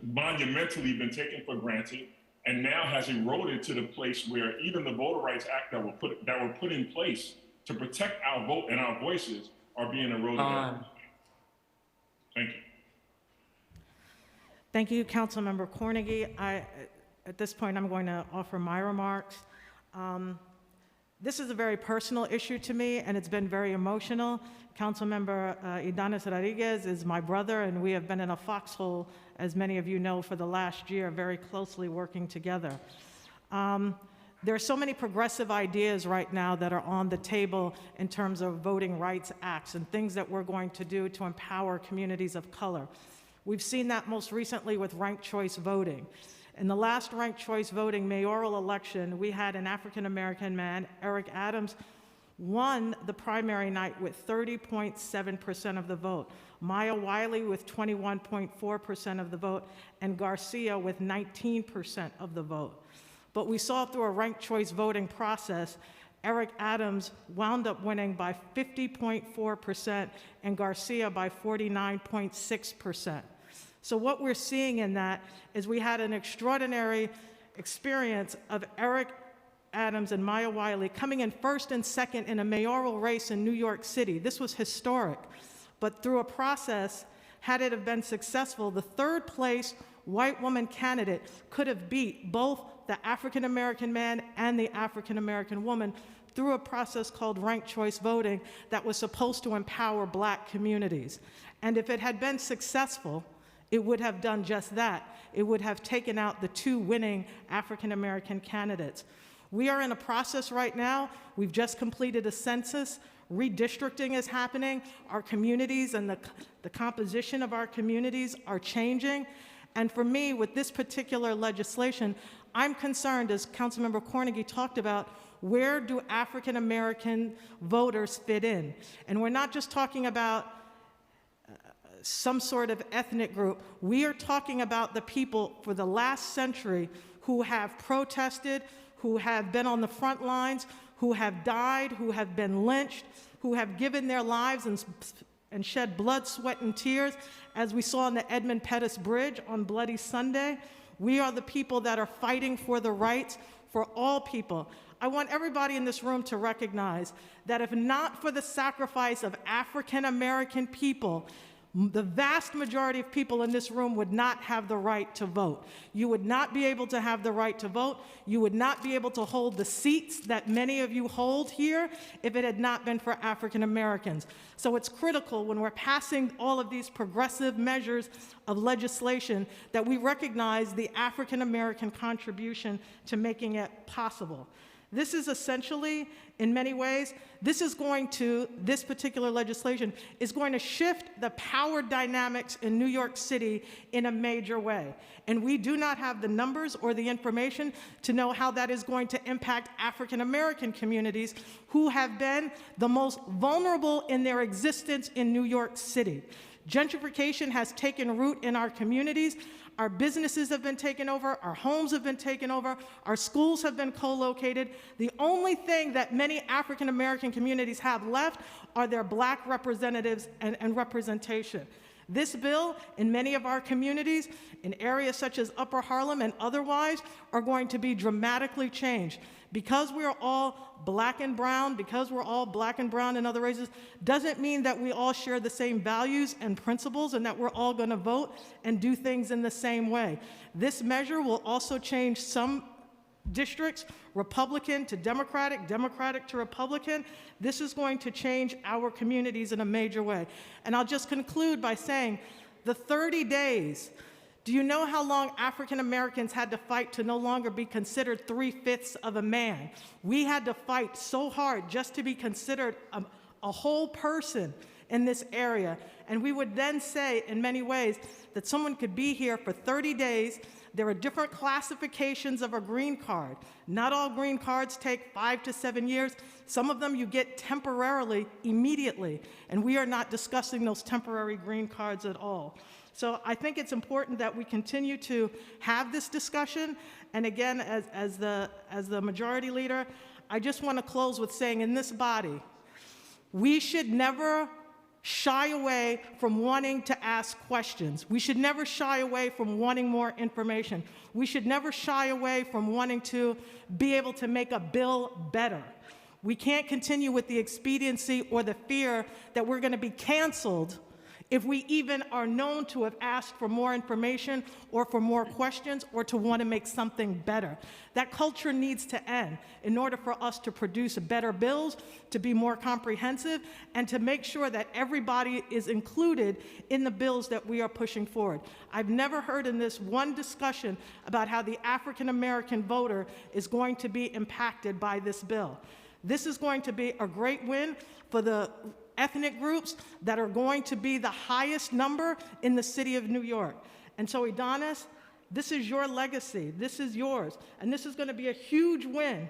monumentally been taken for granted, and now has eroded to the place where even the Voter Rights Act that were put in place to protect our vote and our voices are being eroded. Thank you. Thank you, Councilmember Cornegy. At this point, I'm going to offer my remarks. This is a very personal issue to me, and it's been very emotional. Councilmember Idanis Rodriguez is my brother, and we have been in a foxhole, as many of you know, for the last year, very closely working together. There are so many progressive ideas right now that are on the table in terms of voting rights acts and things that we're going to do to empower communities of color. We've seen that most recently with ranked choice voting. In the last ranked choice voting mayoral election, we had an African-American man, Eric Adams, won the primary night with 30.7% of the vote, Maya Wiley with 21.4% of the vote, and Garcia with 19% of the vote. But we saw through a ranked choice voting process, Eric Adams wound up winning by 50.4% and Garcia by 49.6%. So what we're seeing in that is we had an extraordinary experience of Eric Adams and Maya Wiley coming in first and second in a mayoral race in New York City. This was historic. But through a process, had it have been successful, the third place white woman candidate could have beat both the African American man and the African American woman through a process called ranked choice voting that was supposed to empower black communities. And if it had been successful, it would have done just that. It would have taken out the two winning African American candidates. We are in a process right now. We've just completed a census. Redistricting is happening. Our communities and the composition of our communities are changing. And for me, with this particular legislation, I'm concerned, as Councilmember Cornegy talked about, where do African American voters fit in? And we're not just talking about some sort of ethnic group. We are talking about the people for the last century who have protested, who have been on the front lines, who have died, who have been lynched, who have given their lives and shed blood, sweat, and tears, as we saw on the Edmund Pettus Bridge on Bloody Sunday. We are the people that are fighting for the rights for all people. I want everybody in this room to recognize that if not for the sacrifice of African American people, the vast majority of people in this room would not have the right to vote. You would not be able to have the right to vote. You would not be able to hold the seats that many of you hold here if it had not been for African Americans. So it's critical when we're passing all of these progressive measures of legislation that we recognize the African American contribution to making it possible. This is essentially, in many ways, this particular legislation is going to shift the power dynamics in New York City in a major way. And we do not have the numbers or the information to know how that is going to impact African American communities who have been the most vulnerable in their existence in New York City. Gentrification has taken root in our communities. Our businesses have been taken over, our homes have been taken over, our schools have been co-located. The only thing that many African American communities have left are their black representatives and representation. This bill, in many of our communities, in areas such as Upper Harlem and otherwise, are going to be dramatically changed. Because we're all black and brown, and other races, doesn't mean that we all share the same values and principles and that we're all going to vote and do things in the same way. This measure will also change some districts, Republican to Democratic, Democratic to Republican. This is going to change our communities in a major way. And I'll just conclude by saying the 30 days. Do you know how long African Americans had to fight to no longer be considered 3/5 of a man? We had to fight so hard just to be considered a whole person in this area. And we would then say, in many ways, that someone could be here for 30 days. There are different classifications of a green card. Not all green cards take 5 to 7 years. Some of them you get temporarily, immediately. And we are not discussing those temporary green cards at all. So I think it's important that we continue to have this discussion. And again, as the majority leader, I just want to close with saying in this body, we should never shy away from wanting to ask questions. We should never shy away from wanting more information. We should never shy away from wanting to be able to make a bill better. We can't continue with the expediency or the fear that we're going to be canceled if we even are known to have asked for more information or for more questions or to want to make something better. That culture needs to end in order for us to produce better bills, to be more comprehensive, and to make sure that everybody is included in the bills that we are pushing forward. I've never heard in this one discussion about how the African American voter is going to be impacted by this bill. This is going to be a great win for the ethnic groups that are going to be the highest number in the city of New York. And so, Adonis, this is your legacy. This is yours. And this is going to be a huge win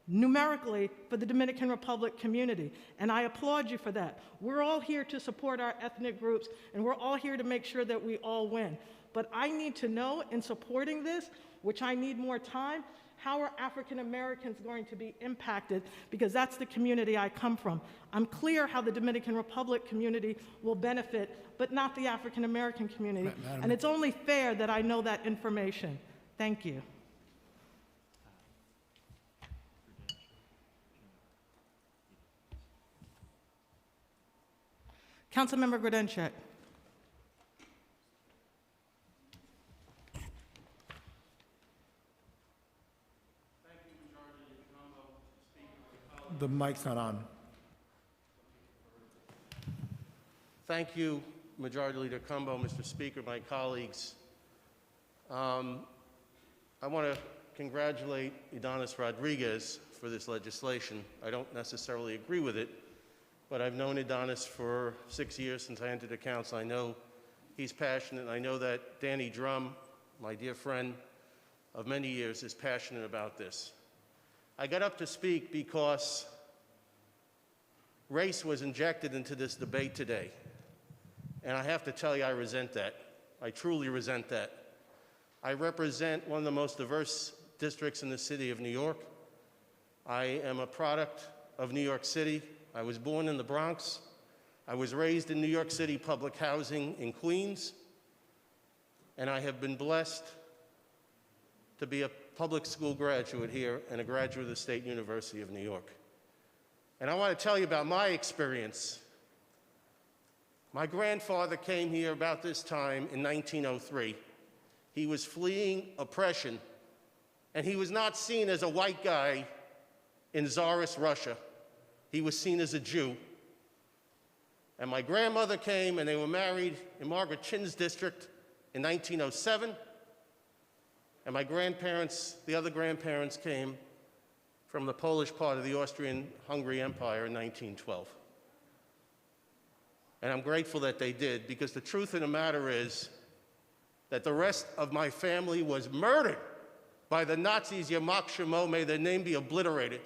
numerically for the Dominican Republic community, and I applaud you for that. We're all here to support our ethnic groups, and we're all here to make sure that we all win. But I need to know, in supporting this, which I need more time, how are African Americans going to be impacted? Because that's the community I come from. I'm clear how the Dominican Republic community will benefit, but not the African American community. And it's only fair that I know that information. Thank you. Councilmember Grodenchik. The mic's not on. Thank you, Majority Leader Cumbo, Mr. Speaker, my colleagues. I want to congratulate Adonis Rodriguez for this legislation. I don't necessarily agree with it, but I've known Adonis for 6 years since I entered the council. I know he's passionate, and I know that Danny Drum, my dear friend of many years, is passionate about this. I got up to speak because race was injected into this debate today. And I have to tell you, I resent that. I truly resent that. I represent one of the most diverse districts in the city of New York. I am a product of New York City. I was born in the Bronx. I was raised in New York City public housing in Queens. And I have been blessed to be a public school graduate here and a graduate of the State University of New York. And I want to tell you about my experience. My grandfather came here about this time in 1903. He was fleeing oppression, and he was not seen as a white guy in Tsarist Russia. He was seen as a Jew. And my grandmother came, and they were married in Margaret Chin's district in 1907. And my grandparents, the other grandparents, came from the Polish part of the Austrian-Hungary Empire in 1912. And I'm grateful that they did, because the truth of the matter is that the rest of my family was murdered by the Nazis. Yamak Shemo, may their name be obliterated.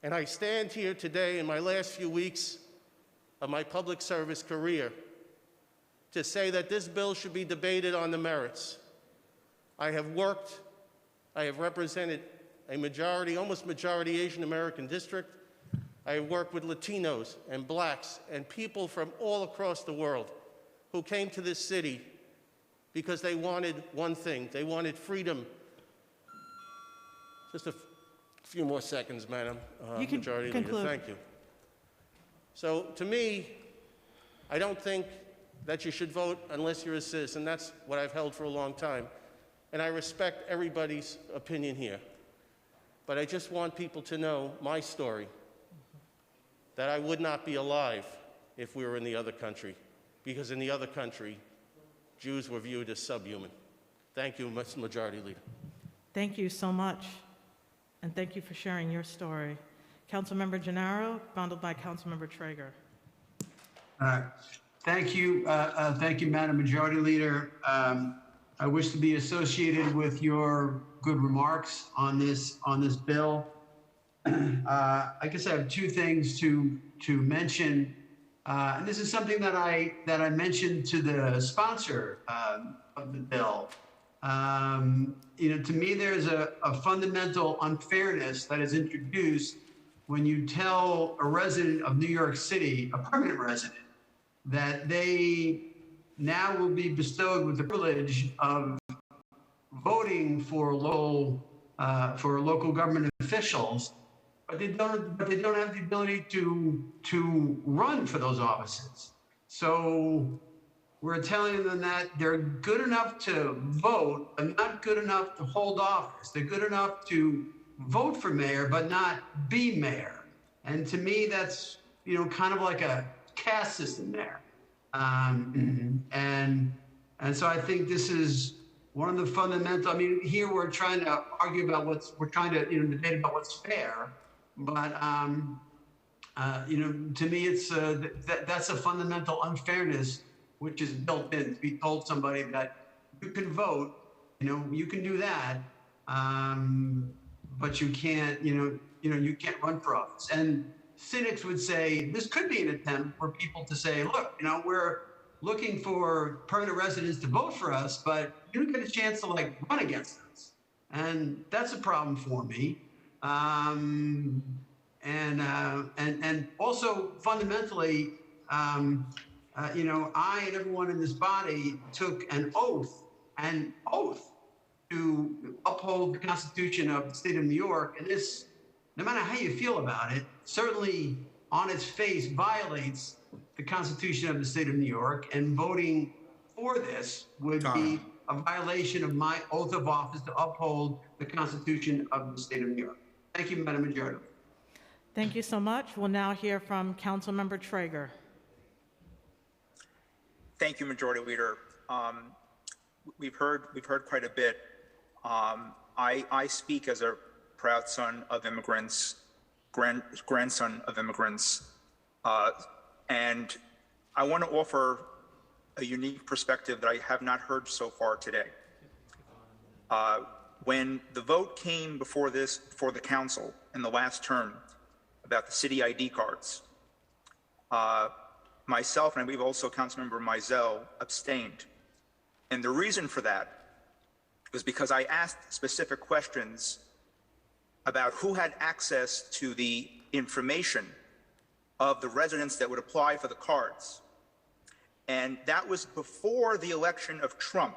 And I stand here today in my last few weeks of my public service career to say that this bill should be debated on the merits. I have represented a majority, almost majority Asian American district. I have worked with Latinos and blacks and people from all across the world who came to this city because they wanted one thing. They wanted freedom. Just a few more seconds, Madam Majority Leader. Thank you. So to me, I don't think that you should vote unless you're a citizen. That's what I've held for a long time. And I respect everybody's opinion here. But I just want people to know my story, that I would not be alive if we were in the other country, because in the other country, Jews were viewed as subhuman. Thank you, Mr. Majority Leader. Thank you so much, and thank you for sharing your story. Councilmember Gennaro, followed by Councilmember Traeger. Thank you, Madam Majority Leader. I wish to be associated with your good remarks on this bill. I guess I have two things to mention, and this is something that I mentioned to the sponsor of the bill. To me, there's a fundamental unfairness that is introduced when you tell a resident of New York City, a permanent resident, that they now will be bestowed with the privilege of voting for local government officials, but they don't have the ability to run for those offices. So we're telling them that they're good enough to vote, but not good enough to hold office. They're good enough to vote for mayor, but not be mayor. And to me, that's kind of like a caste system there. And so I think this is one of the fundamental. I mean, here we're trying to argue about debate about what's fair, but to me, it's that's a fundamental unfairness which is built in. To be told somebody that you can vote, you can do that, but you can't, you can't run for office. And cynics would say this could be an attempt for people to say, look, we're looking for permanent residents to vote for us, but you don't get a chance to run against us. And that's a problem for me. And also fundamentally, I and everyone in this body took an oath to uphold the Constitution of the state of New York. And this, no matter how you feel about it, certainly on its face violates the Constitution of the state of New York, and voting for this would be a violation of my oath of office to uphold the Constitution of the state of New York. Thank you, Madam Majority. Thank you so much. We'll now hear from Councilmember Traeger. Thank you, Majority Leader. We've heard quite a bit. I speak as a proud son of immigrants, grandson of immigrants, and I want to offer a unique perspective that I have not heard so far today. When the vote came before the council in the last term about the city ID cards, myself and I believe also Councilmember Mizell abstained. And the reason for that was because I asked specific questions about who had access to the information of the residents that would apply for the cards. And that was before the election of Trump.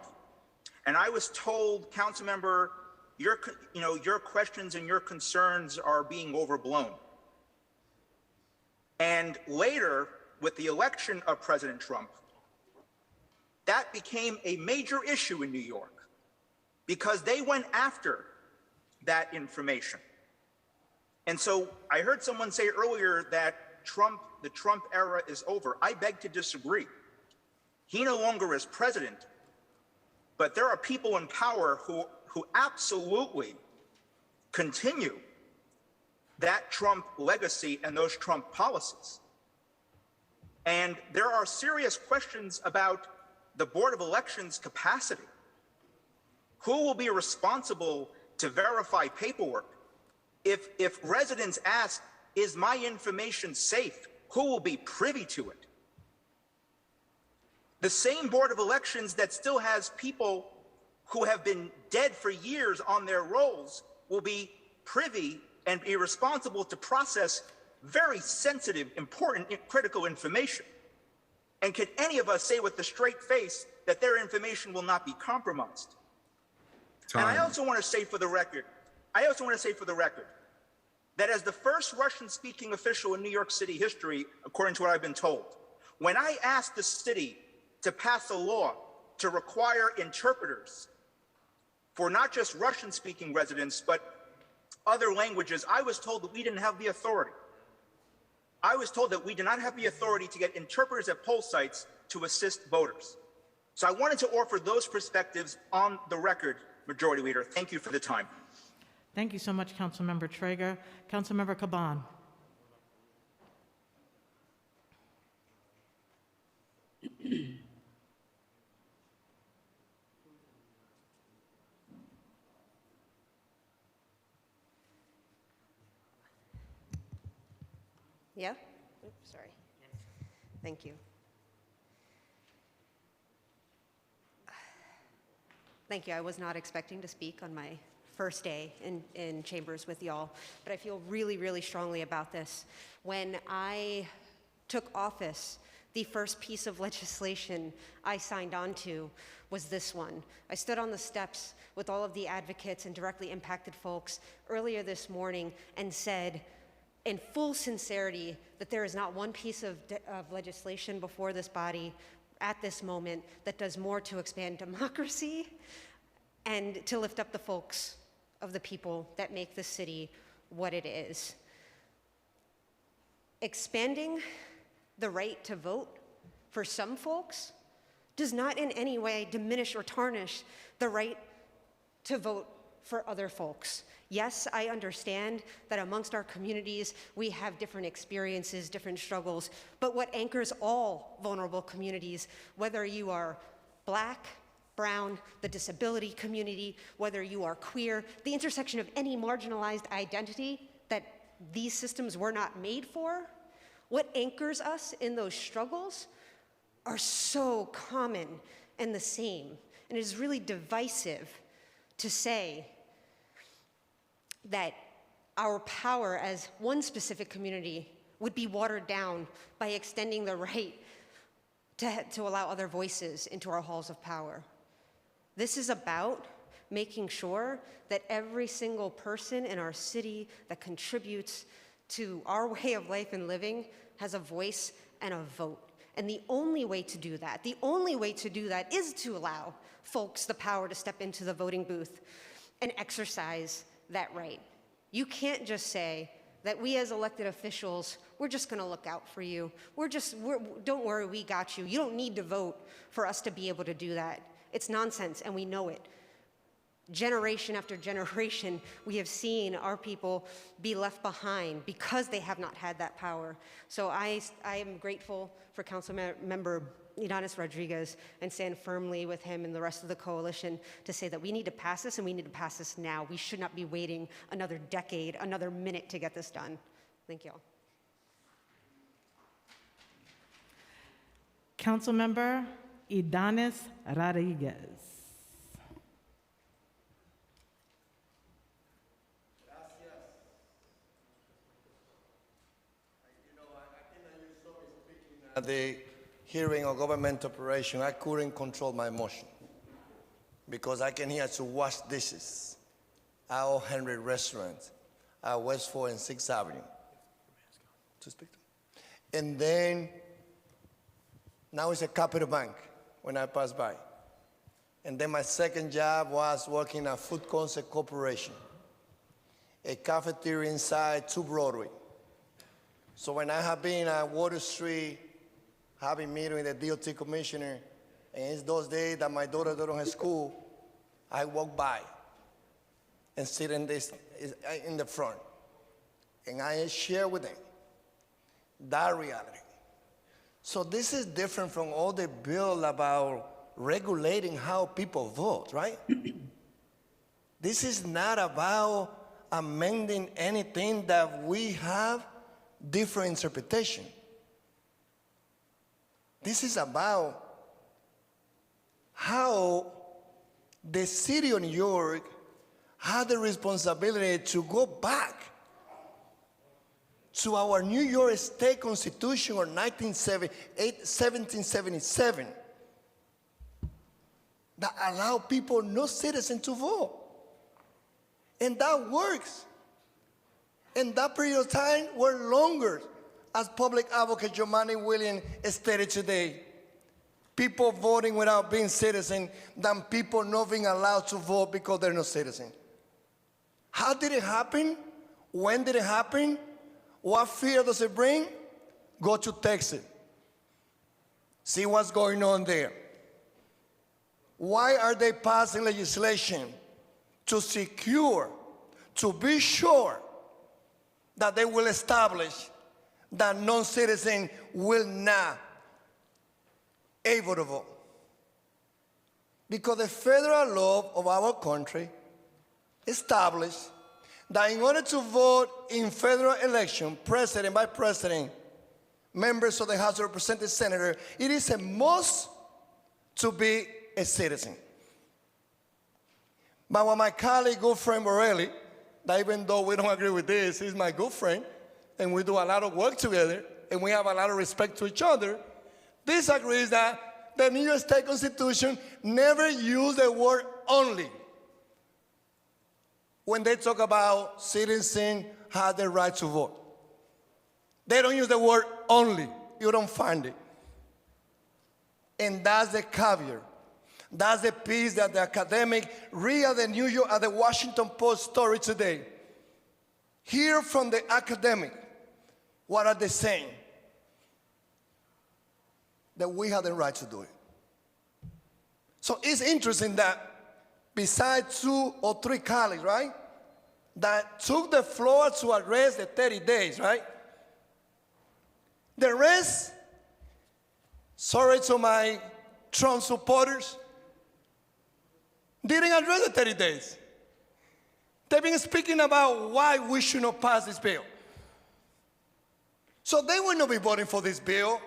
And I was told, Councilmember, your questions and your concerns are being overblown. And later, with the election of President Trump, that became a major issue in New York because they went after that information. And so I heard someone say earlier that the Trump era is over. I beg to disagree. He no longer is president, but there are people in power who absolutely continue that Trump legacy and those Trump policies. And there are serious questions about the Board of Elections capacity. Who will be responsible to verify paperwork? If residents ask, is my information safe? Who will be privy to it? The same Board of Elections that still has people who have been dead for years on their rolls will be privy and be responsible to process very sensitive, important, critical information. And can any of us say with a straight face that their information will not be compromised? And I also want to say for the record, that as the first Russian-speaking official in New York City history, according to what I've been told, when I asked the city to pass a law to require interpreters for not just Russian-speaking residents, but other languages, I was told that we didn't have the authority. I was told that we do not have the authority to get interpreters at poll sites to assist voters. So I wanted to offer those perspectives on the record, Majority Leader. Thank you for the time. Thank you so much, Councilmember Traeger. Councilmember Caban. Yeah? Oops, sorry. Thank you. Thank you. I was not expecting to speak on my first day in chambers with y'all, but I feel really, really strongly about this. When I took office, the first piece of legislation I signed on to was this one. I stood on the steps with all of the advocates and directly impacted folks earlier this morning and said, in full sincerity, that there is not one piece of legislation before this body at this moment that does more to expand democracy and to lift up the folks of the people that make this city what it is. Expanding the right to vote for some folks does not in any way diminish or tarnish the right to vote for other folks. Yes, I understand that amongst our communities, we have different experiences, different struggles, but what anchors all vulnerable communities, whether you are Black, brown, the disability community, whether you are queer, the intersection of any marginalized identity that these systems were not made for, what anchors us in those struggles are so common and the same. And it is really divisive to say that our power as one specific community would be watered down by extending the right to allow other voices into our halls of power. This is about making sure that every single person in our city that contributes to our way of life and living has a voice and a vote. And the only way to do that is to allow folks the power to step into the voting booth and exercise that right. You can't just say that we as elected officials, we're just gonna look out for you. Don't worry, we got you. You don't need to vote for us to be able to do that. It's nonsense, and we know it. Generation after generation, we have seen our people be left behind because they have not had that power. So I am grateful for Council Member Ydanis Rodriguez and stand firmly with him and the rest of the coalition to say that we need to pass this, and we need to pass this now. We should not be waiting another decade, another minute to get this done. Thank you all. Councilmember Ydanis Rodriguez. At the hearing on government operation, I couldn't control my emotion because I came here to wash dishes at O. Henry Restaurant at West 4th and 6th Avenue. To speak to. And then, now it's a Capital Bank when I pass by. And then my second job was working at Food Concept Corporation, a cafeteria inside 2 Broadway. So when I have been at Water Street, having meeting with the DOT commissioner, and it's those days that my daughter don't have school, I walk by and sit in the front. And I share with them that reality. So this is different from all the bill about regulating how people vote, right? This is not about amending anything that we have different interpretation. This is about how the city of New York had the responsibility to go back to our New York State Constitution of 1777 that allowed people, no citizens, to vote. And that works. And that period of time were longer, as Public Advocate Jomani Williams stated today. People voting without being citizens than people not being allowed to vote because they're not citizens. How did it happen? When did it happen? What fear does it bring? Go to Texas. See what's going on there. Why are they passing legislation to secure, to be sure that they will establish that non-citizens will not able to vote? Because the federal law of our country established that in order to vote in federal election, president by president, members of the House of Representatives, senator, it is a must to be a citizen. But when my colleague, good friend Borelli, that even though we don't agree with this, he's my good friend, and we do a lot of work together, and we have a lot of respect to each other, disagrees that the New York State Constitution never used the word only when they talk about citizens have the right to vote. They don't use the word only. You don't find it. And that's the caveat. That's the piece that the academic read at the Washington Post story today. Hear from the academic what are they saying? That we have the right to do it. So it's interesting that besides 2 or 3 colleagues, right, that took the floor to address the 30 days, right? The rest, sorry to my Trump supporters, didn't address the 30 days. They've been speaking about why we should not pass this bill. So they will not be voting for this bill.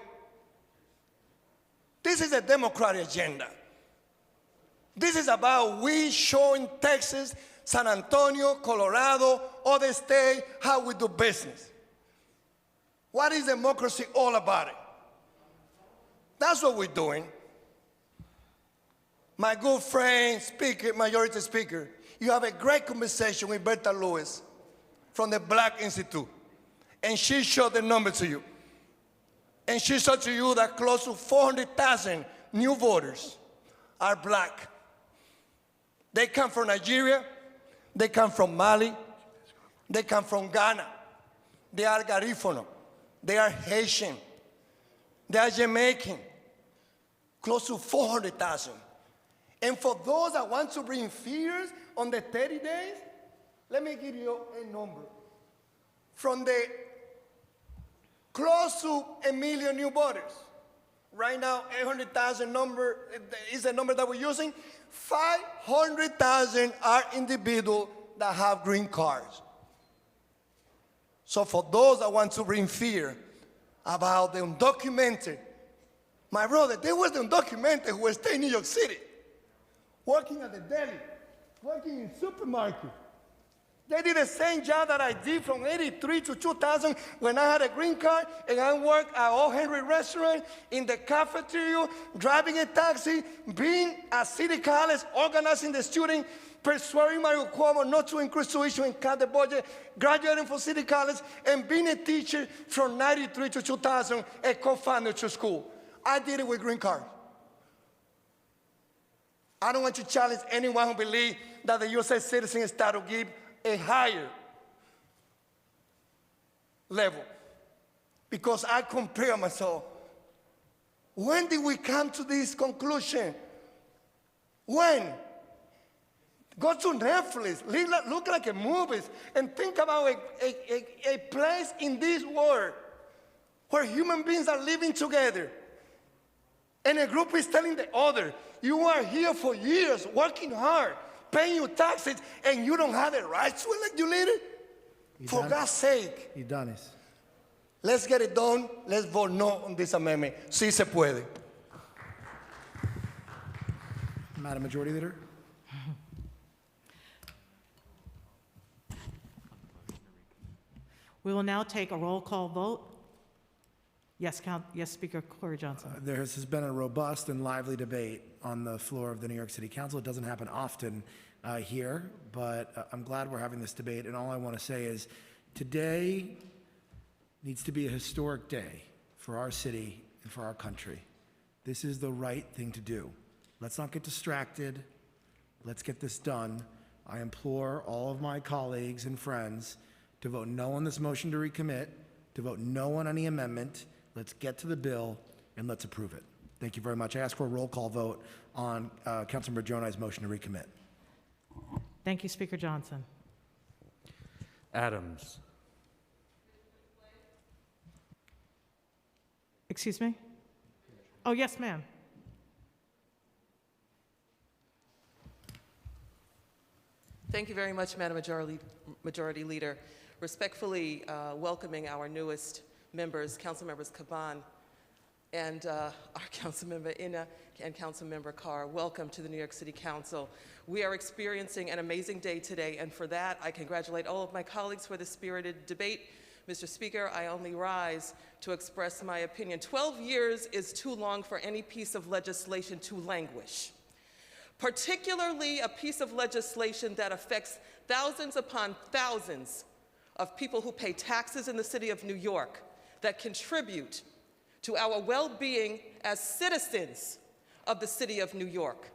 This is a Democratic agenda. This is about we showing Texas, San Antonio, Colorado, other states how we do business. What is democracy all about it? That's what we're doing. My good friend, speaker, majority speaker, you have a great conversation with Bertha Lewis from the Black Institute. And she showed the number to you. And she showed to you that close to 400,000 new voters are black. They come from Nigeria, they come from Mali, they come from Ghana, they are Garifano, they are Haitian, they are Jamaican, close to 400,000. And for those that want to bring fears on the 30 days, let me give you a number. From the close to 1 million new voters, right now 800,000 number is the number that we're using, 500,000 are individuals that have green cards. So for those that want to bring fear about the undocumented, my brother, there was the undocumented who was staying in New York City, working at the deli, working in supermarket. They did the same job that I did from 83 to 2000 when I had a green card, and I worked at O. Henry restaurant, in the cafeteria, driving a taxi, being at City College, organizing the students, persuading Mario Cuomo not to increase tuition and cut the budget, graduating from City College, and being a teacher from 93 to 2000, a co-founder to school. I did it with green card. I don't want to challenge anyone who believes that the U.S. citizen status give a higher level. Because I compare myself. When did we come to this conclusion? When? Go to Netflix, look like a movies, and think about a place in this world where human beings are living together. And a group is telling the other, you are here for years, working hard, paying your taxes, and you don't have the right to elect your leader? For God's sake. Y Danis. Let's get it done. Let's vote no on this amendment. Sí se puede. Madam Majority Leader. We will now take a roll call vote. Yes, Speaker Corey Johnson. There has been a robust and lively debate on the floor of the New York City Council. It doesn't happen often here, but I'm glad we're having this debate. And all I want to say is today needs to be a historic day for our city and for our country. This is the right thing to do. Let's not get distracted. Let's get this done. I implore all of my colleagues and friends to vote no on this motion to recommit, to vote no on any amendment. Let's get to the bill and let's approve it. Thank you very much. I ask for a roll call vote on Councilmember Jonai's motion to recommit. Thank you, Speaker Johnson. Adams. Excuse me? Oh, yes, ma'am. Thank you very much, Madam Majority Leader. Respectfully welcoming our newest members, Council Members Caban and our Council Member Inna and Council Member Carr. Welcome to the New York City Council. We are experiencing an amazing day today, and for that, I congratulate all of my colleagues for the spirited debate. Mr. Speaker, I only rise to express my opinion. 12 years is too long for any piece of legislation to languish, particularly a piece of legislation that affects thousands upon thousands of people who pay taxes in the city of New York, that contribute to our well-being as citizens of the city of New York.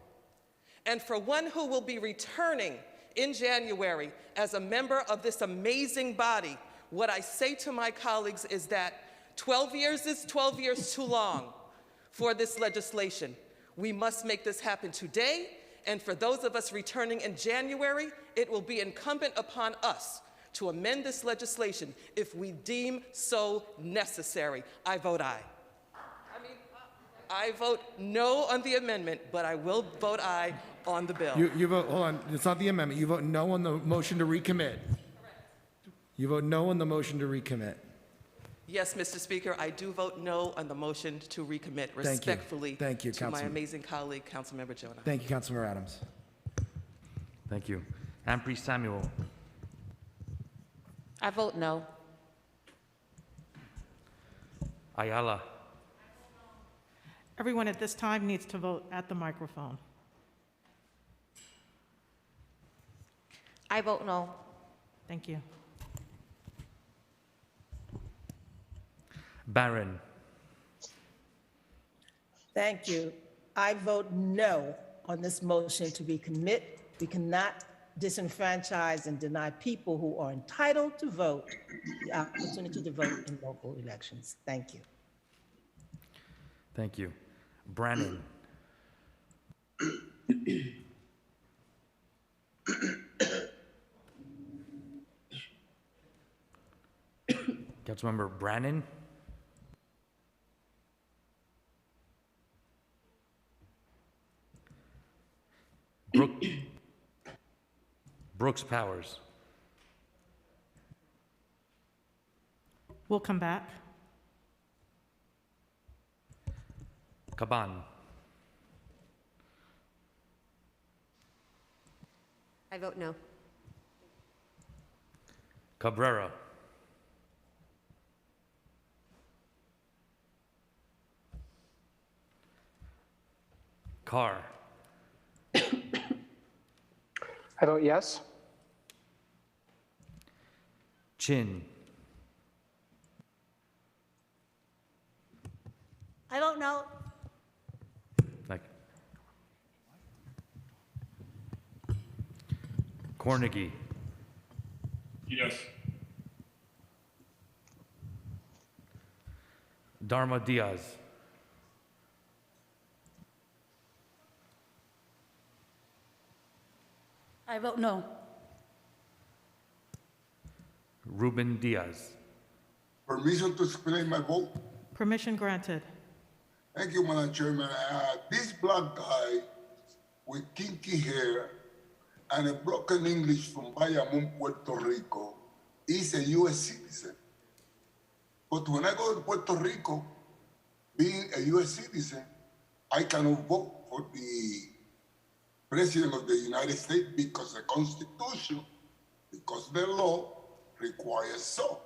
And for one who will be returning in January as a member of this amazing body, what I say to my colleagues is that 12 years is 12 years too long for this legislation. We must make this happen today, and for those of us returning in January, it will be incumbent upon us to amend this legislation if we deem so necessary. I vote aye. I vote no on the amendment, but I will vote aye on the bill. You vote, hold on, it's not the amendment. You vote no on the motion to recommit. You vote no on the motion to recommit. Yes, Mr. Speaker, I do vote no on the motion to recommit respectfully Thank you, to my Councilman. amazing colleague, Councilmember Jonah. Thank you, Councilmember Adams. Thank you. Ampry Samuel. I vote no. Ayala. Everyone at this time needs to vote at the microphone. I vote no. Thank you. Barron. Thank you. I vote no on this motion to recommit. We cannot disenfranchise and deny people who are entitled to vote the opportunity to vote in local elections. Thank you. Thank you. Brannon. Councilmember Brannon. Brooks Powers. We'll come back. Caban. I vote no. Cabrera. Carr. I vote yes. Chin. I vote no. Like Cornegie. Yes. Dharma Diaz. I vote no. Ruben Diaz. Permission to explain my vote? Permission granted. Thank you, Madam Chairman. This black guy with kinky hair and a broken English from Bayamon, Puerto Rico, is a U.S. citizen. But when I go to Puerto Rico, being a U.S. citizen, I cannot vote for the President of the United States because the Constitution, because the law requires so.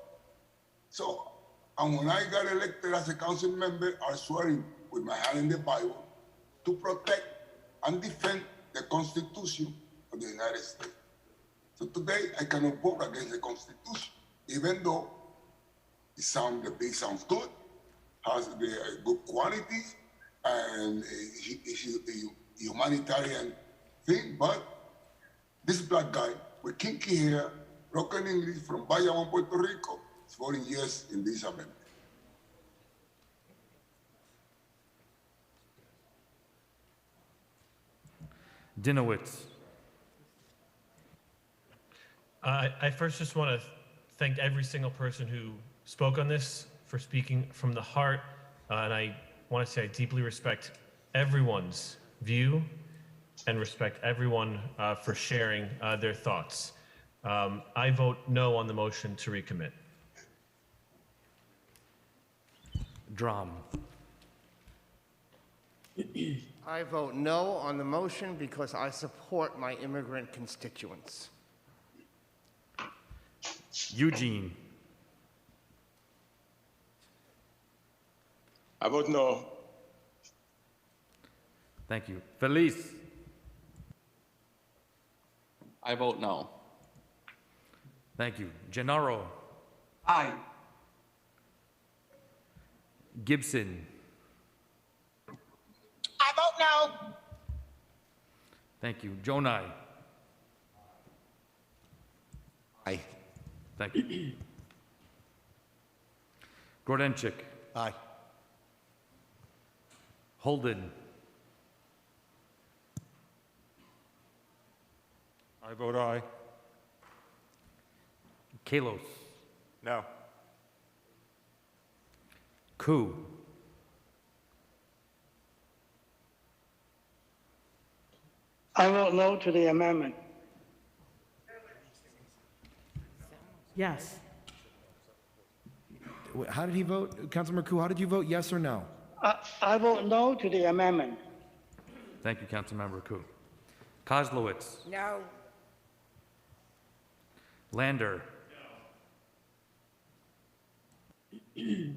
And when I got elected as a council member, I swore with my hand in the Bible to protect and defend the Constitution of the United States. So today, I cannot vote against the Constitution, even though the bill sounds good, has the good qualities, and is a humanitarian thing, but this black guy with kinky hair, broken English from Bayamon, Puerto Rico, is voting yes in this amendment. Dinowitz. I first just want to thank every single person who spoke on this for speaking from the heart, and I want to say I deeply respect everyone's view and respect everyone for sharing their thoughts. I vote no on the motion to recommit. Drum. I vote no on the motion because I support my immigrant constituents. Eugene. I vote no. Thank you. Feliz. I vote no. Thank you. Gennaro. Aye. Gibson. I vote no. Thank you. Jonai. Aye. Thank you. Grodenchik. Aye. Holden. I vote aye. Kalos. No. Ku. I vote no to the amendment. Yes. How did he vote? Councilmember Ku, how did you vote, yes or no? I vote no to the amendment. Thank you, Councilmember Ku. Kozlowitz. No. Lander. You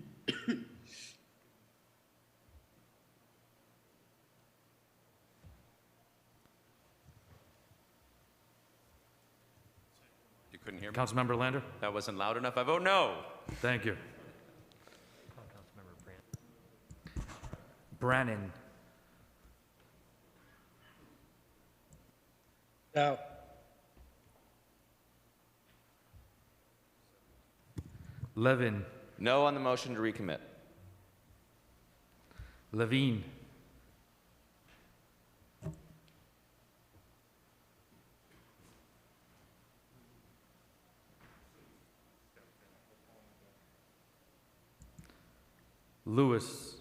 couldn't hear me? Councilmember Lander. That wasn't loud enough. I vote no. Thank you. Brannan. No. Levin. No on the motion to recommit. Levine. Lewis.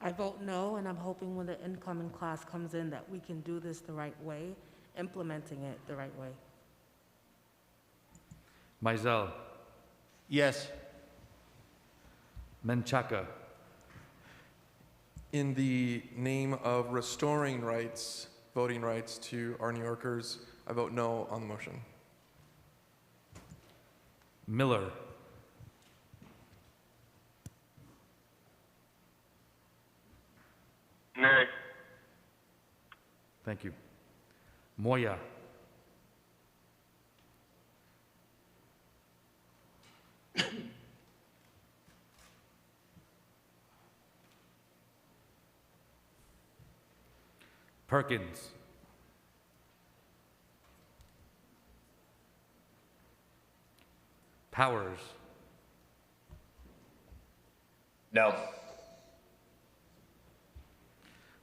I vote no, and I'm hoping when the incoming class comes in that we can do this the right way, implementing it the right way. Mizell. Yes. Menchaca. In the name of restoring rights, voting rights to our New Yorkers, I vote no on the motion. Miller. Nay. Thank you. Moya. Perkins. Powers. No.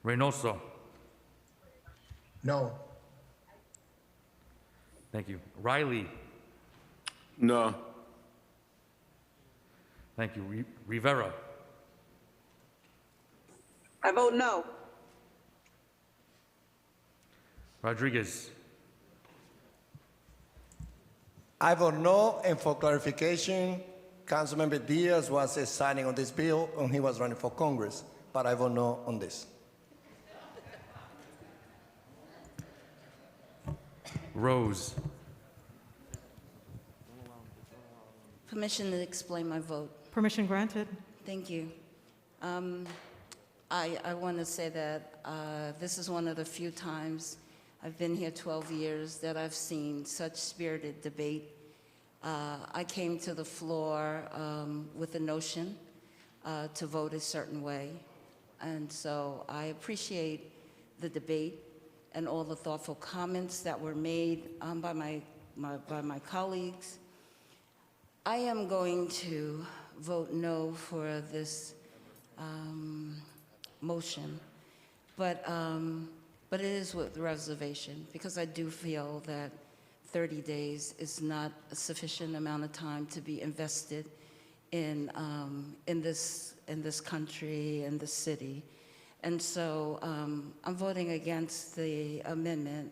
Reynoso. No. Thank you. Riley. No. Thank you. Rivera. I vote no. Rodriguez. I vote no, and for clarification, Councilmember Diaz was signing on this bill when he was running for Congress, but I vote no on this. Rose. Permission to explain my vote. Permission granted. Thank you. I want to say that this is one of the few times I've been here 12 years that I've seen such spirited debate. I came to the floor with the notion to vote a certain way, and so I appreciate the debate and all the thoughtful comments that were made by my colleagues. I am going to vote no for this motion, but it is with reservation, because I do feel that 30 days is not a sufficient amount of time to be invested in this country and the city. And so I'm voting against the amendment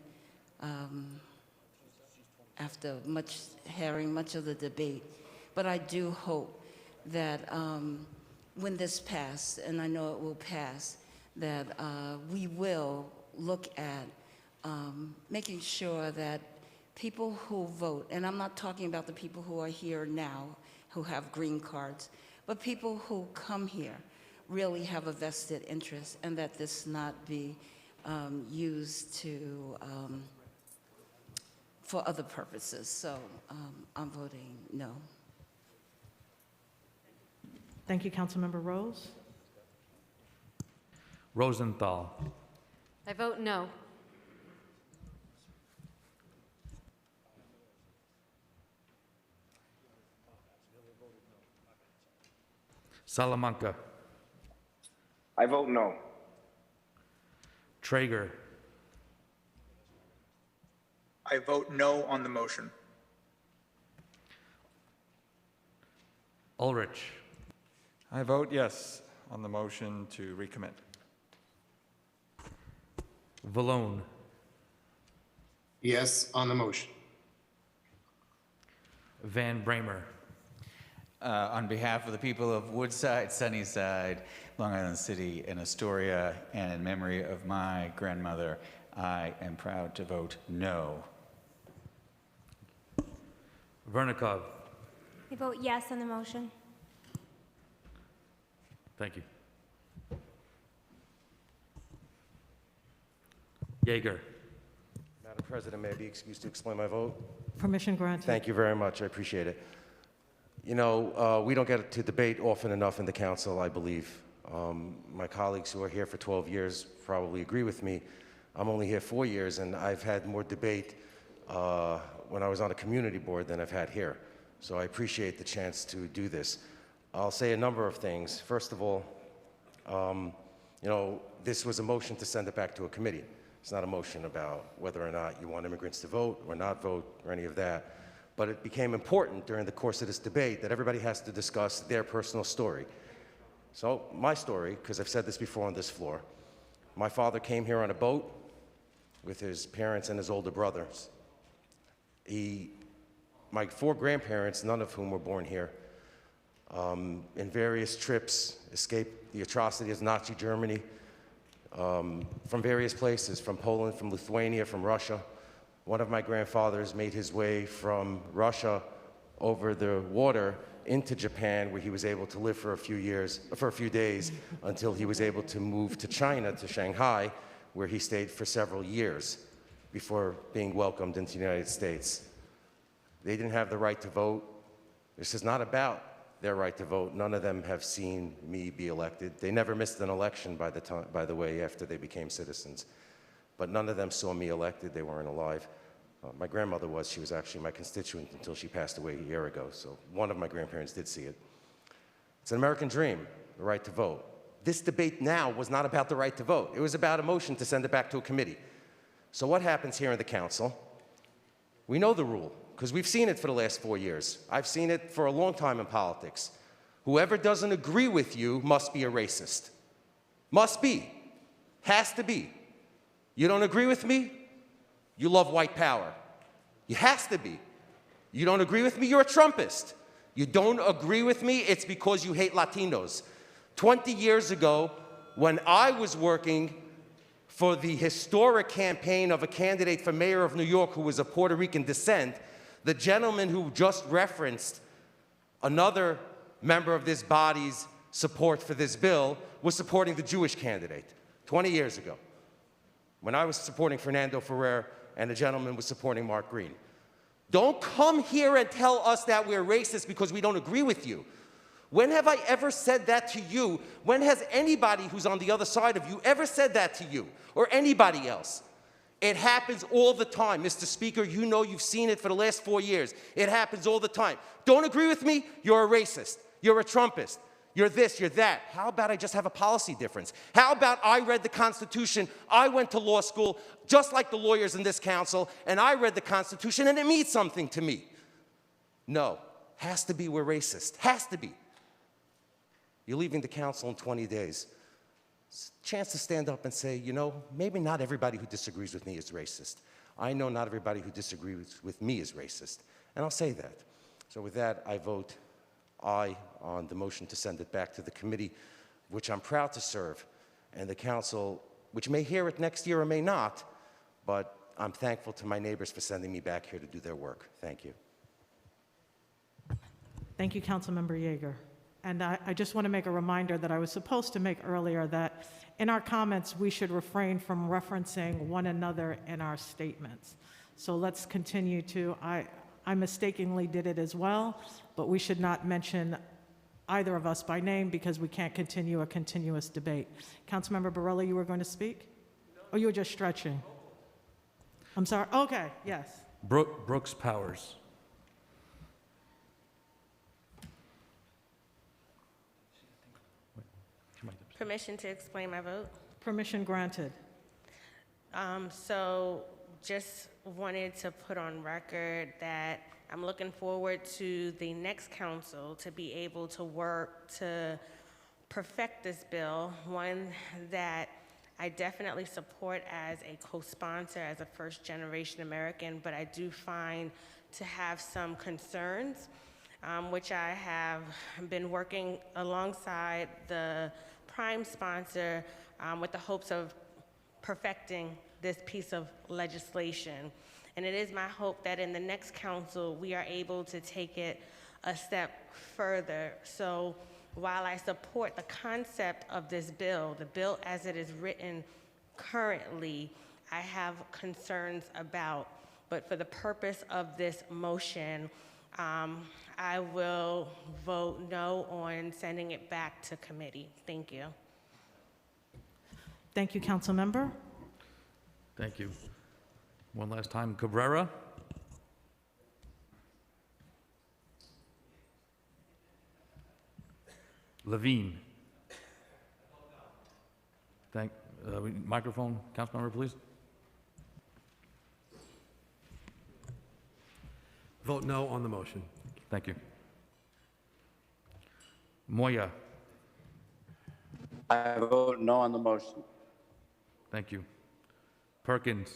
after hearing much of the debate. But I do hope that when this passes, and I know it will pass, that we will look at making sure that people who vote, and I'm not talking about the people who are here now who have green cards, but people who come here really have a vested interest, and that this not be used for other purposes. So I'm voting no. Thank you, Councilmember Rose. Rosenthal. I vote no. Salamanca. I vote no. Traeger. I vote no on the motion. Ulrich. I vote yes on the motion to recommit. Valone. Yes on the motion. Van Bramer. On behalf of the people of Woodside, Sunnyside, Long Island City, and Astoria, and in memory of my grandmother, I am proud to vote no. Vernikov. I vote yes on the motion. Thank you. Yeager. Madam President, may I be excused to explain my vote? Permission granted. Thank you very much. I appreciate it. You know, we don't get to debate often enough in the council, I believe. My colleagues who are here for 12 years probably agree with me. I'm only here 4 years, and I've had more debate when I was on a community board than I've had here. So I appreciate the chance to do this. I'll say a number of things. First of all, you know, this was a motion to send it back to a committee. It's not a motion about whether or not you want immigrants to vote or not vote or any of that. But it became important during the course of this debate that everybody has to discuss their personal story. So my story, because I've said this before on this floor, my father came here on a boat with his parents and his older brothers. My 4 grandparents, none of whom were born here, in various trips escaped the atrocities of Nazi Germany, from various places, from Poland, from Lithuania, from Russia. One of my grandfathers made his way from Russia over the water into Japan, where he was able to live for a few days, until he was able to move to China, to Shanghai, where he stayed for several years before being welcomed into the United States. They didn't have the right to vote. This is not about their right to vote. None of them have seen me be elected. They never missed an election, by the way, after they became citizens. But none of them saw me elected. They weren't alive. My grandmother was. She was actually my constituent until she passed away a year ago. So one of my grandparents did see it. It's an American dream, the right to vote. This debate now was not about the right to vote. It was about a motion to send it back to a committee. So what happens here in the council? We know the rule, because we've seen it for the last 4 years. I've seen it for a long time in politics. Whoever doesn't agree with you must be a racist. Must be. Has to be. You don't agree with me? You love white power. You has to be. You don't agree with me? You're a Trumpist. You don't agree with me? It's because you hate Latinos. 20 years ago, when I was working for the historic campaign of a candidate for mayor of New York who was of Puerto Rican descent, the gentleman who just referenced another member of this body's support for this bill was supporting the Jewish candidate 20 years ago, when I was supporting Fernando Ferrer and the gentleman was supporting Mark Green. Don't come here and tell us that we're racist because we don't agree with you. When have I ever said that to you? When has anybody who's on the other side of you ever said that to you or anybody else? It happens all the time. Mr. Speaker, you know you've seen it for the last 4 years. It happens all the time. Don't agree with me? You're a racist. You're a Trumpist. You're this, you're that. How about I just have a policy difference? How about I read the Constitution, I went to law school, just like the lawyers in this council, and I read the Constitution and it means something to me? No. Has to be we're racist. Has to be. You're leaving the council in 20 days. It's a chance to stand up and say, you know, maybe not everybody who disagrees with me is racist. I know not everybody who disagrees with me is racist, and I'll say that. So with that, I vote aye on the motion to send it back to the committee, which I'm proud to serve, and the council, which may hear it next year or may not, but I'm thankful to my neighbors for sending me back here to do their work. Thank you. Thank you, Councilmember Yeager. And I just want to make a reminder that I was supposed to make earlier, that in our comments, we should refrain from referencing one another in our statements. So let's continue to, I mistakenly did it as well, but we should not mention either of us by name because we can't continue a continuous debate. Councilmember Barella, you were going to speak? Oh, you were just stretching. I'm sorry. Okay, yes. Brooks Powers. Permission to explain my vote? Permission granted. So just wanted to put on record that I'm looking forward to the next council to be able to work to perfect this bill, one that I definitely support as a co-sponsor, as a first-generation American, but I do find to have some concerns, which I have been working alongside the prime sponsor with the hopes of perfecting this piece of legislation. And it is my hope that in the next council, we are able to take it a step further. So while I support the concept of this bill, the bill as it is written currently, I have concerns about. But for the purpose of this motion, I will vote no on sending it back to committee. Thank you. Thank you, council member. Thank you. One last time, Cabrera. Levine. Microphone, council member, please. Vote no on the motion. Thank you. Moya. I vote no on the motion. Thank you. Perkins.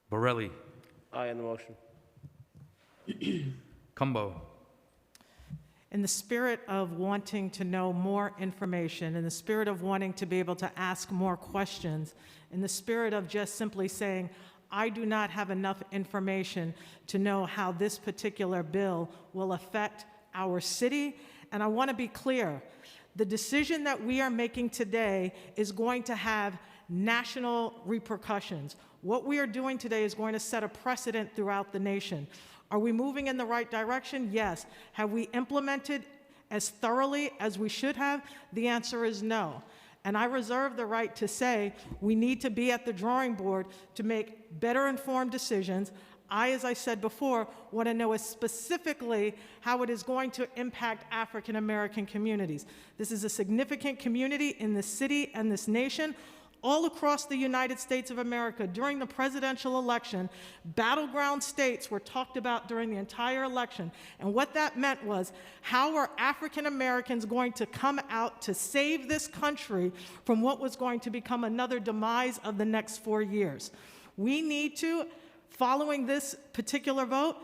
Borelli. Aye on the motion. Cumbo. In the spirit of wanting to know more information, in the spirit of wanting to be able to ask more questions, in the spirit of just simply saying, I do not have enough information to know how this particular bill will affect our city. And I want to be clear, the decision that we are making today is going to have national repercussions. What we are doing today is going to set a precedent throughout the nation. Are we moving in the right direction? Yes. Have we implemented as thoroughly as we should have? The answer is no. And I reserve the right to say we need to be at the drawing board to make better informed decisions. As I said before, want to know specifically how it is going to impact African American communities. This is a significant community in this city and this nation. All across the United States of America, during the presidential election, battleground states were talked about during the entire election. And what that meant was, how are African Americans going to come out to save this country from what was going to become another demise of the next 4 years? We need to, following this particular vote,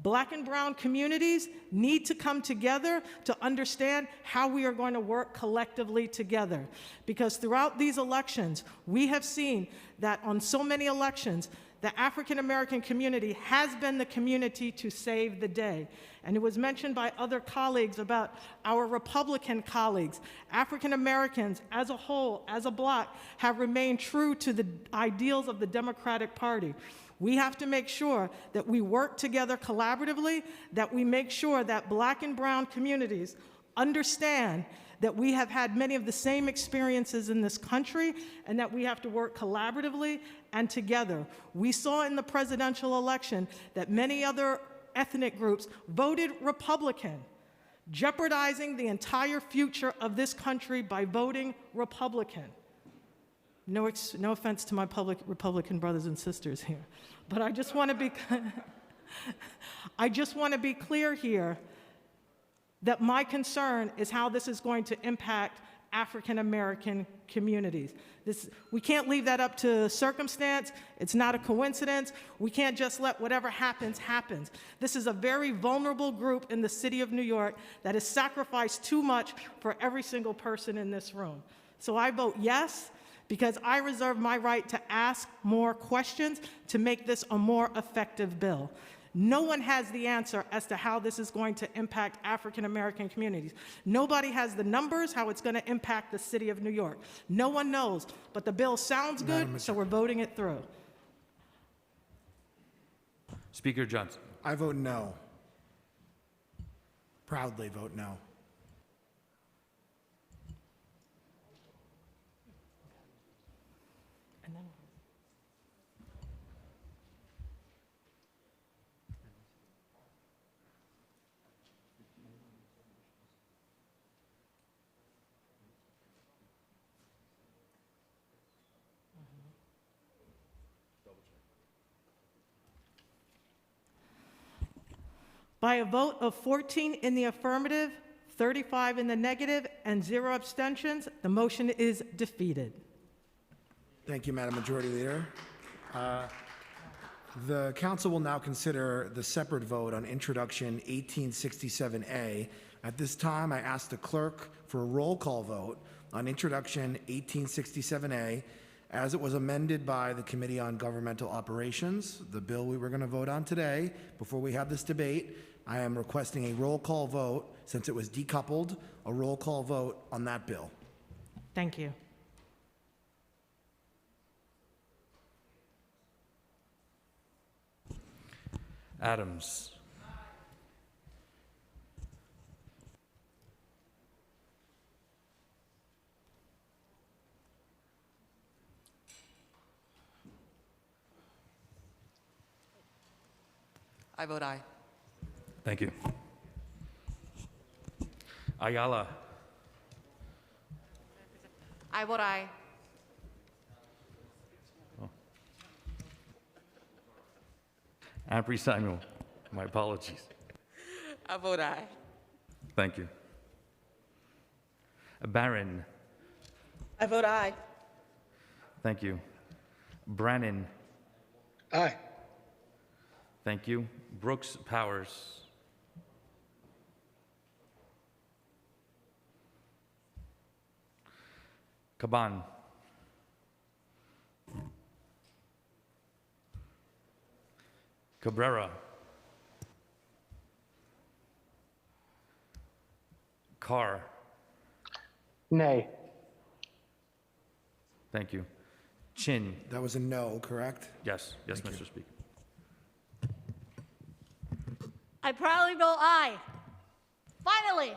Black and brown communities need to come together to understand how we are going to work collectively together. Because throughout these elections, we have seen that on so many elections, the African American community has been the community to save the day. And it was mentioned by other colleagues about our Republican colleagues. African Americans as a whole, as a bloc, have remained true to the ideals of the Democratic Party. We have to make sure that we work together collaboratively, that we make sure that Black and brown communities understand that we have had many of the same experiences in this country and that we have to work collaboratively and together. We saw in the presidential election that many other ethnic groups voted Republican, jeopardizing the entire future of this country by voting Republican. No offense to my Republican brothers and sisters here, but I just want to be I just want to be clear here that my concern is how this is going to impact African American communities. We can't leave that up to circumstance. It's not a coincidence. We can't just let whatever happens, happens. This is a very vulnerable group in the city of New York that has sacrificed too much for every single person in this room. So I vote yes, because I reserve my right to ask more questions to make this a more effective bill. No one has the answer as to how this is going to impact African American communities. Nobody has the numbers, how it's going to impact the city of New York. No one knows, but the bill sounds good, so we're voting it through. Speaker Johnson. I vote no. Proudly vote no. By a vote of 14 in the affirmative, 35 in the negative, and 0 abstentions, the motion is defeated. Thank you, Madam Majority Leader. The council will now consider the separate vote on Introduction 1867A. At this time, I ask the clerk for a roll call vote on Introduction 1867A as it was amended by the Committee on Governmental Operations, the bill we were going to vote on today. Before we have this debate, I am requesting a roll call vote, since it was decoupled, a roll call vote on that bill. Thank you. Adams. I vote aye. Thank you. Ayala. I vote aye. Ampry Samuel. My apologies. I vote aye. Thank you. Barron. I vote aye. Thank you. Brannan. Aye. Thank you. Brooks Powers. Caban. Cabrera. Carr. Nay. Thank you. Chin. That was a no, correct? Yes, yes, Mr. Speaker. I proudly vote aye. Finally.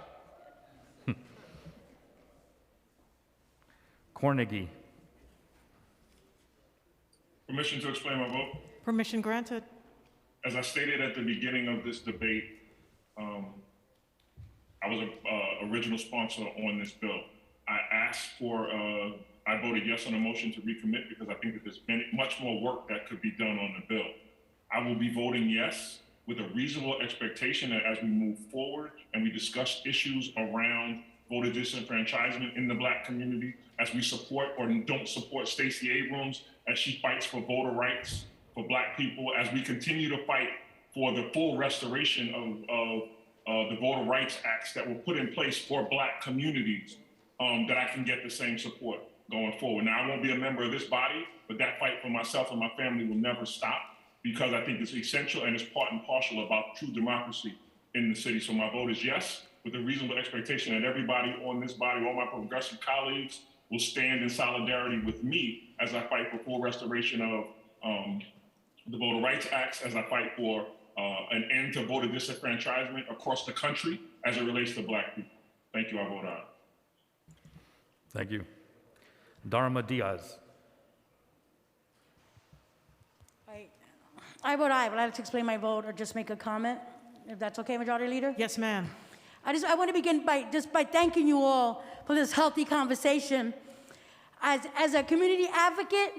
Cornegie. Permission to explain my vote. Permission granted. As I stated at the beginning of this debate, I was an original sponsor on this bill. I asked for, I voted yes on the motion to recommit because I think that there's much more work that could be done on the bill. I will be voting yes with a reasonable expectation that as we move forward and we discuss issues around voter disenfranchisement in the Black community, as we support or don't support Stacey Abrams as she fights for voter rights for Black people, as we continue to fight for the full restoration of the Voter Rights Acts that were put in place for Black communities, that I can get the same support going forward. Now, I won't be a member of this body, but that fight for myself and my family will never stop because I think it's essential and it's part and parcel about true democracy in the city. So my vote is yes, with a reasonable expectation that everybody on this body, all my progressive colleagues, will stand in solidarity with me as I fight for full restoration of the Voter Rights Acts, as I fight for an end to voter disenfranchisement across the country as it relates to Black people. Thank you, I vote aye. Thank you. Dharma Diaz. I vote aye, but I'd like to explain my vote or just make a comment, if that's okay, Majority Leader? Yes, ma'am. I want to begin by thanking you all for this healthy conversation. As a community advocate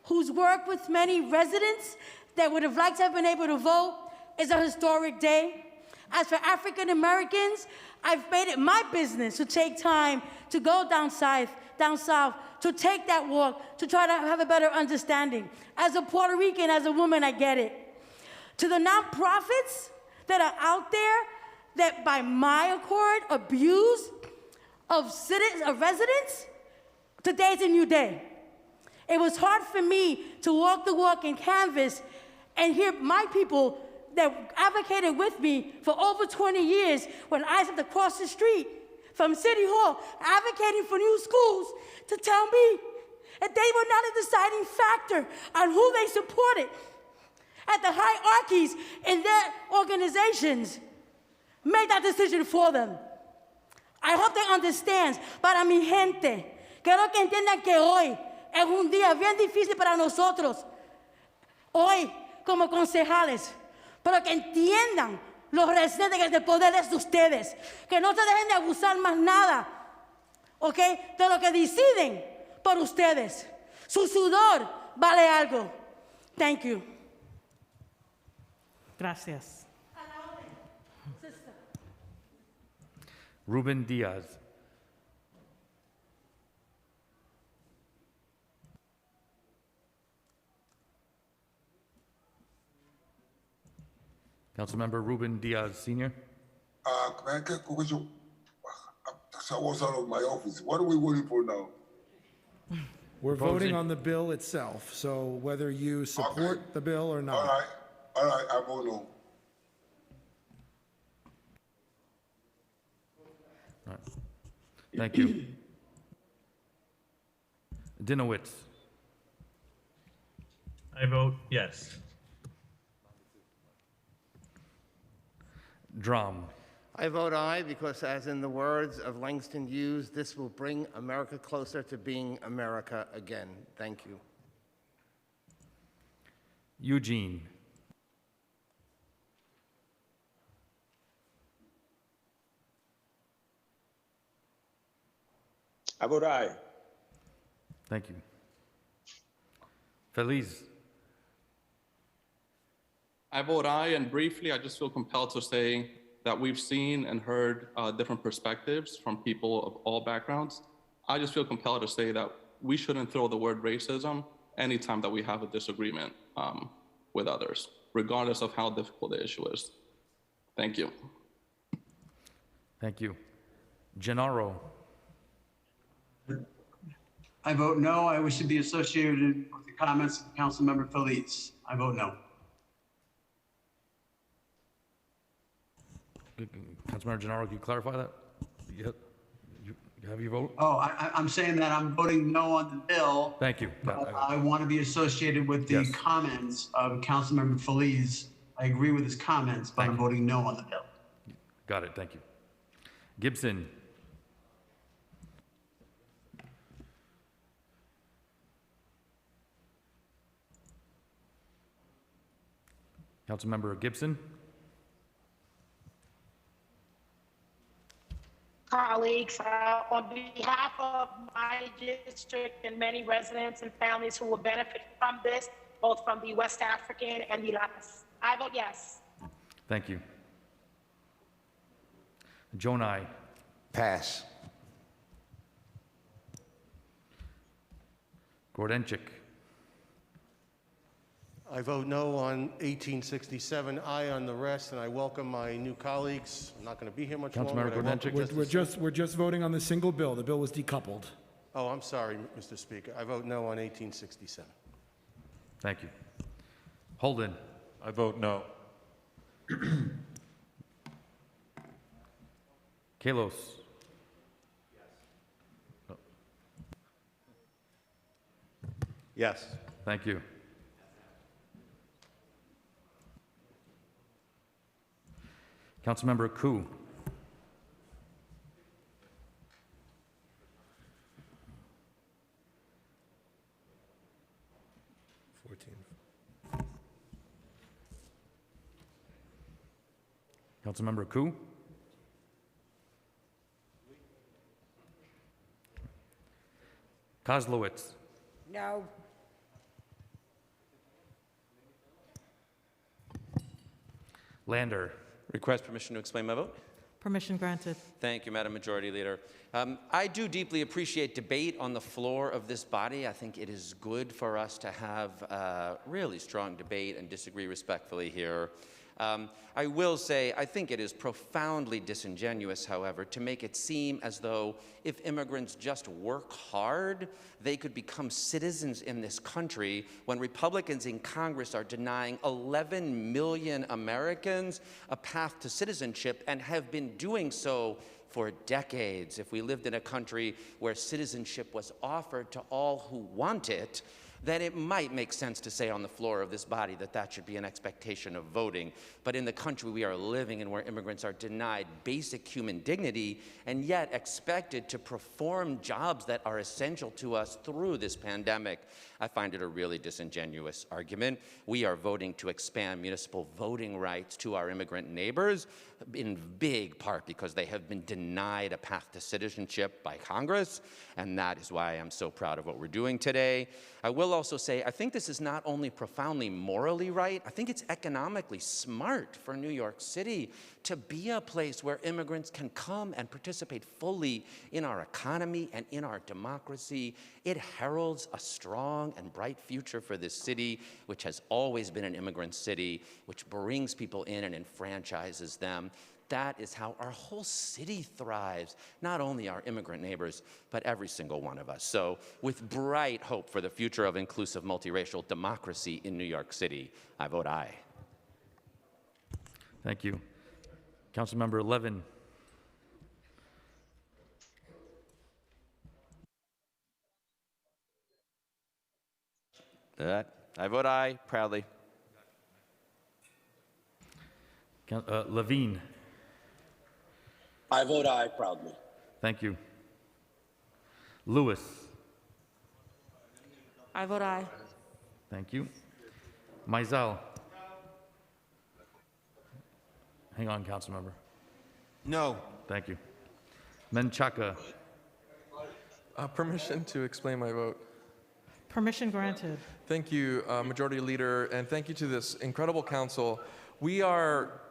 who's worked with many residents that would have liked to have been able to vote, it's a historic day. As for African Americans, I've made it my business to take time to go down south, to take that walk, to try to have a better understanding. As a Puerto Rican, as a woman, I get it. To the nonprofits that are out there that by my accord abuse of residents, today's a new day. It was hard for me to walk the walk and canvas and hear my people that advocated with me for over 20 years when I had to cross the street from City Hall advocating for new schools to tell me that they were not a deciding factor on who they supported at the hierarchies in their organizations made that decision for them. I hope they understand. Para mi gente, quiero que entiendan que hoy es un día bien difícil para nosotros. Hoy, como concejales, pero que entiendan los residentes que el poder es de ustedes, que no se dejen de abusar más nada, ¿ok? De lo que deciden por ustedes. Su sudor vale algo. Thank you. Gracias. Ruben Diaz. Councilmember Ruben Diaz Sr. Can I get a question? I was out of my office. What are we waiting for now? We're Proposing- voting on the bill itself, so whether you support the bill or All not. right, I vote no. All right. Thank you. Dinowitz. I vote yes. Drum. I vote aye because, as in the words of Langston Hughes, this will bring America closer to being America again. Thank you. Eugene. I vote aye. Thank you. Feliz. I vote aye, and briefly, I just feel compelled to say that we've seen and heard different perspectives from people of all backgrounds. I just feel compelled to say that we shouldn't throw the word racism anytime that we have a disagreement with others, regardless of how difficult the issue is. Thank you. Thank you. Gennaro. I vote no. I wish to be associated with the comments of Councilmember Feliz. I vote no. Councilmember Gennaro, can you clarify that? You have your vote? Oh, I'm saying that I'm voting no on the bill. Thank you. But I want to be associated with the comments of Councilmember Feliz. I agree with his comments, but I'm voting no on the bill. Got it. Thank you. Gibson. Councilmember Gibson. Colleagues, on behalf of my district and many residents and families who will benefit from this, both from the West African and the Latas, I vote yes. Thank you. Jonai. Pass. Gordenchik. I vote no on 1867, aye on the rest, and I welcome my new colleagues. I'm not going to be here much longer. Councilmember but I welcome Gordenchik. We're just voting on the single bill. The bill was decoupled. Oh, I'm sorry, Mr. Speaker. I vote no on 1867. Thank you. Holden. I vote no. Kalos. Yes. Thank you. Councilmember Koo. Councilmember Koo. Kozlowitz. No. Lander. Request permission to explain my vote. Permission granted. Thank you, Madam Majority Leader. I do deeply appreciate debate on the floor of this body. I think it is good for us to have really strong debate and disagree respectfully here. I will say, I think it is profoundly disingenuous, however, to make it seem as though if immigrants just work hard, they could become citizens in this country when Republicans in Congress are denying 11 million Americans a path to citizenship and have been doing so for decades. If we lived in a country where citizenship was offered to all who want it, then it might make sense to say on the floor of this body that that should be an expectation of voting. But in the country we are living in, where immigrants are denied basic human dignity and yet expected to perform jobs that are essential to us through this pandemic, I find it a really disingenuous argument. We are voting to expand municipal voting rights to our immigrant neighbors, in big part because they have been denied a path to citizenship by Congress, and that is why I'm so proud of what we're doing today. I will will also say, I think this is not only profoundly morally right, I think it's economically smart for New York City to be a place where immigrants can come and participate fully in our economy and in our democracy. It heralds a strong and bright future for this city, which has always been an immigrant city, which brings people in and enfranchises them. That is how our whole city thrives, not only our immigrant neighbors, but every single one of us. So with bright hope for the future of inclusive multiracial democracy in New York City, I vote aye. Thank you. Councilmember Levin. I vote aye, proudly. Levine. I vote aye proudly. Thank you. Lewis. I vote aye. Thank you. Mizell. Hang on, Councilmember. No. Thank you. Menchaca. Permission to explain my vote. Permission granted. Thank you, Majority Leader, and thank you to this incredible council. We are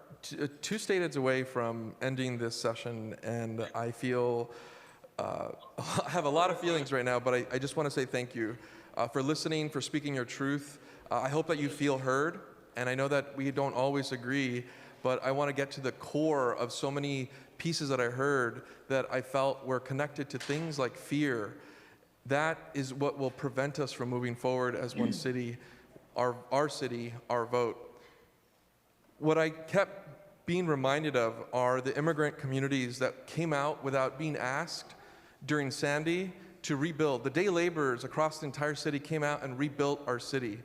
two stateds away from ending this session, and I feel, I have a lot of feelings right now, but I just want to say thank you for listening, for speaking your truth. I hope that you feel heard, and I know that we don't always agree, but I want to get to the core of so many pieces that I heard that I felt were connected to things like fear. That is what will prevent us from moving forward as one city, our city, our vote. What I kept being reminded of are the immigrant communities that came out without being asked during Sandy to rebuild. The day laborers across the entire city came out and rebuilt our city.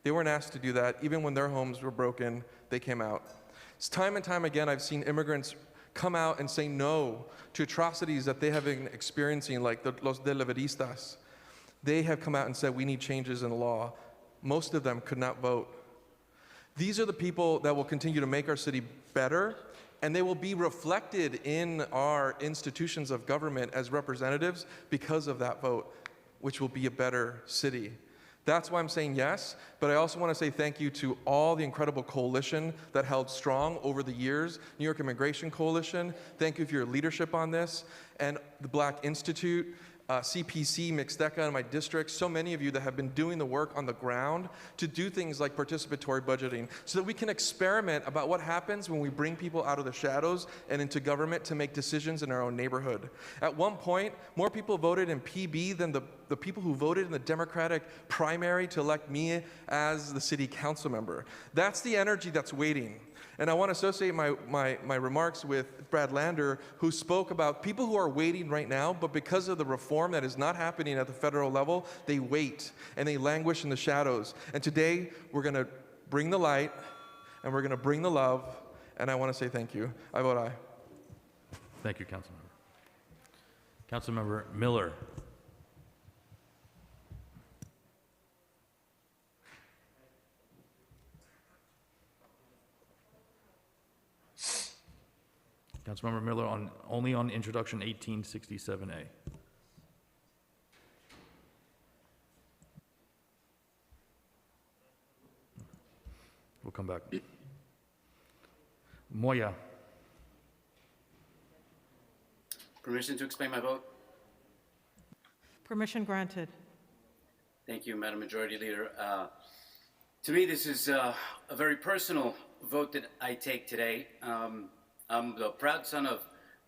They weren't asked to do that. Even when their homes were broken, they came out. It's time and time again I've seen immigrants come out and say no to atrocities that they have been experiencing, like the Los Deliveristas. They have come out and said we need changes in the law. Most of them could not vote. These are the people that will continue to make our city better, and they will be reflected in our institutions of government as representatives because of that vote, which will be a better city. That's why I'm saying yes, but I also want to say thank you to all the incredible coalition that held strong over the years. New York Immigration Coalition, thank you for your leadership on this, and the Black Institute, CPC, Mixteca in my district, so many of you that have been doing the work on the ground to do things like participatory budgeting so that we can experiment about what happens when we bring people out of the shadows and into government to make decisions in our own neighborhood. At one point, more people voted in PB than the people who voted in the Democratic primary to elect me as the city council member. That's the energy that's waiting. And I want to associate my remarks with Brad Lander, who spoke about people who are waiting right now, but because of the reform that is not happening at the federal level, they wait and they languish in the shadows. And today, we're going to bring the light and we're going to bring the love, and I want to say thank you. I vote aye. Thank you, Councilmember. Councilmember Miller. Councilmember Miller only on introduction 1867A. We'll come back. Moya. Permission to explain my vote? Permission granted. Thank you, Madam Majority Leader. To me, this is a very personal vote that I take today. I'm the proud son of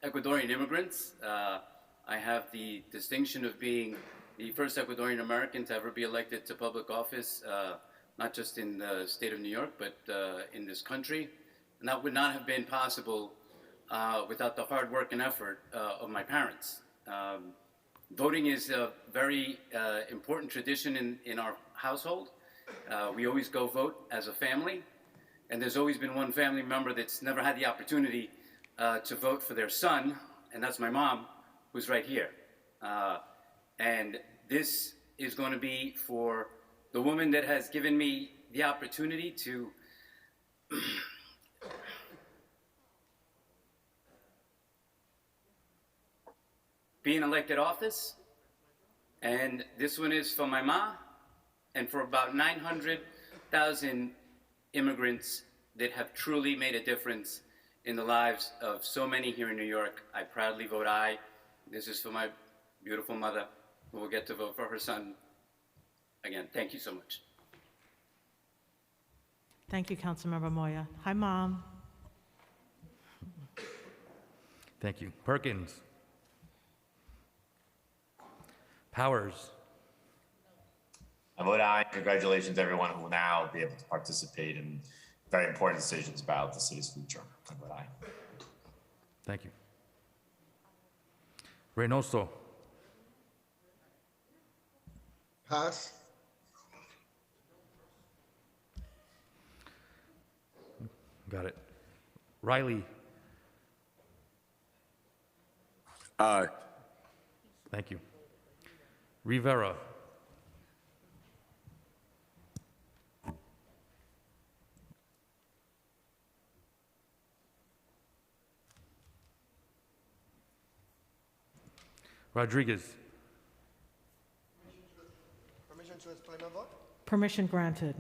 Ecuadorian immigrants. I have the distinction of being the first Ecuadorian American to ever be elected to public office, not just in the state of New York, but in this country. And that would not have been possible without the hard work and effort of my parents. Voting is a very important tradition in our household. We always go vote as a family. And there's always been one family member that's never had the opportunity to vote for their son, and that's my mom, who's right here. And this is going to be for the woman that has given me the opportunity to be in elected office. And this one is for my ma, and for about 900,000 immigrants that have truly made a difference in the lives of so many here in New York, I proudly vote aye. This is for my beautiful mother, who will get to vote for her son. Again, thank you so much. Thank you, Councilmember Moya. Hi, Mom. Thank you. Perkins. Powers. I vote aye. Congratulations, everyone who will now be able to participate in very important decisions about the city's future. I vote aye. Thank you. Reynoso. Pass. Got it. Riley. Aye. Thank you. Rivera. Rodriguez. Permission to explain my vote? Permission granted.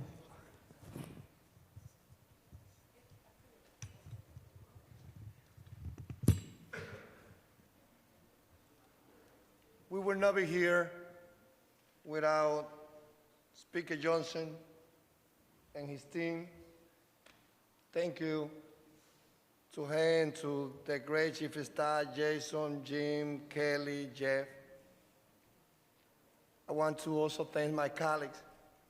We will not be here without Speaker Johnson and his team. Thank you to him, to the great Chief of Staff, Jason, Jim, Kelly, Jeff. I want to also thank my colleagues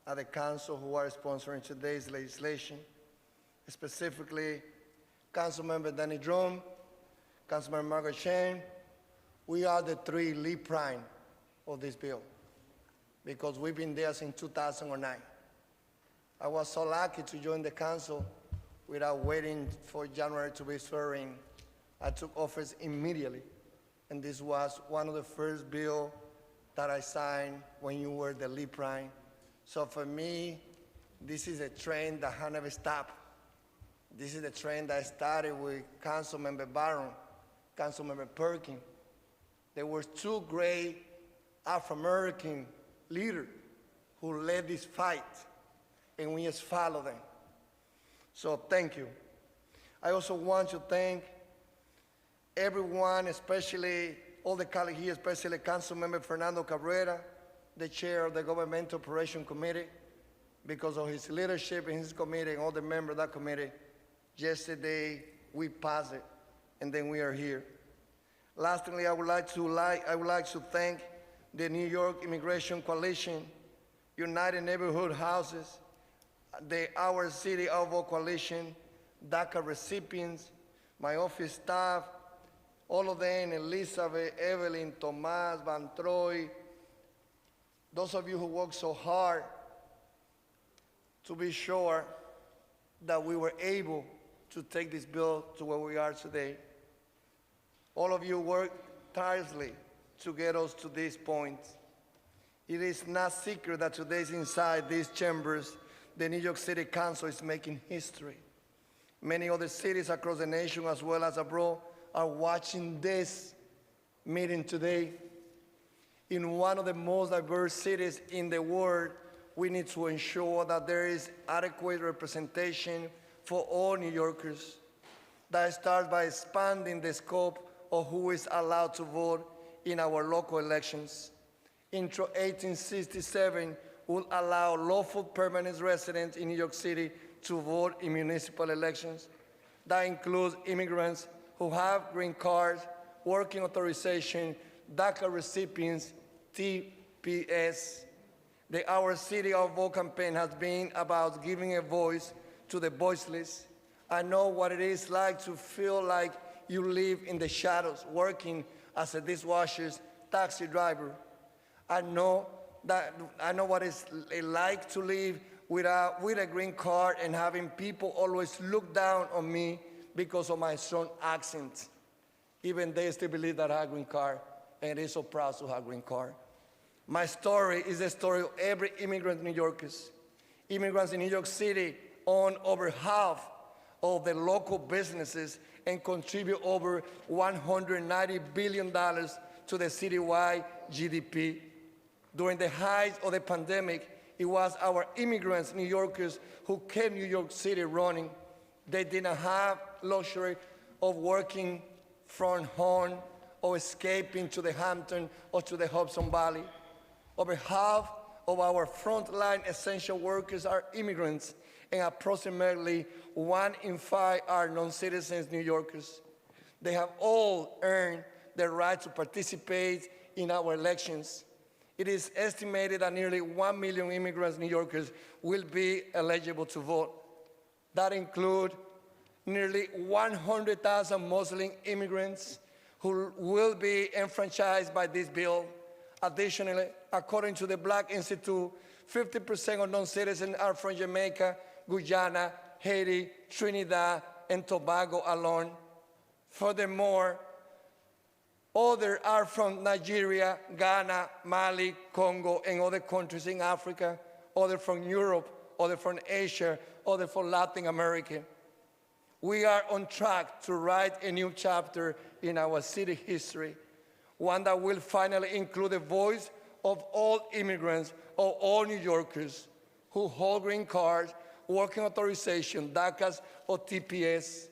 at the council who are sponsoring today's legislation, specifically Councilmember Danny Drum, Councilmember Margaret Shane. We are the three lead prime of this bill because we've been there since 2009. I was so lucky to join the council without waiting for January to be swearing. I took office immediately, and this was one of the first bills that I signed when you were the lead prime. So for me, this is a trend that has never stopped. This is the trend that started with Councilmember Barron, Councilmember Perkins. There were two great Afro-American leaders who led this fight, and we just follow them. So thank you. I also want to thank everyone, especially all the colleagues here, especially Councilmember Fernando Cabrera, the chair of the Government Operation Committee, because of his leadership in his committee and all the members of that committee. Yesterday, we passed it, and then we are here. Lastly, I would like to thank the New York Immigration Coalition, United Neighborhood Houses, the Our City Our Vote Coalition, DACA recipients, my office staff, all of them, Elizabeth, Evelyn, Tomas, Van Troy, those of you who worked so hard to be sure that we were able to take this bill to where we are today. All of you worked tirelessly to get us to this point. It is not secret that today inside these chambers, the New York City Council is making history. Many other cities across the nation as well as abroad are watching this meeting today. In one of the most diverse cities in the world, we need to ensure that there is adequate representation for all New Yorkers. That starts by expanding the scope of who is allowed to vote in our local elections. Intro 1867 will allow lawful permanent residents in New York City to vote in municipal elections. That includes immigrants who have green cards, working authorization, DACA recipients, TPS. The Our City Our Vote campaign has been about giving a voice to the voiceless. I know what it is like to feel like you live in the shadows, working as a dishwasher, taxi driver. I know what it's like to live with a green card and having people always look down on me because of my strong accent. Even they still believe that I have a green card, and they're so proud to have a green card. My story is the story of every immigrant in New Yorkers. Immigrants in New York City own over half of the local businesses and contribute over $190 billion to the citywide GDP. During the height of the pandemic, It was our immigrants, New Yorkers, who kept New York City running. They didn't have luxury of working from home or escaping to the Hampton or to the Hudson Valley. Over half of our frontline essential workers are immigrants, and approximately 1 in 5 are non-citizens New Yorkers. They have all earned the right to participate in our elections. It is estimated that nearly 1 million immigrants New Yorkers will be eligible to vote. That includes nearly 100,000 Muslim immigrants who will be enfranchised by this bill. Additionally, according to the Black Institute, 50% of non-citizens are from Jamaica, Guyana, Haiti, Trinidad, and Tobago alone. Furthermore, others are from Nigeria, Ghana, Mali, Congo, and other countries in Africa, others from Europe, others from Asia, others from Latin America. We are on track to write a new chapter in our city history, one that will finally include the voice of all immigrants, of all New Yorkers who hold green cards, working authorization, DACAs, or TPS.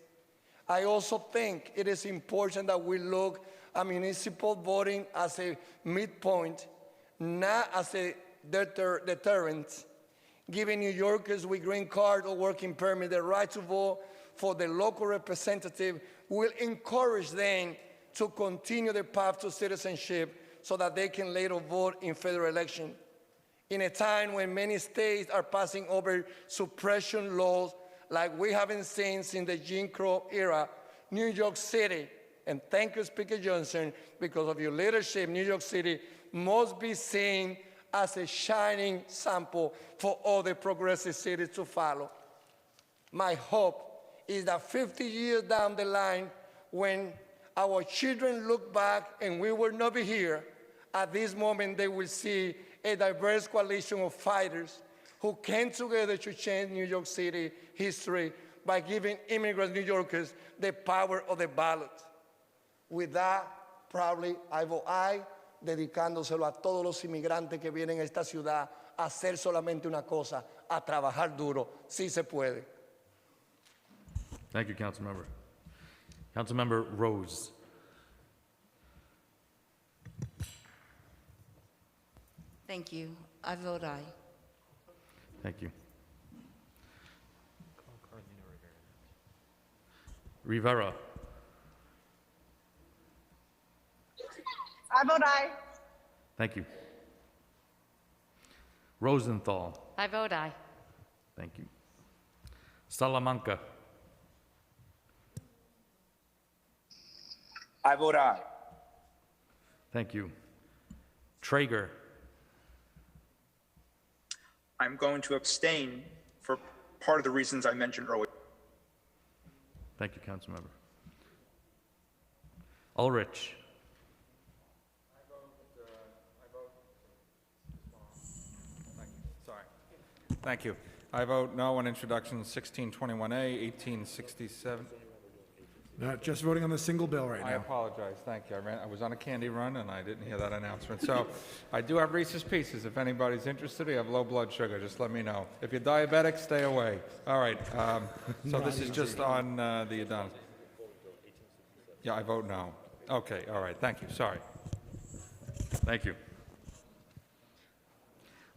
I also think it is important that we look at municipal voting as a midpoint, not as a deterrent. Giving New Yorkers with green card or working permit the right to vote for the local representative will encourage them to continue the path to citizenship so that they can later vote in federal election. In a time when many states are passing over suppression laws like we haven't seen since the Jim Crow era, New York City, and thank you, Speaker Johnson, because of your leadership, New York City must be seen as a shining sample for other progressive cities to follow. My hope is that 50 years down the line, when our children look back and we will not be here, at this moment they will see a diverse coalition of fighters who came together to change New York City history by giving immigrant New Yorkers the power of the ballot. With that, proudly, I vote aye, dedicándoselo a todos los inmigrantes que vienen a esta ciudad a hacer solamente una cosa, a trabajar duro. Sí se puede. Thank you, Councilmember. Councilmember Rose. Thank you. I vote aye. Thank you. Rivera. I vote aye. Thank you. Rosenthal. I vote aye. Thank you. Salamanca. I vote aye. Thank you. Traeger. I'm going to abstain for part of the reasons I mentioned earlier. Thank you, Councilmember. Ulrich. Thank you. I vote no on introduction 1621A, 1867. Just voting on the single bill right I now. apologize. Thank you. I was on a candy run and I didn't hear that announcement. So I do have Reese's Pieces. If anybody's interested, I have low blood sugar. Just let me know. If you're diabetic, stay away. All right. So this is just on the Adonis. Yeah, I vote no. Okay. All right. Thank you. Sorry. Thank you.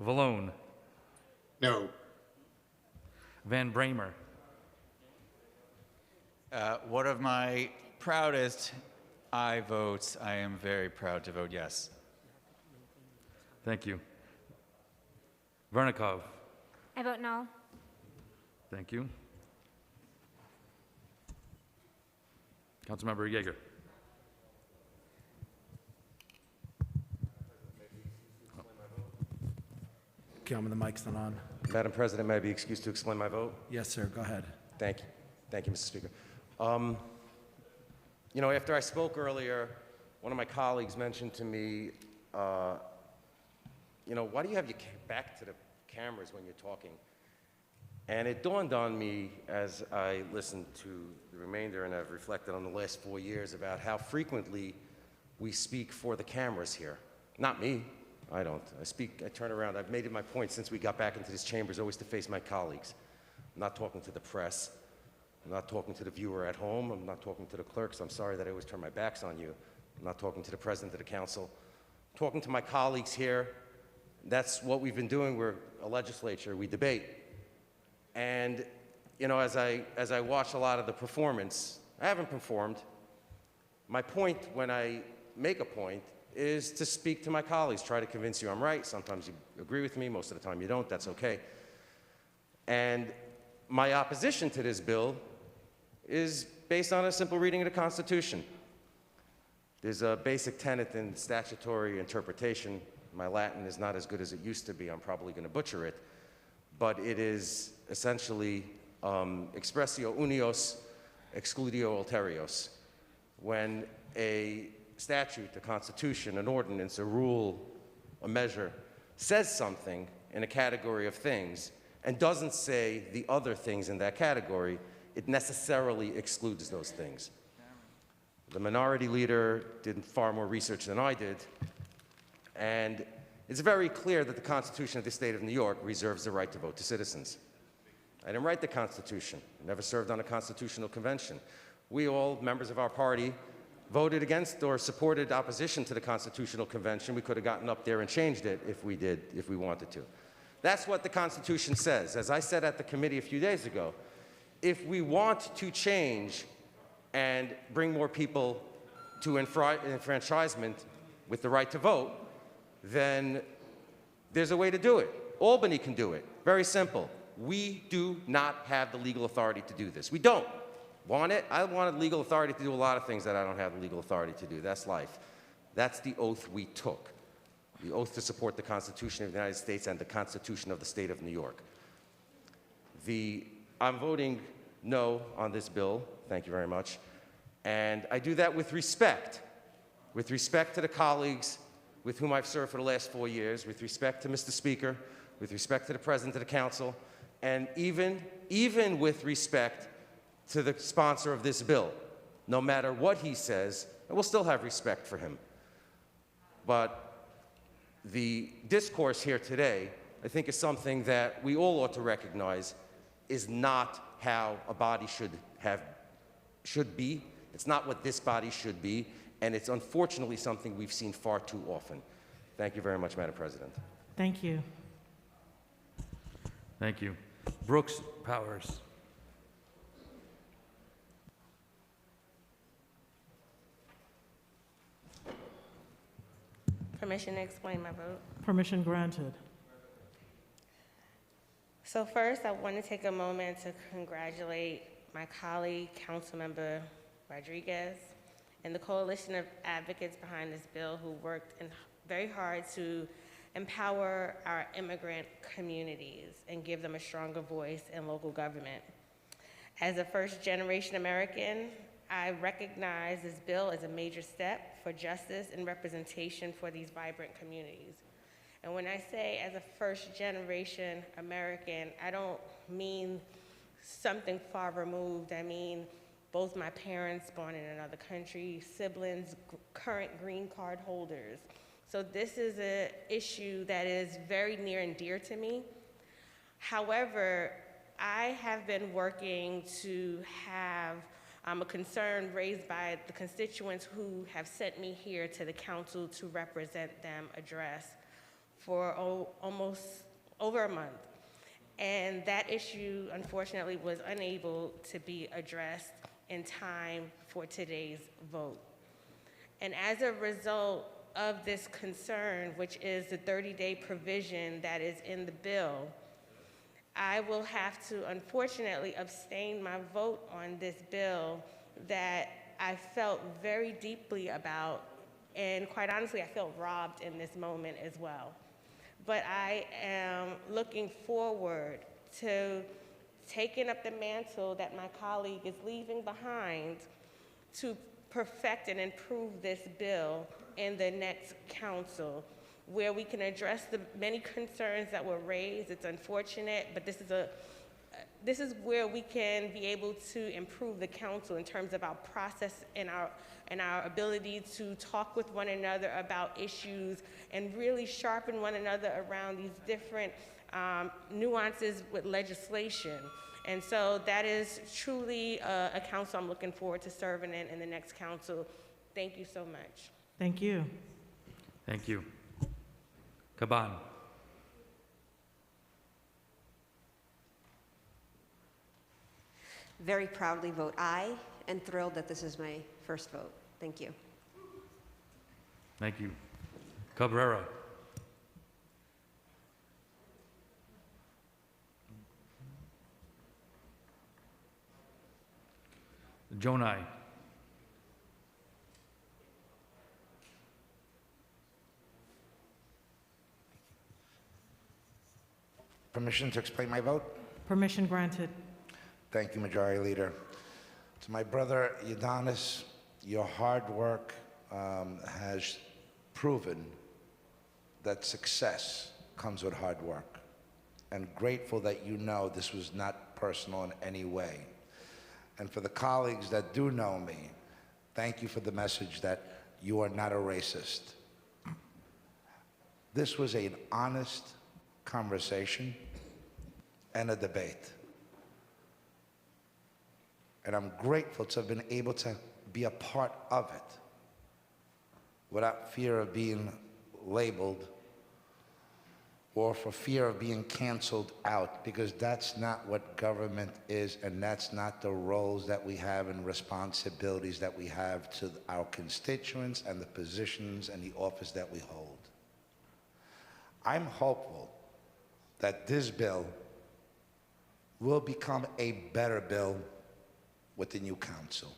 Vallone. No. Van Bramer. One of my proudest aye votes. I am very proud to vote yes. Thank you. Vernikov. I vote no. Thank you. Councilmember Yeager. Come, the mic's not on. Madam President, may I be excused to explain my vote? Yes, sir. Go ahead. Thank you. Thank you, Mr. Speaker. You know, after I spoke earlier, one of my colleagues mentioned to me, you know, why do you have your back to the cameras when you're talking? And it dawned on me as I listened to the remainder and I've reflected on the last 4 years about how frequently we speak for the cameras here. Not me. I don't. I turn around. I've made it my point since we got back into this chamber is always to face my colleagues. I'm not talking to the press. I'm not talking to the viewer at home. I'm not talking to the clerks. I'm sorry that I always turn my backs on you. I'm not talking to the president of the council. I'm talking to my colleagues here. That's what we've been doing. We're a legislature. We debate. And, you know, as I watch a lot of the performance, I haven't performed. My point when I make a point is to speak to my colleagues, try to convince you I'm right. Sometimes you agree with me, most of the time you don't, that's okay. And my opposition to this bill is based on a simple reading of the Constitution. There's a basic tenet in statutory interpretation. My Latin is not as good as it used to be. I'm probably going to butcher it. But it is essentially expressio unios, excludio ulterios. When a statute, a constitution, an ordinance, a rule, a measure says something in a category of things and doesn't say the other things in that category, it necessarily excludes those things. The minority leader did far more research than I did, and it's very clear that the Constitution of the state of New York reserves the right to vote to citizens. I didn't write the Constitution. I never served on a constitutional convention. We all, members of our party, voted against or supported opposition to the Constitutional Convention. We could have gotten up there and changed it if we wanted to. That's what the Constitution says. As I said at the committee a few days ago, if we want to change and bring more people to enfranchisement with the right to vote, then there's a way to do it. Albany can do it. Very simple. We do not have the legal authority to do this. We don't. Want it? I wanted legal authority to do a lot of things that I don't have the legal authority to do. That's life. That's the oath we took. The oath to support the Constitution of the United States and the Constitution of the state of New York. I'm voting no on this bill. Thank you very much. And I do that with respect to the colleagues with whom I've served for the last 4 years, with respect to Mr. Speaker, with respect to the President of the Council, and even with respect to the sponsor of this bill. No matter what he says, I will still have respect for him. But the discourse here today, I think, is something that we all ought to recognize is not how a body should be. It's not what this body should be, and it's unfortunately something we've seen far too often. Thank you very much, Madam President. Thank you. Thank you. Brooks Powers. Permission to explain my vote. Permission granted. So first, I want to take a moment to congratulate my colleague, Councilmember Rodriguez, and the coalition of advocates behind this bill who worked very hard to empower our immigrant communities and give them a stronger voice in local government. As a first-generation American, I recognize this bill as a major step for justice and representation for these vibrant communities. And when I say as a first-generation American, I don't mean something far removed. I mean both my parents born in another country, siblings, current green card holders. So this is an issue that is very near and dear to me. However, I have been working to have a concern raised by the constituents who have sent me here to the council to represent them address for almost over a month. And that issue, unfortunately, was unable to be addressed in time for today's vote. And as a result of this concern, which is the 30-day provision that is in the bill, I will have to, unfortunately, abstain my vote on this bill that I felt very deeply about, and quite honestly, I felt robbed in this moment as well. But I am looking forward to taking up the mantle that my colleague is leaving behind to perfect and improve this bill in the next council, where we can address the many concerns that were raised. It's unfortunate, but this is a this is where we can be able to improve the council in terms of our process and our ability to talk with one another about issues and really sharpen one another around these different nuances with legislation. And so that is truly a council I'm looking forward to serving in the next council. Thank you so much. Thank you. Thank you. Kaban. Very proudly vote aye, and thrilled that this is my first vote. Thank you. Thank you. Cabrera. Jonai. Permission to explain my vote? Permission granted. Thank you, Majority Leader. To my brother Udonis, your hard work has proven that success comes with hard work. And grateful that you know this was not personal in any way. And for the colleagues that do know me, thank you for the message that you are not a racist. This was an honest conversation and a debate. And I'm grateful to have been able to be a part of it without fear of being labeled or for fear of being canceled out, because that's not what government is, and that's not the roles that we have and responsibilities that we have to our constituents and the positions and the office that we hold. I'm hopeful that this bill will become a better bill with the new council,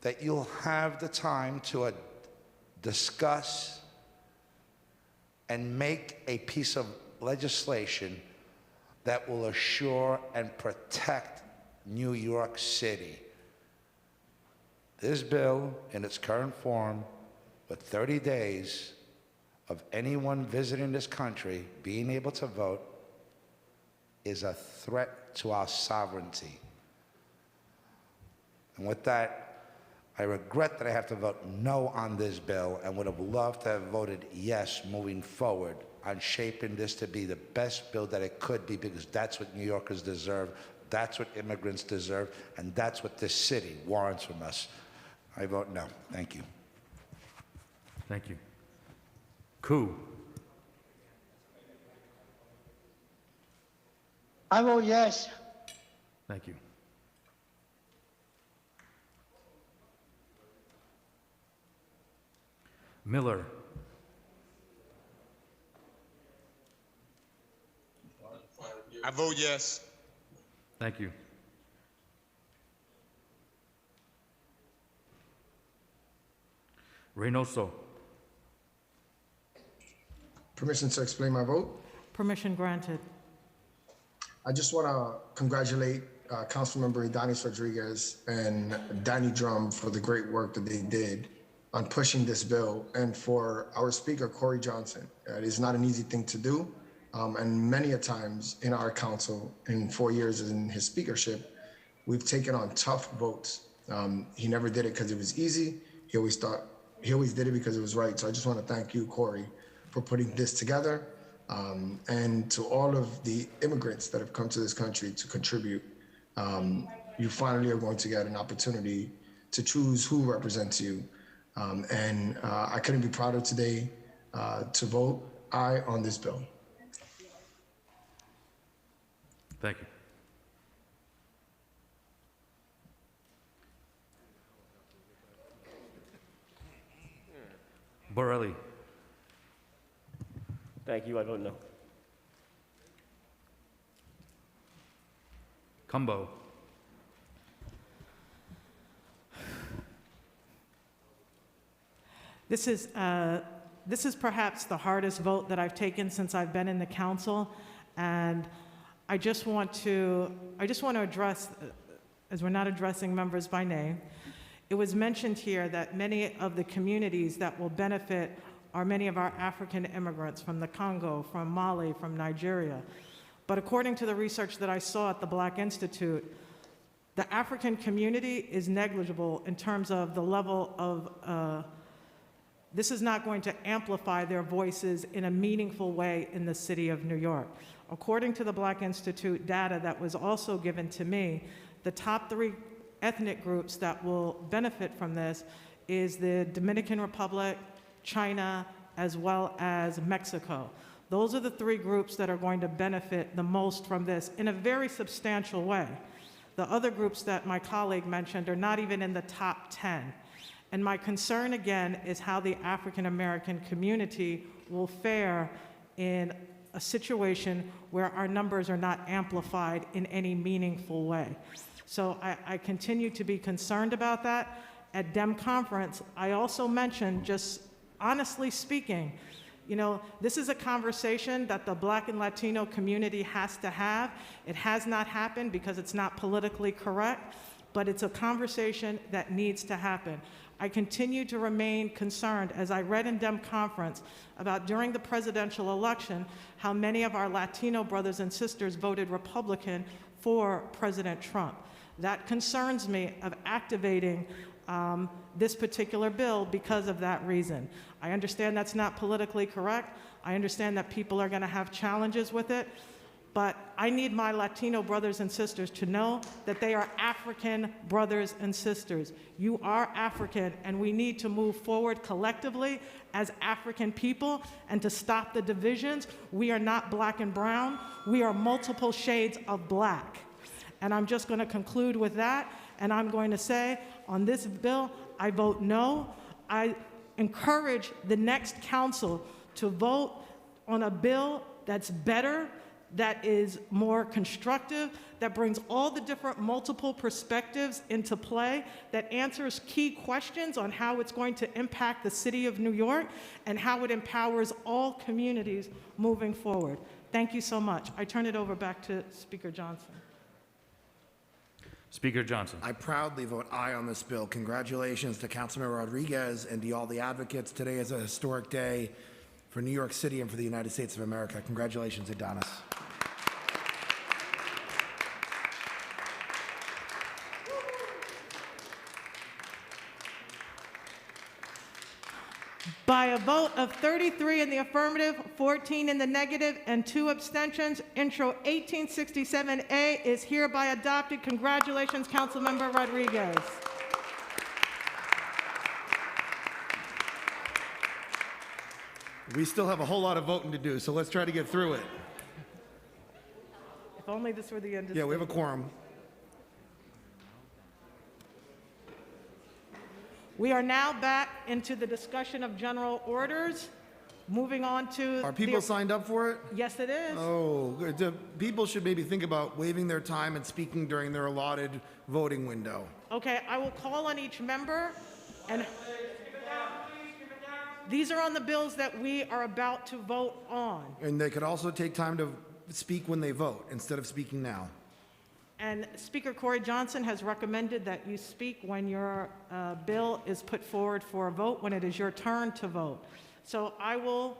that you'll have the time to discuss and make a piece of legislation that will assure and protect New York City. This bill, in its current form, with 30 days of anyone visiting this country being able to vote, is a threat to our sovereignty. And with that, I regret that I have to vote no on this bill and would have loved to have voted yes moving forward on shaping this to be the best bill that it could be, because that's what New Yorkers deserve, that's what immigrants deserve, and that's what this city warrants from us. I vote no. Thank you. Thank you. Koo. I vote yes. Thank you. Miller. I vote yes. Thank you. Reynoso. Permission to explain my vote? Permission granted. I just want to congratulate Councilmember Udonis Rodriguez and Danny Drum for the great work that they did on pushing this bill, and for our speaker, Corey Johnson. It is not an easy thing to do, and many a times in our council, in 4 years in his speakership, we've taken on tough votes. He never did it because it was easy. He always did it because it was right. So I just want to thank you, Corey, for putting this together, and to all of the immigrants that have come to this country to contribute. You finally are going to get an opportunity to choose who represents you. And I couldn't be prouder today to vote aye on this bill. Thank you. Borelli. Thank you. I vote no. Cumbo. This is perhaps the hardest vote that I've taken since I've been in the council, and I just want to address, as we're not addressing members by name, it was mentioned here that many of the communities that will benefit are many of our African immigrants from the Congo, from Mali, from Nigeria. But according to the research that I saw at the Black Institute, the African community is negligible in terms of the level of, this is not going to amplify their voices in a meaningful way in the city of New York. According to the Black Institute data that was also given to me, the top 3 ethnic groups that will benefit from this is the Dominican Republic, China, as well as Mexico. Those are the 3 groups that are going to benefit the most from this in a very substantial way. The other groups that my colleague mentioned are not even in the top 10. And my concern, again, is how the African American community will fare in a situation where our numbers are not amplified in any meaningful way. So I continue to be concerned about that. At DEM conference, I also mentioned, just honestly speaking, you know, this is a conversation that the Black and Latino community has to have. It has not happened because it's not politically correct, but it's a conversation that needs to happen. I continue to remain concerned, as I read in DEM conference, about during the presidential election, how many of our Latino brothers and sisters voted Republican for President Trump. That concerns me of activating this particular bill because of that reason. I understand that's not politically correct. I understand that people are going to have challenges with it, but I need my Latino brothers and sisters to know that they are African brothers and sisters. You are African, and we need to move forward collectively as African people and to stop the divisions. We are not black and brown. We are multiple shades of black. And I'm just going to conclude with that, and I'm going to say, on this bill, I vote no. I encourage the next council to vote on a bill that's better, that is more constructive, that brings all the different multiple perspectives into play, that answers key questions on how it's going to impact the city of New York and how it empowers all communities moving forward. Thank you so much. I turn it over back to Speaker Johnson. Speaker Johnson. I proudly vote aye on this bill. Congratulations to Councilmember Rodriguez and to all the advocates. Today is a historic day for New York City and for the United States of America. Congratulations, Adonis. By a vote of 33 in the affirmative, 14 in the negative, and 2 abstentions, Intro 1867A is hereby adopted. Congratulations, Councilmember Rodriguez. We still have a whole lot of voting to do, so let's try to get through it. If only this were the end of Yeah, we have a quorum. We are now back into the discussion of general orders. Moving on to Are people signed up for it? Yes, it is. Oh, good. People should maybe think about waiving their time and speaking during their allotted voting window. Okay, I will call on each member, and these are on the bills that we are about to vote on. And they could also take time to speak when they vote instead of speaking now. And Speaker Corey Johnson has recommended that you speak when your bill is put forward for a vote, when it is your turn to vote. So I will,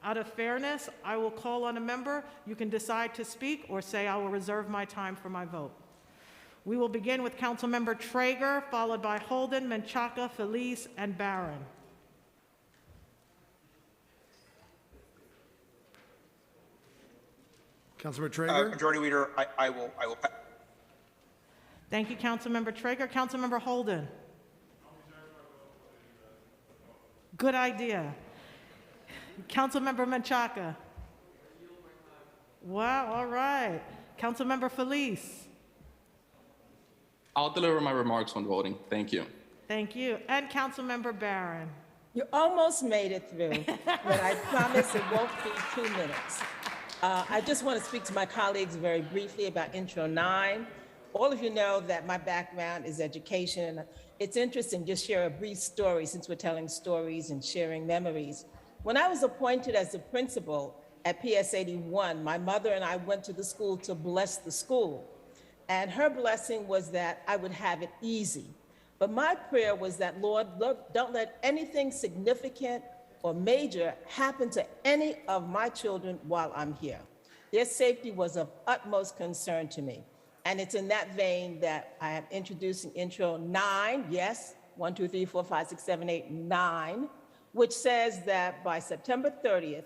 out of fairness, I will call on a member. You can decide to speak or say I will reserve my time for my vote. We will begin with Councilmember Traeger, followed by Holden, Menchaca, Felice, and Barron. Councilmember Traeger? Majority Leader, I will. Thank you, Councilmember Traeger. Councilmember Holden. Good idea. Councilmember Menchaca. Wow, all right. Councilmember Felice. I'll deliver my remarks when voting. Thank you. Thank you. And Councilmember Barron. You almost made it through, but I promise it won't be 2 minutes. I just want to speak to my colleagues very briefly about Intro 9. All of you know that my background is education. It's interesting, just share a brief story since we're telling stories and sharing memories. When I was appointed as the principal at PS 81, my mother and I went to the school to bless the school. And her blessing was that I would have it easy. But my prayer was that, Lord, don't let anything significant or major happen to any of my children while I'm here. Their safety was of utmost concern to me. And it's in that vein that I am introducing Intro 9, yes, 1, 2, 3, 4, 5, 6, 7, 8, 9, which says that by September 30th,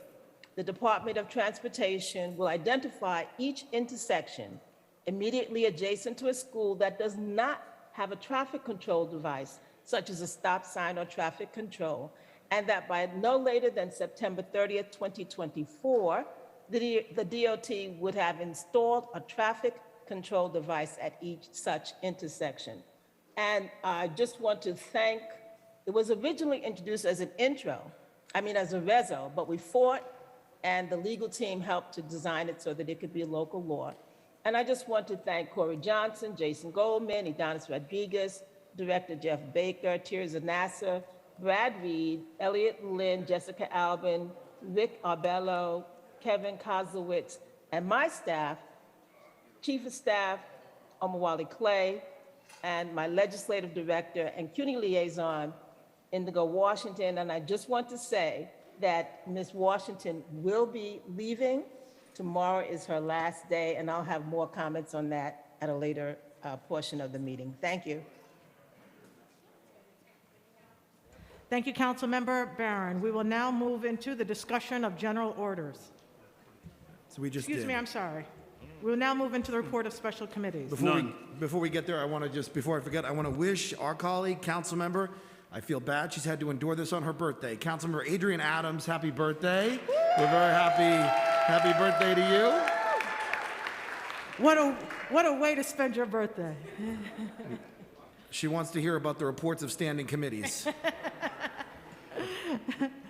the Department of Transportation will identify each intersection immediately adjacent to a school that does not have a traffic control device, such as a stop sign or traffic control, and that by no later than September 30th, 2024, the DOT would have installed a traffic control device at each such intersection. And I just want to thank, it was originally introduced as an as a reso, but we fought and the legal team helped to design it so that it could be a local law. And I just want to thank Corey Johnson, Jason Goldman, Adonis Rodriguez, Director Jeff Baker, Tirza Nasser, Brad Reed, Elliot Lynn, Jessica Albin, Rick Arbello, Kevin Kozlowitz, and my staff, Chief of Staff Omawali Clay, and my Legislative Director and CUNY Liaison, Indigo Washington. And I just want to say that Ms. Washington will be leaving. Tomorrow is her last day, and I'll have more comments on that at a later portion of the meeting. Thank you. Thank you, Councilmember Barron. We will now move into the discussion of general orders. So we just Excuse me, I'm sorry. We will now move into the report of special committees. Before we get there, before I forget, I want to wish our colleague, Councilmember, I feel bad she's had to endure this on her birthday. Councilmember Adrienne Adams, happy birthday. We're very happy birthday to you. What a way to spend your birthday. She wants to hear about the reports of standing committees.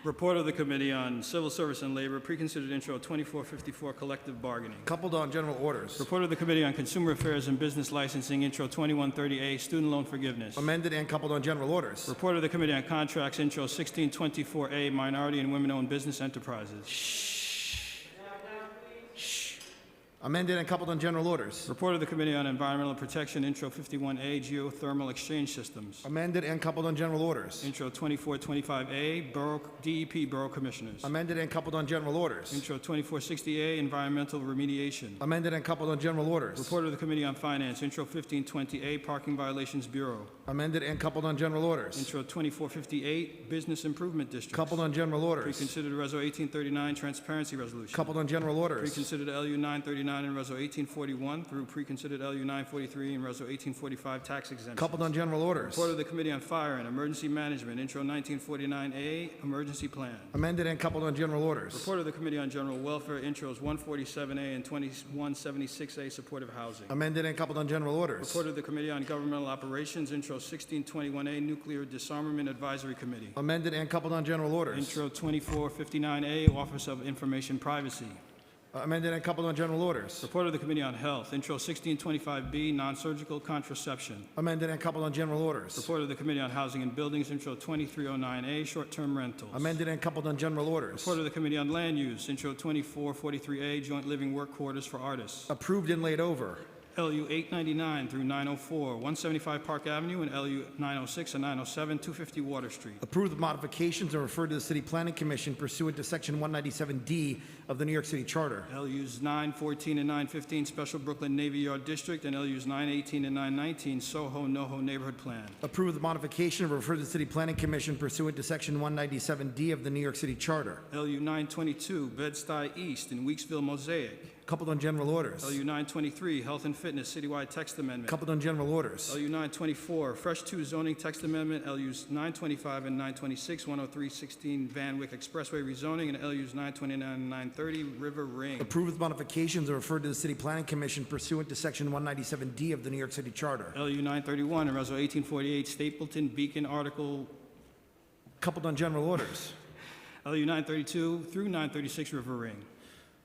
Report of the Committee on Civil Service and Labor, Preconsidered Intro 2454, Collective Bargaining. Coupled on general orders. Report of the Committee on Consumer Affairs and Business Licensing, Intro 2130A, Student Loan Forgiveness. Amended and coupled on general orders. Report of the Committee on Contracts, Intro 1624A, Minority and Women-Owned Business Enterprises. Amended and coupled on general orders. Report of the Committee on Environmental Protection, Intro 51A, Geothermal Exchange Systems. Amended and coupled on general orders. Intro 2425A, DEP Borough Commissioners. Amended and coupled on general orders. Intro 2460A, Environmental Remediation. Amended and coupled on general orders. Report of the Committee on Finance, Intro 1520A, Parking Violations Bureau. Amended and coupled on general orders. Intro 2458, Business Improvement District. Coupled on general orders. Preconsidered Reso 1839, Transparency Resolution. Coupled on general orders. Preconsidered LU 939 and Reso 1841 through Preconsidered LU 943 and Reso 1845 Tax Exemptions. Coupled on general orders. Report of the Committee on Fire and Emergency Management, Intro 1949A, Emergency Plan. Amended and coupled on general orders. Report of the Committee on General Welfare, Intros 147A and 2176A, Supportive Housing. Amended and coupled on general orders. Report of the Committee on Governmental Operations, Intro 1621A, Nuclear Disarmament Advisory Committee. Amended and coupled on general orders. Intro 2459A, Office of Information Privacy. Amended and coupled on general orders. Report of the Committee on Health, Intro 1625B, Non-Surgical Contraception. Amended and coupled on general orders. Report of the Committee on Housing and Buildings, Intro 2309A, Short-Term Rentals. Amended and coupled on general orders. Report of the Committee on Land Use, Intro 2443A, Joint Living Work Quarters for Artists. Approved and laid over. LU 899 through 904, 175 Park Avenue, and LU 906 and 907, 250 Water Street. Approved with modifications and referred to the City Planning Commission pursuant to Section 197D of the New York City Charter. LUs 914 and 915, Special Brooklyn Navy Yard District, and LUs 918 and 919, Soho NoHo Neighborhood Plan. Approved with modification and referred to the City Planning Commission pursuant to Section 197D of the New York City Charter. LU 922, Bed-Stuy East in Weeksville Mosaic. Coupled on general orders. LU 923, Health and Fitness Citywide Text Amendment. Coupled on general orders. LU 924, Fresh 2 Zoning Text Amendment. LUs 925 and 926, 10316 Van Wyck Expressway Rezoning, and LUs 929 and 930 River Ring. Approved with modifications and referred to the City Planning Commission pursuant to Section 197D of the New York City Charter. LU 931 and Reso 1848 Stapleton Beacon Article. Coupled on general orders. LU 932 through 936 River Ring.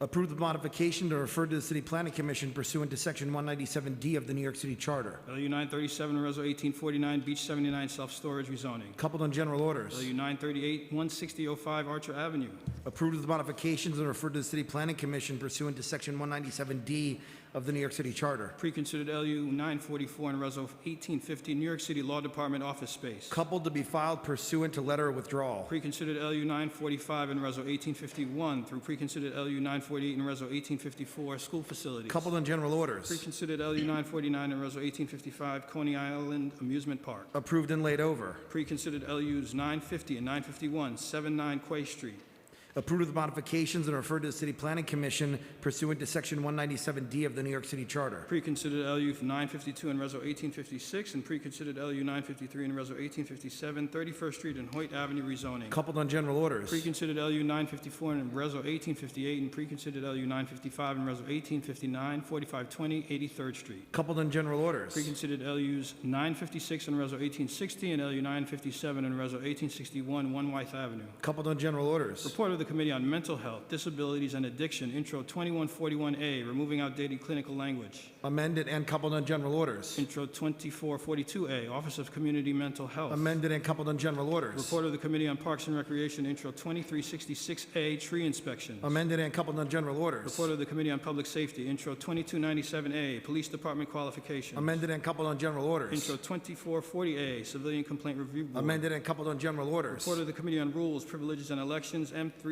Approved with modification to refer to the City Planning Commission pursuant to Section 197D of the New York City Charter. LU 937 and Reso 1849 Beach 79 Self-Storage Rezoning. Coupled on general orders. LU 938 16005 Archer Avenue. Approved with modifications and referred to the City Planning Commission pursuant to Section 197D of the New York City Charter. Preconsidered LU 944 and Reso 1850 New York City Law Department office space. Coupled to be filed pursuant to letter of withdrawal. Preconsidered LU 945 and Reso 1851 through Preconsidered LU 946 948 and Reso 1854, school facilities. Coupled on general orders. Pre-considered LU 949 and Reso 1855, Coney Island Amusement Park. Approved and laid over. Pre-considered LUs 950 and 951, 79 Quay Street. Approved with modifications and referred to the City Planning Commission pursuant to Section 197D of the New York City Charter. Pre-considered LU 952 and Reso 1856, and pre-considered LU 953 and Reso 1857, 31st Street and Hoyt Avenue rezoning. Coupled on general orders. Pre-considered LU 954 and Reso 1858, and pre-considered LU 955 and Reso 1859, 4520 83rd Street. Coupled on general orders. Pre-considered LUs 956 and Reso 1860, and LU 957 and Reso 1861, 1 Wythe Avenue. Coupled on general orders. Report of the Committee on Mental Health, Disabilities, and Addiction, Intro 2141A, removing outdated clinical language. Amended and coupled on general orders. Intro 2442A, Office of Community Mental Health. Amended and coupled on general orders. Report of the Committee on Parks and Recreation, Intro 2366A, Tree Inspections. Amended and coupled on general orders. Report of the Committee on Public Safety, Intro 2297A, Police Department Qualifications. Amended and coupled on general orders. Intro 2440A, Civilian Complaint Review Board. Amended and coupled on general orders. Report of the Committee on Rules, Privileges, and Elections, M346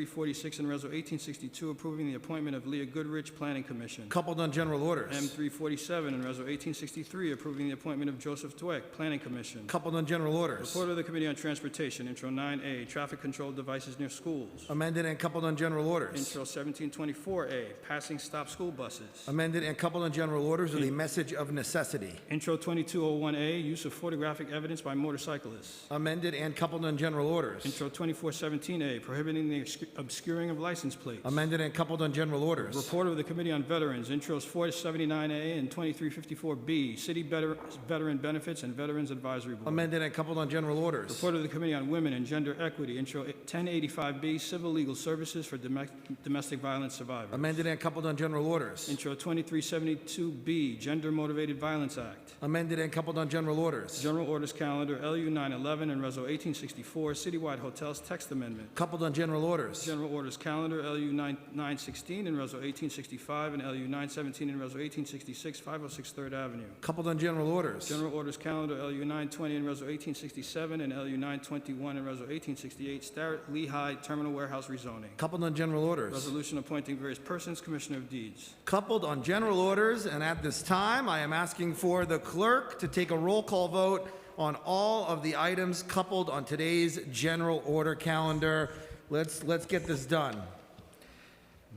and Reso 1862, approving the appointment of Leah Goodrich, Planning Commission. Coupled on general orders. M347 and Reso 1863, approving the appointment of Joseph Dweck, Planning Commission. Coupled on general orders. Report of the Committee on Transportation, Intro 9A, Traffic Control Devices Near Schools. Amended and coupled on general orders. Intro 1724A, Passing Stop School Buses. Amended and coupled on general orders with a message of necessity. Intro 2201A, Use of Photographic Evidence by Motorcyclists. Amended and coupled on general orders. Intro 2417A, Prohibiting the Obscuring of License Plates. Amended and coupled on general orders. Report of the Committee on Veterans, Intros 479A and 2354B, City Veteran Benefits and Veterans Advisory Board. Amended and coupled on general orders. Report of the Committee on Women and Gender Equity, Intro 1085B, Civil Legal Services for Domestic Violence Survivors. Amended and coupled on general orders. Intro 2372B, Gender Motivated Violence Act. Amended and coupled on general orders. General Orders Calendar, LU 911 and Reso 1864, Citywide Hotels Text Amendment. Coupled on general orders. General Orders Calendar, LU 916 and Reso 1865, and LU 917 and Reso 1866, 506 3rd Avenue. Coupled on general orders. General Orders Calendar, LU 920 and Reso 1867, and LU 921 and Reso 1868, Starrett Lehigh Terminal Warehouse rezoning. Coupled on general orders. Resolution appointing various persons, Commissioner of Deeds. Coupled on general orders, and at this time, I am asking for the clerk to take a roll call vote on all of the items coupled on today's general order calendar. Let's get this done.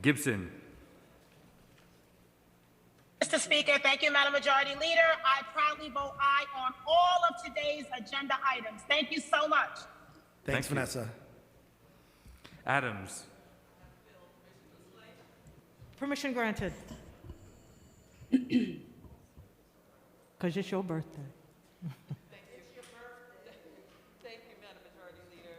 Gibson. Mr. Speaker, thank you, Madam Majority Leader. I proudly vote aye on all of today's agenda items. Thank you so much. Thanks, Thank you. Vanessa. Adams. Permission granted. Because it's your birthday. Thank you, Madam Majority Leader.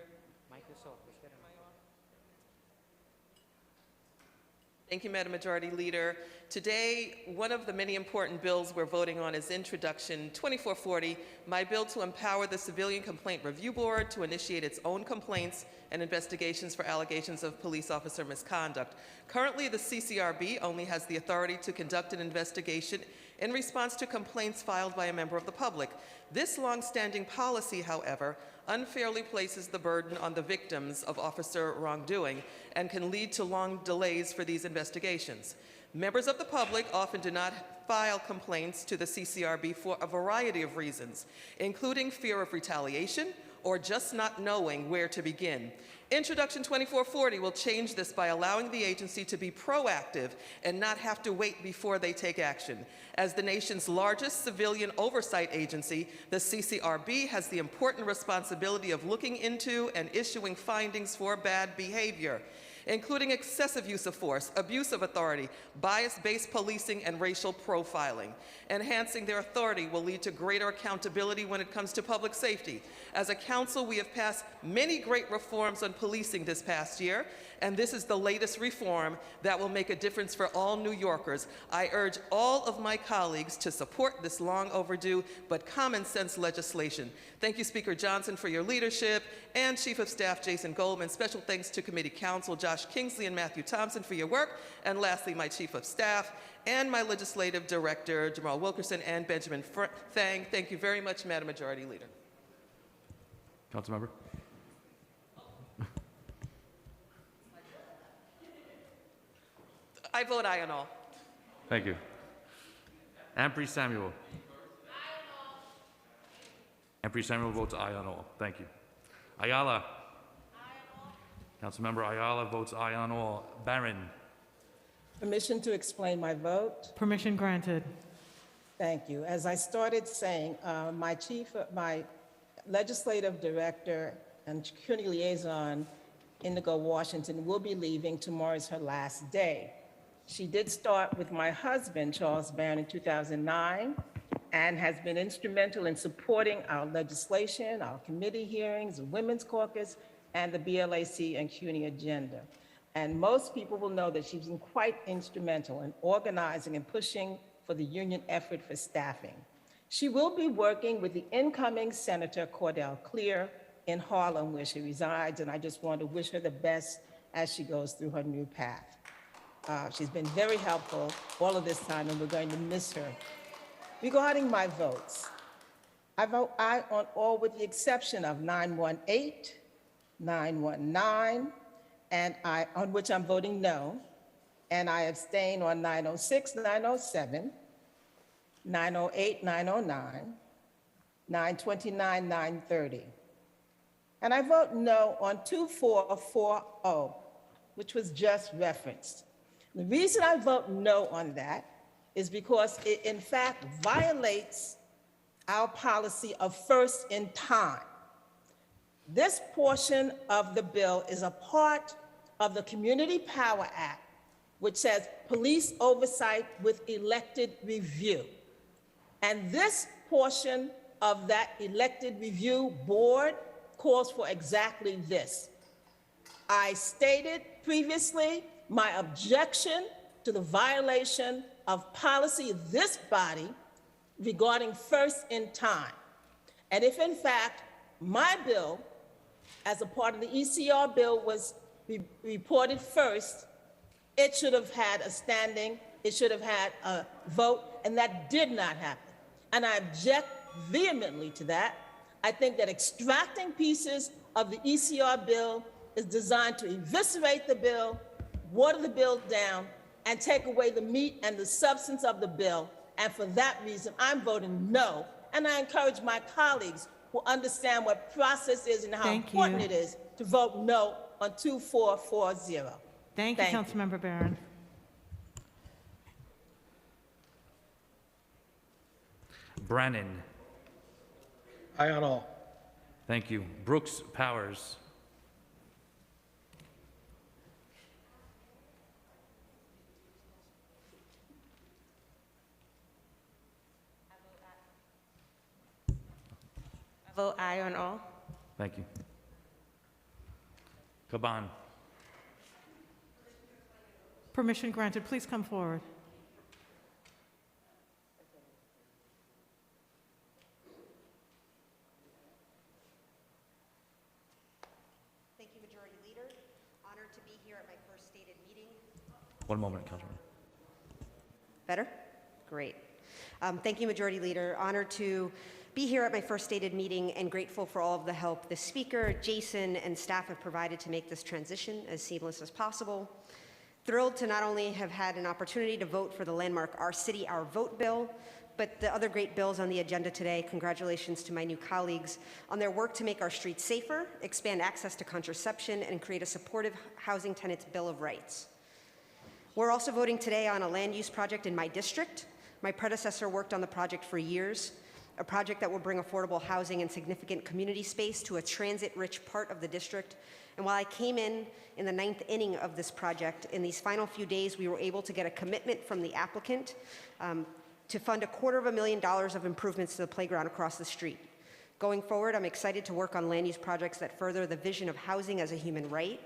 Thank you, Madam Majority Leader. Today, one of the many important bills we're voting on is Introduction 2440, my bill to empower the Civilian Complaint Review Board to initiate its own complaints and investigations for allegations of police officer misconduct. Currently, the CCRB only has the authority to conduct an investigation in response to complaints filed by a member of the public. This long-standing policy, however, unfairly places the burden on the victims of officer wrongdoing and can lead to long delays for these investigations. Members of the public often do not file complaints to the CCRB for a variety of reasons, including fear of retaliation or just not knowing where to begin. Introduction 2440 will change this by allowing the agency to be proactive and not have to wait before they take action. As the nation's largest civilian oversight agency, the CCRB has the important responsibility of looking into and issuing findings for bad behavior, including excessive use of force, abuse of authority, bias-based policing, and racial profiling. Enhancing their authority will lead to greater accountability when it comes to public safety. As a council, we have passed many great reforms on policing this past year, and this is the latest reform that will make a difference for all New Yorkers. I urge all of my colleagues to support this long overdue but common sense legislation. Thank you, Speaker Johnson, for your leadership, and Chief of Staff Jason Goldman. Special thanks to Committee Counsel Josh Kingsley and Matthew Thompson for your work. And lastly, my Chief of Staff and my Legislative Director, Jamal Wilkerson and Benjamin Thang. Thank you very much, Madam Majority Leader. Councilmember. I vote aye on all. Thank you. Ampry Samuel. Ampry Samuel votes aye on all. Thank you. Ayala. Councilmember Ayala votes aye on all. Barron. Permission to explain my vote. Permission granted. Thank you. As I started saying, my legislative director and community liaison, Indigo Washington, will be leaving. Tomorrow is her last day. She did start with my husband, Charles Barron, in 2009, and has been instrumental in supporting our legislation, our committee hearings, the Women's Caucus, and the BLAC and CUNY agenda. And most people will know that she's been quite instrumental in organizing and pushing for the union effort for staffing. She will be working with the incoming Senator Cordell Clear in Harlem, where she resides, and I just want to wish her the best as she goes through her new path. She's been very helpful all of this time, and we're going to miss her. Regarding my votes, I vote aye on all with the exception of 918, 919, and on which I'm voting no, and I abstain on 906, 907, 908, 909, 929, 930. And I vote no on 2440, which was just referenced. The reason I vote no on that is because it in fact violates our policy of first in time. This portion of the bill is a part of the Community Power Act, which says police oversight with elected review. And this portion of that elected review board calls for exactly this. I stated previously my objection to the violation of policy of this body regarding first in time. And if in fact my bill, as a part of the ECR bill, was reported first, it should have had a standing, it should have had a vote, and that did not happen. And I object vehemently to that. I think that extracting pieces of the ECR bill is designed to eviscerate the bill, water the bill down, and take away the meat and the substance of the bill. And for that reason, I'm voting no. And I encourage my colleagues who understand what process is and how important it is to vote no on 2440. Thank you, Councilmember Barron. Brannan. Aye on all. Thank you. Brooks Powers. I vote aye on all. Thank you. Caban. Permission granted. Please come forward. Thank you, Majority Leader. Honored to be here at my first stated meeting. One moment, Councilman. Better? Great. Thank you, Majority Leader. Honored to be here at my first stated meeting and grateful for all of the help the Speaker, Jason, and staff have provided to make this transition as seamless as possible. Thrilled to not only have had an opportunity to vote for the landmark Our City, Our Vote bill, but the other great bills on the agenda today. Congratulations to my new colleagues on their work to make our streets safer, expand access to contraception, and create a supportive housing tenants Bill of Rights. We're also voting today on a land use project in my district. My predecessor worked on the project for years, a project that will bring affordable housing and significant community space to a transit-rich part of the district. And while I came in the 9th inning of this project, in these final few days, we were able to get a commitment from the applicant to fund $250,000 of improvements to the playground across the street. Going forward, I'm excited to work on land use projects that further the vision of housing as a human right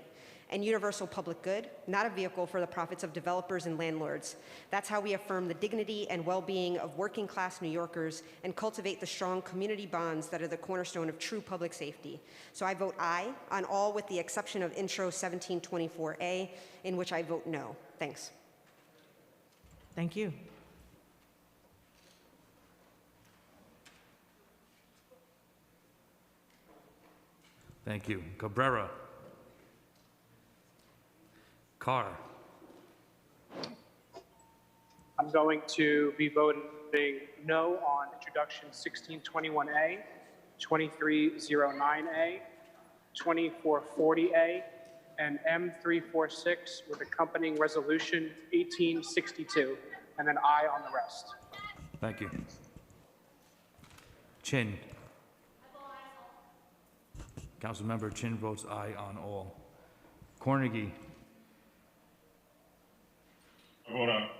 and universal public good, not a vehicle for the profits of developers and landlords. That's how we affirm the dignity and well-being of working-class New Yorkers and cultivate the strong community bonds that are the cornerstone of true public safety. So I vote aye on all with the exception of Intro 1724A, in which I vote no. Thanks. Thank you. Thank you. Cabrera. Carr. I'm going to be voting no on introduction 1621A, 2309A, 2440A, and M346 with accompanying resolution 1862, and then aye on the rest. Thank you. Chin. Councilmember Chin votes aye on all. Cornegie. I vote aye.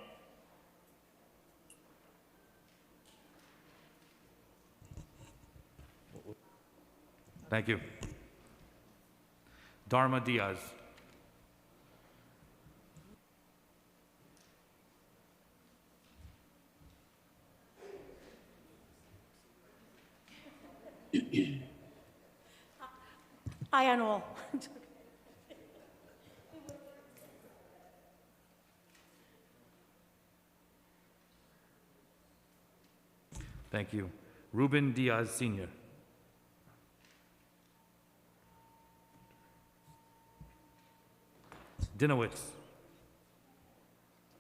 Thank you. Dharma Diaz. Aye on all. Thank you. Ruben Diaz Sr. Dinowitz.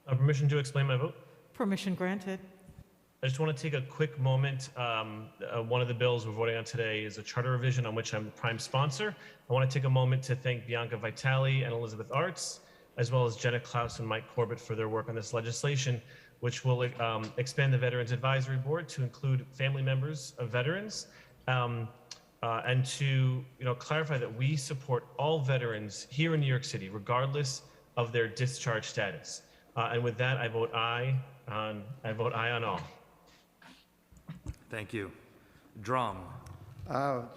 Permission to explain my vote? Permission granted. I just want to take a quick moment. One of the bills we're voting on today is a charter revision on which I'm prime sponsor. I want to take a moment to thank Bianca Vitale and Elizabeth Arts, as well as Jenna Klaus and Mike Corbett for their work on this legislation, which will expand the Veterans Advisory Board to include family members of veterans, and to clarify that we support all veterans here in New York City, regardless of their discharge status. And with that, I vote aye on all. Thank you. Drum.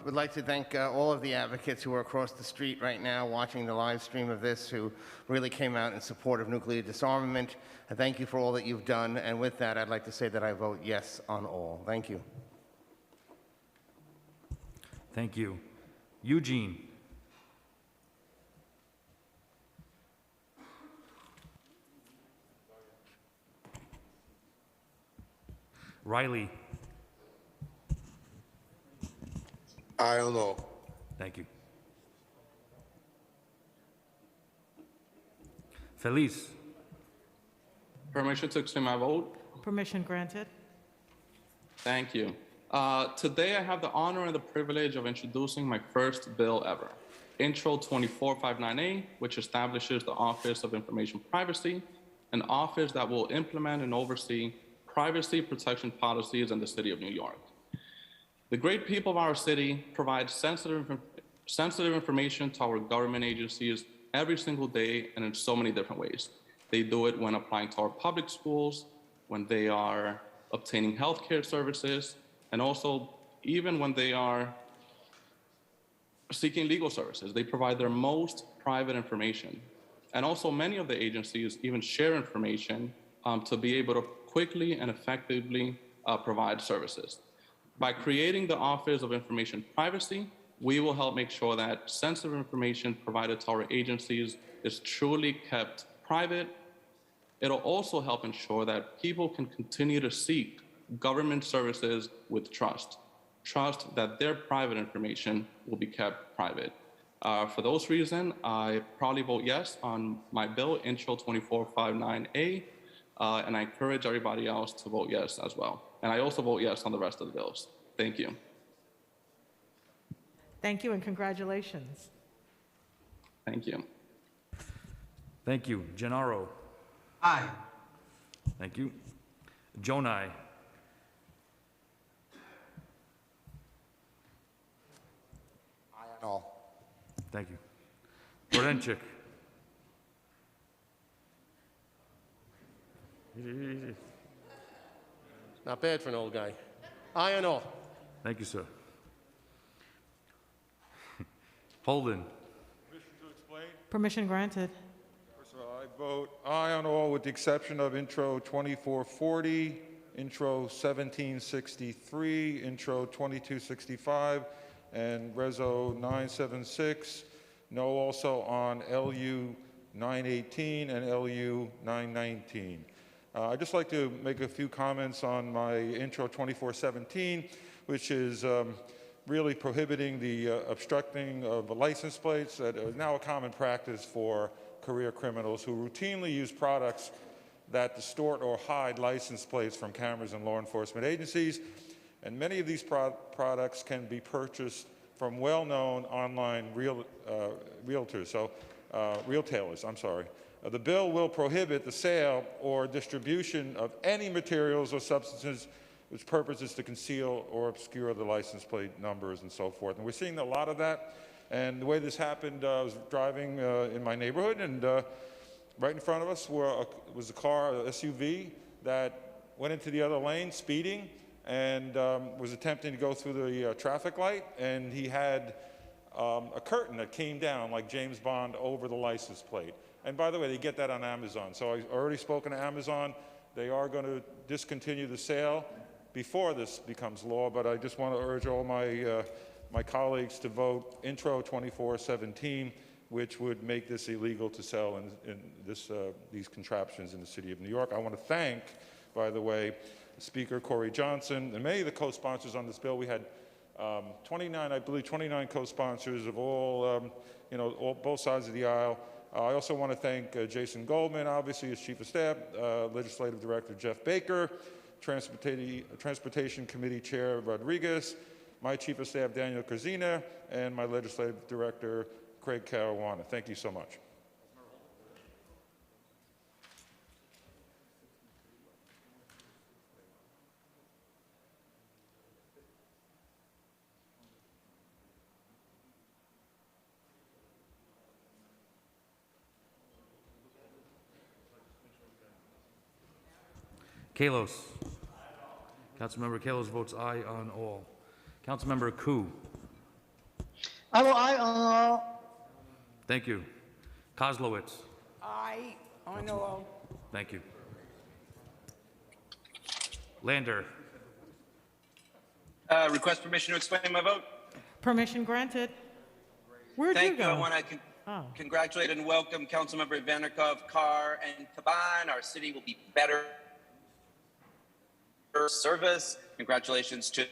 Would like to thank all of the advocates who are across the street right now watching the live stream of this, who really came out in support of nuclear disarmament. And thank you for all that you've done. And with that, I'd like to say that I vote yes on all. Thank you. Thank you. Eugene. Riley. Aye on all. Thank you. Feliz. Permission to explain my vote? Permission granted. Thank you. Today I have the honor and the privilege of introducing my first bill ever, Intro 2459A, which establishes the Office of Information Privacy, an office that will implement and oversee privacy protection policies in the city of New York. The great people of our city provide sensitive information to our government agencies every single day and in so many different ways. They do it when applying to our public schools, when they are obtaining healthcare services, and also even when they are seeking legal services. They provide their most private information. And also many of the agencies even share information to be able to quickly and effectively provide services. By creating the Office of Information Privacy, we will help make sure that sensitive information provided to our agencies is truly kept private. It'll also help ensure that people can continue to seek government services with trust that their private information will be kept private. For those reasons, I probably vote yes on my bill, Intro 2459A, and I encourage everybody else to vote yes as well. And I also vote yes on the rest of the bills. Thank you. Thank you and congratulations. Thank you. Thank you. Gennaro. Aye. Thank you. Jonai. Aye on all. Thank you. Borenchik. Not bad for an old guy. Aye on all. Thank you, sir. Holden. Permission to explain? Permission granted. First of all, I vote aye on all with the exception of Intro 2440, Intro 1763, Intro 2265, and Reso 976. No also on LU 918 and LU 919. I'd just like to make a few comments on my Intro 2417, which is really prohibiting the obstructing of license plates that is now a common practice for career criminals who routinely use products that distort or hide license plates from cameras in law enforcement agencies. And many of these products can be purchased from well-known online retailers. The bill will prohibit the sale or distribution of any materials or substances whose purpose is to conceal or obscure the license plate numbers and so forth. And we're seeing a lot of that. And the way this happened, I was driving in my neighborhood, and right in front of us was a car, an SUV, that went into the other lane speeding and was attempting to go through the traffic light, and he had a curtain that came down like James Bond over the license plate. And by the way, they get that on Amazon. So I've already spoken to Amazon. They are going to discontinue the sale before this becomes law, but I just want to urge all my colleagues to vote Intro 2417, which would make this illegal to sell in these contraptions in the city of New York. I want to thank, by the way, Speaker Corey Johnson and many of the co-sponsors on this bill. We had 29 co-sponsors of both sides of the aisle. I also want to thank Jason Goldman, obviously, as Chief of Staff, Legislative Director Jeff Baker, Transportation Committee Chair Rodriguez, my Chief of Staff Daniel Kurzina, and my Legislative Director Craig Caruana. Thank you so much. Kalos. Councilmember Kalos votes aye on all. Councilmember Koo. I vote aye on all. Thank you. Kozlowitz. Aye on all. Thank you. Lander. Request permission to explain my vote. Permission granted. Where'd Thank you go? I want to congratulate and welcome Councilmember Vanderkov, Carr, and Caban. Our city will be better service. Congratulations to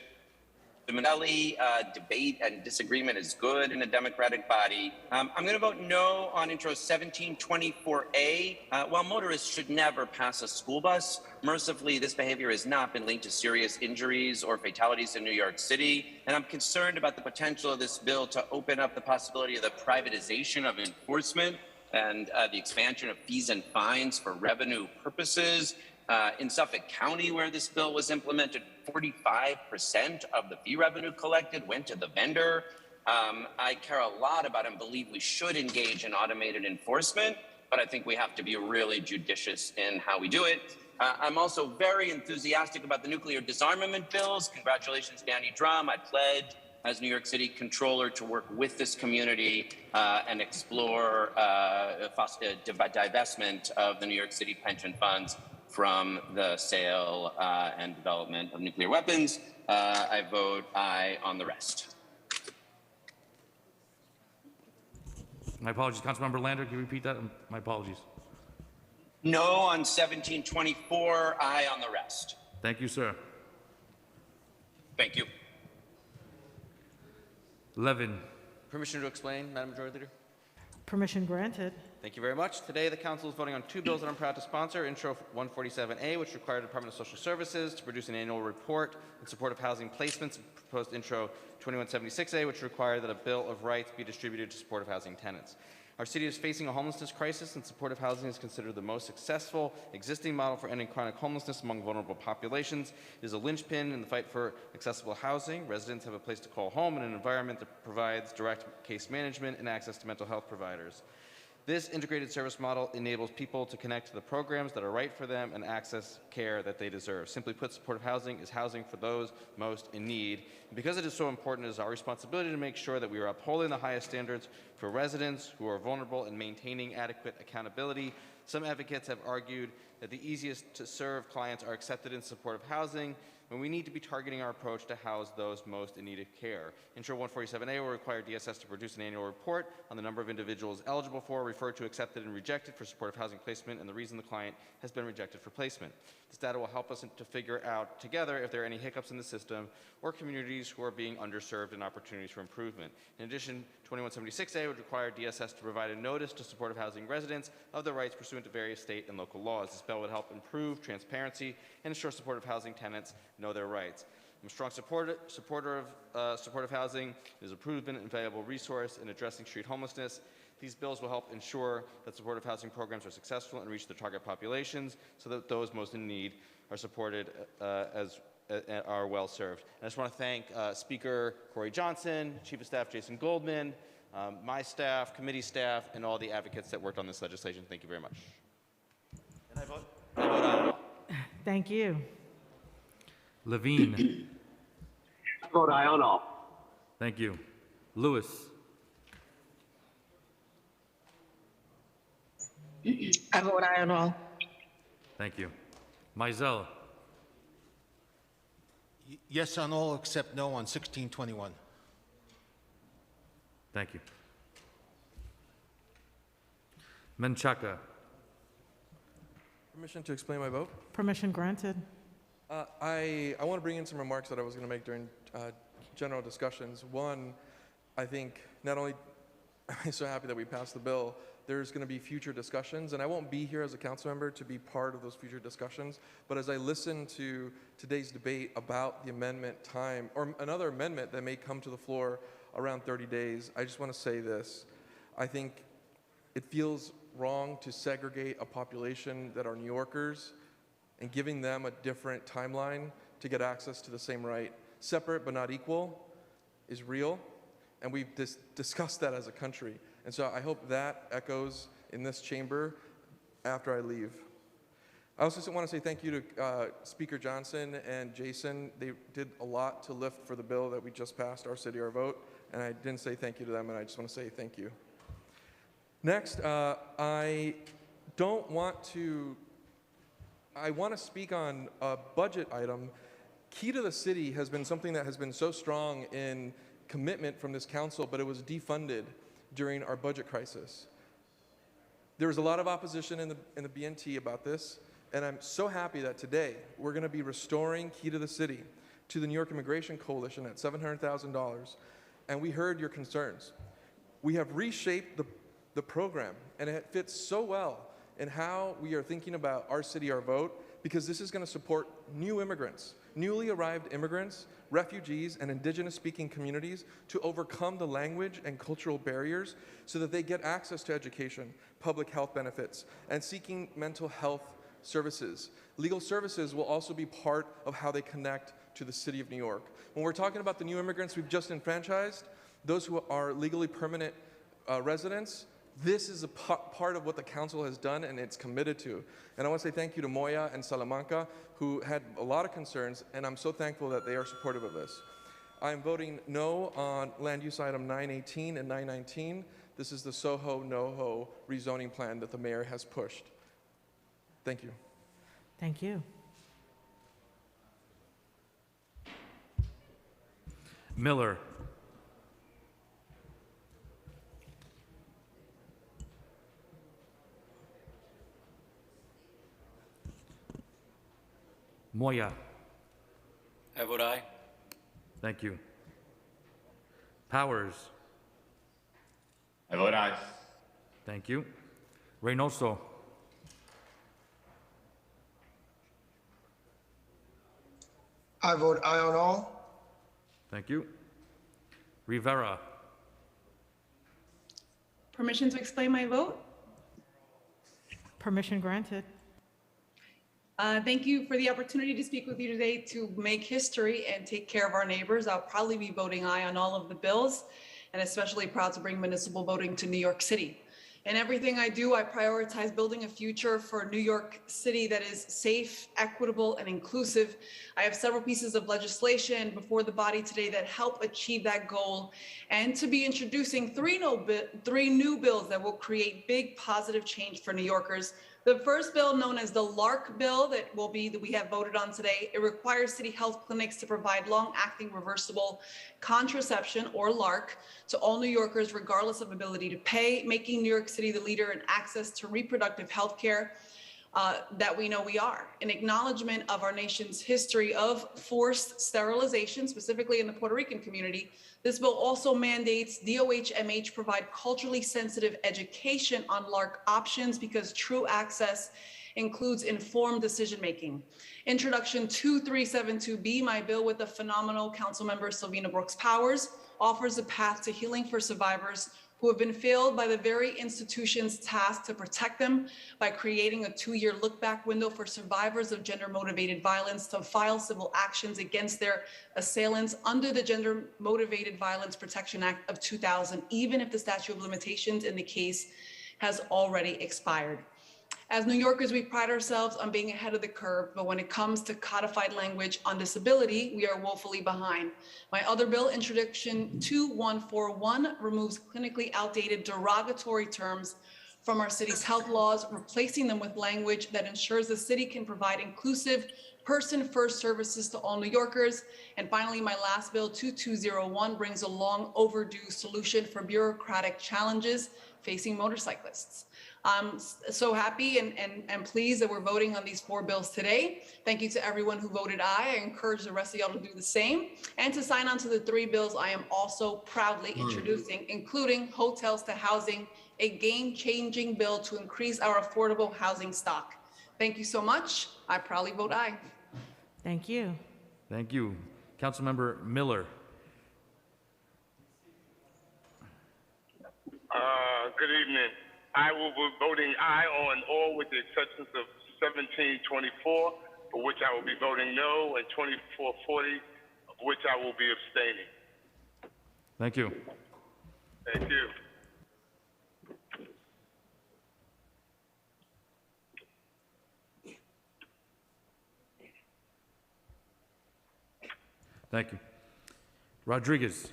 Minelli. Debate and disagreement is good in a democratic body. I'm going to vote no on Intro 1724A. While motorists should never pass a school bus, mercifully, this behavior has not been linked to serious injuries or fatalities in New York City. And I'm concerned about the potential of this bill to open up the possibility of the privatization of enforcement and the expansion of fees and fines for revenue purposes. In Suffolk County, where this bill was implemented, 45% of the fee revenue collected went to the vendor. I care a lot about and believe we should engage in automated enforcement, but I think we have to be really judicious in how we do it. I'm also very enthusiastic about the nuclear disarmament bills. Congratulations, Danny Drum. I pledge as New York City Controller to work with this community and explore divestment of the New York City pension funds from the sale and development of nuclear weapons. I vote aye on the rest. My apologies. Councilmember Lander, can you repeat that? My apologies. No on 1724, aye on the rest. Thank you, sir. Thank you. Levin. Permission to explain, Madam Majority Leader? Permission granted. Thank you very much. Today, the Council is voting on two bills that I'm proud to sponsor. Intro 147A, which required the Department of Social Services to produce an annual report in support of housing placements, and proposed Intro 2176A, which required that a Bill of Rights be distributed to supportive housing tenants. Our city is facing a homelessness crisis, and supportive housing is considered the most successful existing model for ending chronic homelessness among vulnerable populations. It is a linchpin in the fight for accessible housing. Residents have a place to call home in an environment that provides direct case management and access to mental health providers. This integrated service model enables people to connect to the programs that are right for them and access care that they deserve. Simply put, supportive housing is housing for those most in need. And because it is so important, it is our responsibility to make sure that we are upholding the highest standards for residents who are vulnerable and maintaining adequate accountability. Some advocates have argued that the easiest to serve clients are accepted in supportive housing. when we need to be targeting our approach to house those most in need of care. Intro 147A will require DSS to produce an annual report on the number of individuals eligible for, referred to, accepted, and rejected for supportive housing placement, and the reason the client has been rejected for placement. This data will help us to figure out together if there are any hiccups in the system or communities who are being underserved and opportunities for improvement. In addition, 2176A would require DSS to provide a notice to supportive housing residents of their rights pursuant to various state and local laws. This bill would help improve transparency and ensure supportive housing tenants know their rights. I'm a strong supporter of supportive housing. It is a proven and valuable resource in addressing street homelessness. These bills will help ensure that supportive housing programs are successful and reach their target populations so that those most in need are supported are well served. And I just want to thank Speaker Corey Johnson, Chief of Staff Jason Goldman, my staff, committee staff, and all the advocates that worked on this legislation. Thank you very much. And I vote aye. Thank you. Levine. I vote aye on all. Thank you. Lewis. I vote aye on all. Thank you. Mizell. Yes on all except no on 1621. Thank you. Menchaca. Permission to explain my vote? Permission granted. I want to bring in some remarks that I was going to make during general discussions. One, I think not only am I so happy that we passed the bill, there's going to be future discussions, and I won't be here as a council member to be part of those future discussions, but as I listen to today's debate about the amendment time, or another amendment that may come to the floor around 30 days, I just want to say this. I think it feels wrong to segregate a population that are New Yorkers and giving them a different timeline to get access to the same right. Separate but not equal is real, and we've discussed that as a country. And so I hope that echoes in this chamber after I leave. I also want to say thank you to Speaker Johnson and Jason. They did a lot to lift for the bill that we just passed, Our City, Our Vote, and I didn't say thank you to them, and I just want to say thank you. Next, I want to speak on a budget item. Key to the City has been something that has been so strong in commitment from this council, but it was defunded during our budget crisis. There was a lot of opposition in the BNT about this, and I'm so happy that today we're going to be restoring Key to the City to the New York Immigration Coalition at $700,000, and we heard your concerns. We have reshaped the program, and it fits so well in how we are thinking about Our City, Our Vote, because this is going to support new immigrants, newly arrived immigrants, refugees, and indigenous-speaking communities to overcome the language and cultural barriers so that they get access to education, public health benefits, and seeking mental health services. Legal services will also be part of how they connect to the City of New York. When we're talking about the new immigrants we've just enfranchised, those who are legally permanent residents, this is a part of what the council has done and it's committed to. And I want to say thank you to Moya and Salamanca, who had a lot of concerns, and I'm so thankful that they are supportive of this. I'm voting no on land use item 918 and 919. This is the Soho NoHo rezoning plan that the mayor has pushed. Thank you. Thank you. Miller. Moya. I vote aye. Thank you. Powers. I vote aye. Thank you. Reynoso. I vote aye on all. Thank you. Rivera. Permission to explain my vote? Permission granted. Thank you for the opportunity to speak with you today to make history and take care of our neighbors. I'll probably be voting aye on all of the bills, and especially proud to bring municipal voting to New York City. In everything I do, I prioritize building a future for New York City that is safe, equitable, and inclusive. I have several pieces of legislation before the body today that help achieve that goal, and to be introducing three new bills that will create big positive change for New Yorkers. The first bill, known as the LARC bill, that we have voted on today, it requires city health clinics to provide long-acting reversible contraception, or LARC, to all New Yorkers regardless of ability to pay, making New York City the leader in access to reproductive health care that we know we are. In acknowledgement of our nation's history of forced sterilization, specifically in the Puerto Rican community, this bill also mandates DOH-MH provide culturally sensitive education on LARC options, because true access includes informed decision-making. Introduction 2372B, my bill with the phenomenal Councilmember Sylvina Brooks Powers, offers a path to healing for survivors who have been failed by the very institutions tasked to protect them, by creating a 2-year look-back window for survivors of gender-motivated violence to file civil actions against their assailants under the Gender-Motivated Violence Protection Act of 2000, even if the statute of limitations in the case has already expired. As New Yorkers, we pride ourselves on being ahead of the curve, but when it comes to codified language on disability, we are woefully behind. My other bill, Introduction 2141, removes clinically outdated derogatory terms from our city's health laws, replacing them with language that ensures the city can provide inclusive, person-first services to all New Yorkers. And finally, my last bill, 2201, brings a long overdue solution for bureaucratic challenges facing motorcyclists. I'm so happy and pleased that we're voting on these 4 bills today. Thank you to everyone who voted aye. I encourage the rest of y'all to do the same, and to sign on to the 3 bills I am also proudly introducing, including Hotels to Housing, a game-changing bill to increase our affordable housing stock. Thank you so much. I proudly vote aye. Thank you. Thank you. Councilmember Miller. Good evening. I will be voting aye on all with the exceptions of 1724, for which I will be voting no, and 2440, of which I will be abstaining. Thank you. Thank you. Thank you. Rodriguez.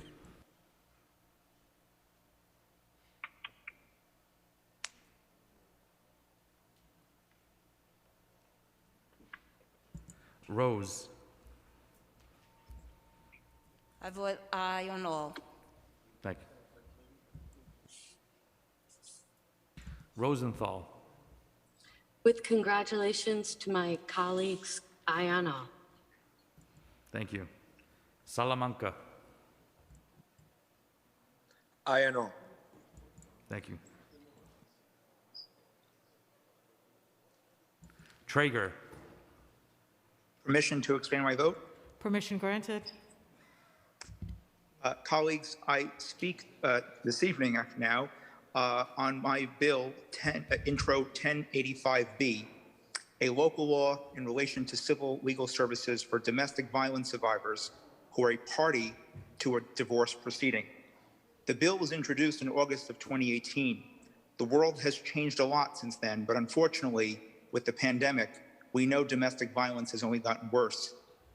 Rose. I vote aye on all. Thank you. Rosenthal. With congratulations to my colleagues, aye on all. Thank you. Salamanca. Aye on all. Thank you. Traeger. Permission to expand my vote. Permission granted. Colleagues, I speak this evening now on my bill, Intro 1085B, a local law in relation to civil legal services for domestic violence survivors who are a party to a divorce proceeding. The bill was introduced in August of 2018. The world has changed a lot since then, but unfortunately, with the pandemic, we know domestic violence has only gotten worse.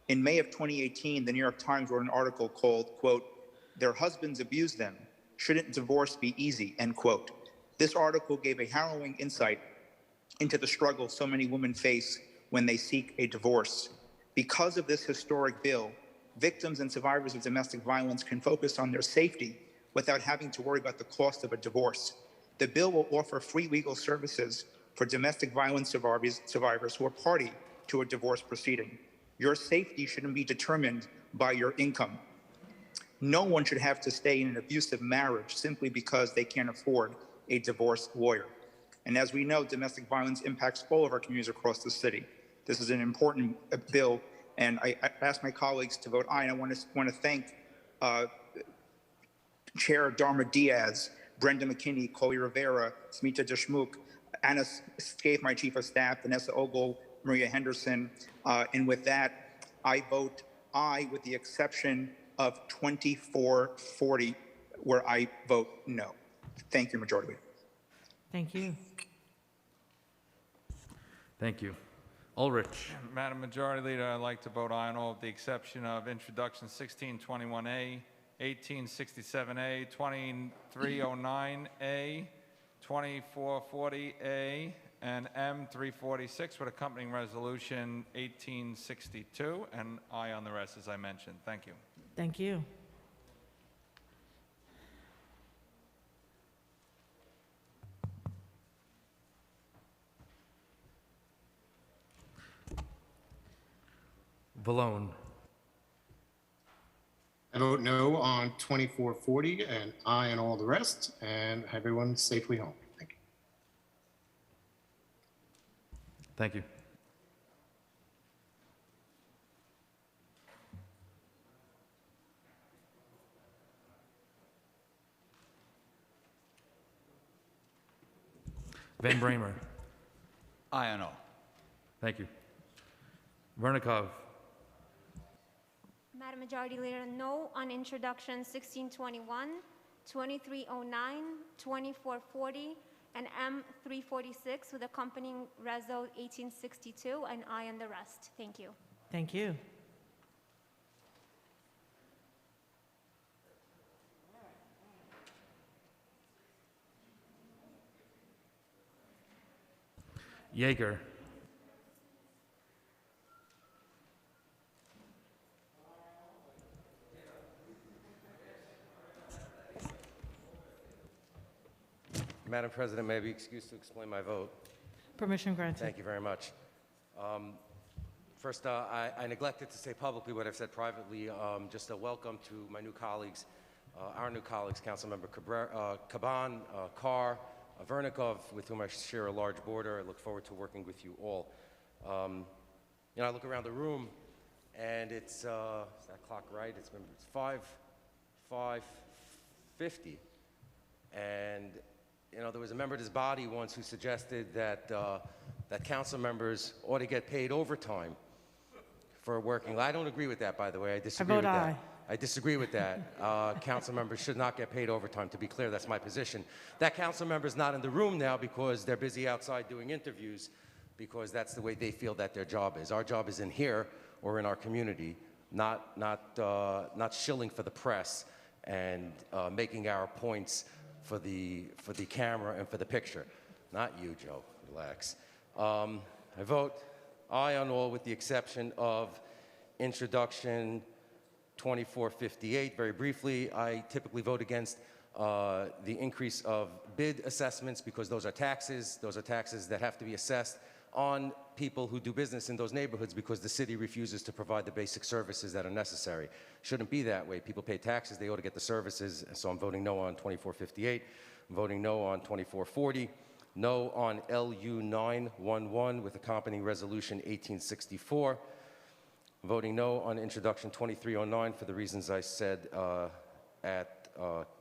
In May of 2018, the New York Times wrote an article called, quote, "Their husbands abuse them. Shouldn't divorce be easy?" End quote. This article gave a harrowing insight into the struggle so many women face when they seek a divorce. Because of this historic bill, victims and survivors of domestic violence can focus on their safety without having to worry about the cost of a divorce. The bill will offer free legal services for domestic violence survivors who are party to a divorce proceeding. Your safety shouldn't be determined by your income. No one should have to stay in an abusive marriage simply because they can't afford a divorce lawyer. And as we know, domestic violence impacts all of our communities across the city. This is an important bill, and I ask my colleagues to vote aye. And I want to thank Chair Dharma Diaz, Brenda McKinney, Chloe Rivera, Smita Deshmukh, Anna Scaife, my Chief of Staff, Vanessa Ogle, Maria Henderson. And with that, I vote aye with the exception of 2440, where I vote no. Thank you, Majority Leader. Thank you. Thank you. Ulrich. Madam Majority Leader, I'd like to vote aye on all with the exception of Introduction 1621A, 1867A, 2309A, 2440A, and M346 with accompanying resolution 1862, and aye on the rest, as I mentioned. Thank you. Thank you. Valone. I vote no on 2440 and aye on all the rest, and everyone safely home. Thank you. Thank you. Van Bramer. Aye on all. Thank you. Vernikov. Madam Majority Leader, no on introduction 1621, 2309, 2440, and M346 with accompanying Reso 1862, and aye on the rest. Thank you. Thank you. Yeager. Madam President, may I be excused to explain my vote? Permission granted. Thank you very much. First, I neglected to say publicly what I've said privately. Just a welcome to my new colleagues, our new colleagues, Councilmember Caban, Carr, Vernikov, with whom I share a large border. I look forward to working with you all. You know, I look around the room, and it's, is that clock right? It's 5:50, and you know, there was a member of this body once who suggested that that council members ought to get paid overtime for working. I don't agree with that, by the way. I disagree with that. I disagree with that. Council members should not get paid overtime. To be clear, that's my position. That council member is not in the room now because they're busy outside doing interviews, because that's the way they feel that their job is. Our job is in here or in our community, not shilling for the press and making our points for the camera and for the picture. Not you, Joe. Relax. I vote aye on all with the exception of introduction 2458. Very briefly, I typically vote against the increase of bid assessments because those are taxes. Those are taxes that have to be assessed on people who do business in those neighborhoods because the city refuses to provide the basic services that are necessary. Shouldn't be that way. People pay taxes, they ought to get the services, so I'm voting no on 2458. I'm voting no on 2440. No on LU 911 with accompanying resolution 1864. Voting no on introduction 2309 for the reasons I said at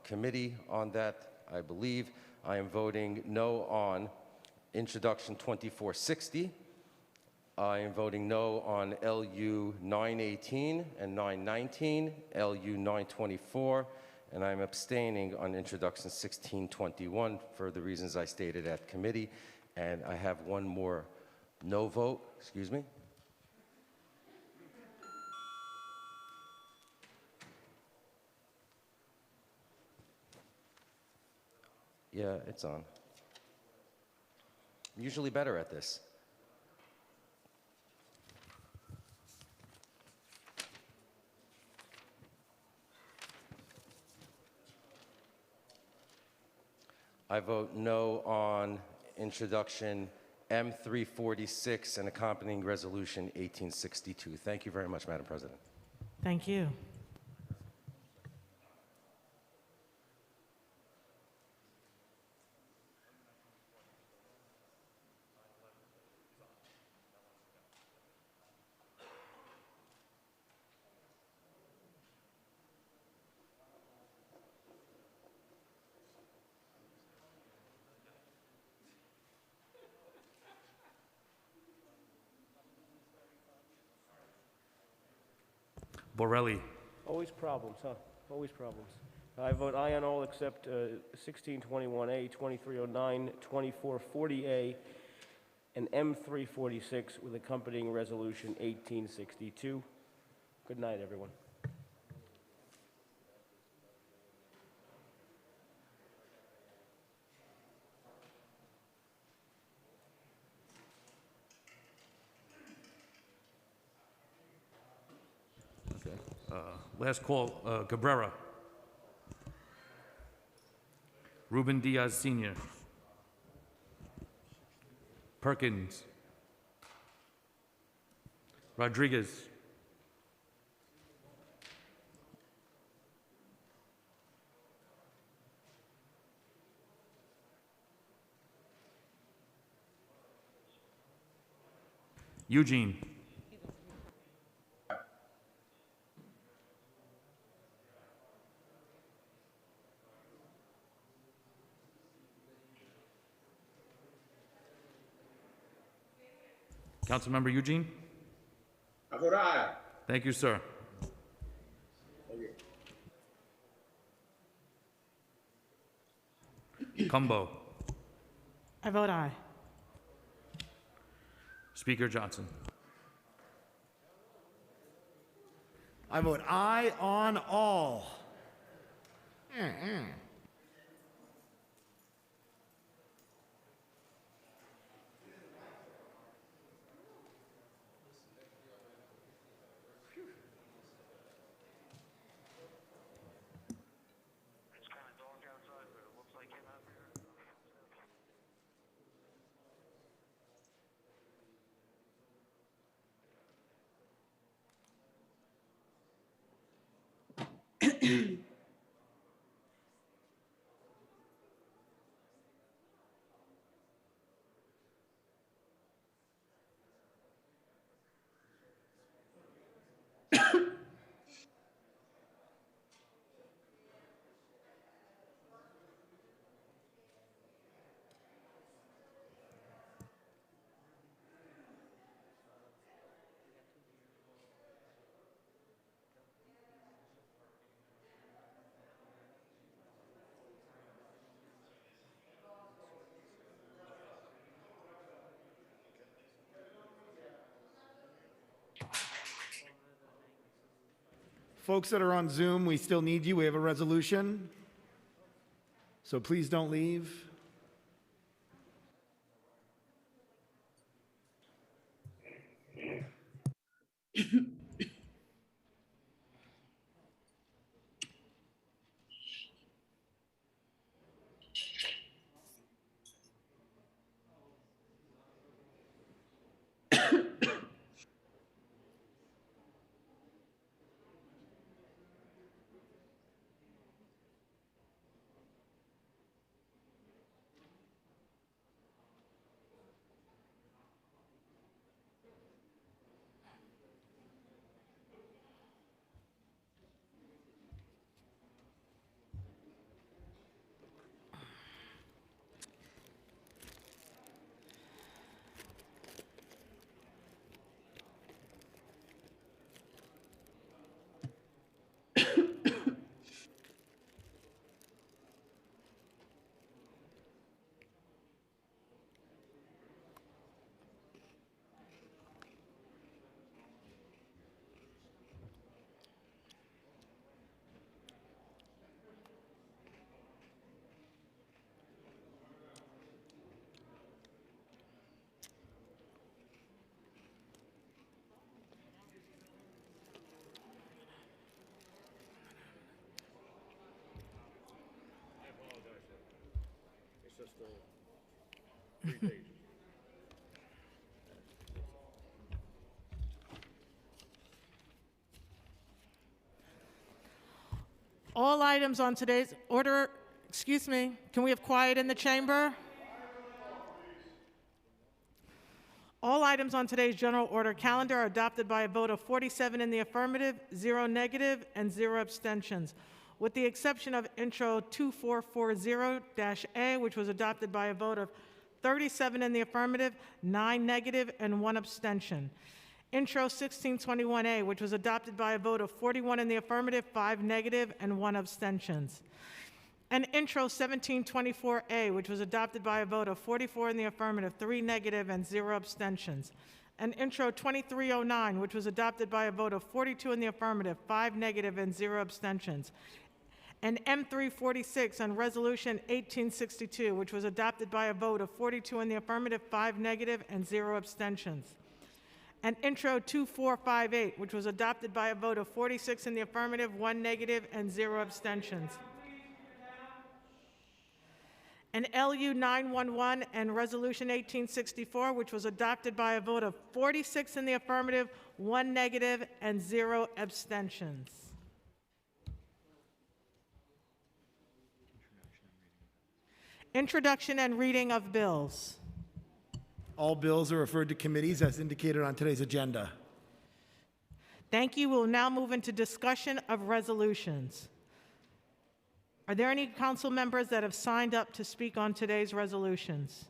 committee on that, I believe. I am voting no on introduction 2460. I am voting no on LU 918 and 919, LU 924, and I'm abstaining on introduction 1621 for the reasons I stated at committee. And I have one more no vote, excuse me. Yeah, it's on. I'm usually better at this. I vote no on introduction M346 and accompanying resolution 1862. Thank you very much, Madam President. Thank you. Borelli. Always problems, huh? Always problems. I vote aye on all except 1621A, 2309, 2440A, and M346 with accompanying resolution 1862. Good night, everyone. Last call, Cabrera. Ruben Diaz Sr. Perkins. Rodriguez. Eugene. Councilmember Eugene? I vote aye. Thank you, sir. Cumbo. I vote aye. Speaker Johnson. I vote aye on all. Folks that are on Zoom, we still need you. We have a resolution. So please don't leave. just 3 pages. All items on today's order, excuse me, can we have quiet in the chamber? All items on today's general order calendar are adopted by a vote of 47 in the affirmative, 0 negative, and 0 abstentions, with the exception of Intro 2440-A, which was adopted by a vote of 37 in the affirmative, 9 negative, and 1 abstention. Intro 1621A, which was adopted by a vote of 41 in the affirmative, 5 negative, and 1 abstentions. And Intro 1724A, which was adopted by a vote of 44 in the affirmative, 3 negative, and 0 abstentions. And Intro 2309, which was adopted by a vote of 42 in the affirmative, 5 negative, and 0 abstentions. And M346 on Resolution 1862, which was adopted by a vote of 42 in the affirmative, 5 negative, and 0 abstentions. and Intro 2458, which was adopted by a vote of 46 in the affirmative, 1 negative, and 0 abstentions. And LU 911 and Resolution 1864, which was adopted by a vote of 46 in the affirmative, 1 negative, and 0 abstentions. Introduction and reading of bills. All bills are referred to committees as indicated on today's agenda. Thank you. We'll now move into discussion of resolutions. Are there any council members that have signed up to speak on today's resolutions?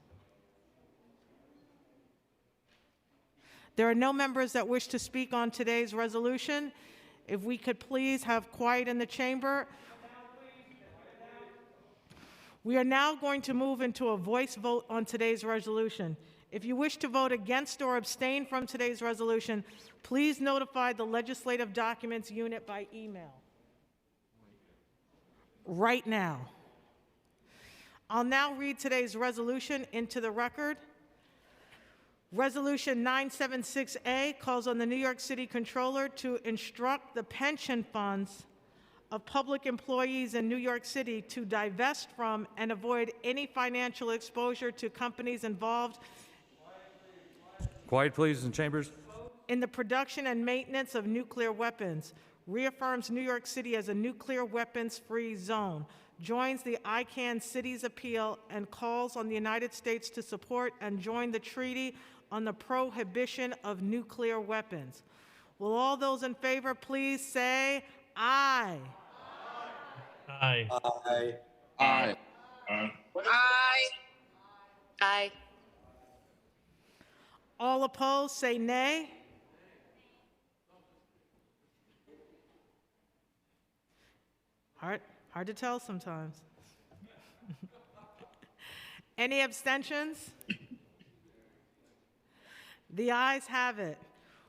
There are no members that wish to speak on today's resolution. If we could please have quiet in the chamber. We are now going to move into a voice vote on today's resolution. If you wish to vote against or abstain from today's resolution, please notify the Legislative Documents Unit by email. Right now. I'll now read today's resolution into the record. Resolution 976A calls on the New York City Controller to instruct the pension funds of public employees in New York City to divest from and avoid any financial exposure to companies involved Quiet, please, in chambers. in the production and maintenance of nuclear weapons, reaffirms New York City as a nuclear weapons-free zone, joins the ICANN Cities Appeal, and calls on the United States to support and join the Treaty on the Prohibition of Nuclear Weapons. Will all those in favor please say aye? Aye. Aye. Aye. Aye. Aye. All opposed, say nay. Hard to tell sometimes. Any abstentions? The ayes have it.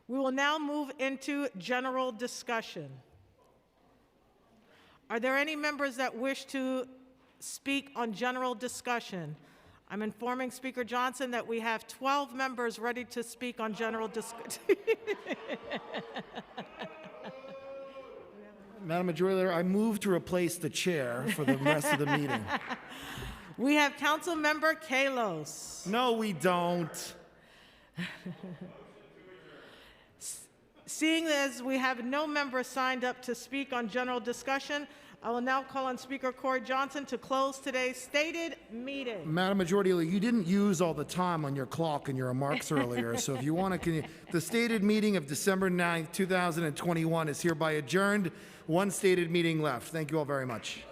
We will now move into general discussion. Are there any members that wish to speak on general discussion? I'm informing Speaker Johnson that we have 12 members ready to speak on general discussion. Madam Majority Leader, I move to replace the chair for the rest of the meeting. We have Council Member Kalos. No, we don't. Seeing as we have no members signed up to speak on general discussion, I will now call on Speaker Corey Johnson to close today's stated meeting. Madam Majority Leader, you didn't use all the time on your clock in your remarks earlier, so if you want to, the stated meeting of December 9th, 2021 is hereby adjourned. One stated meeting left. Thank you all very much.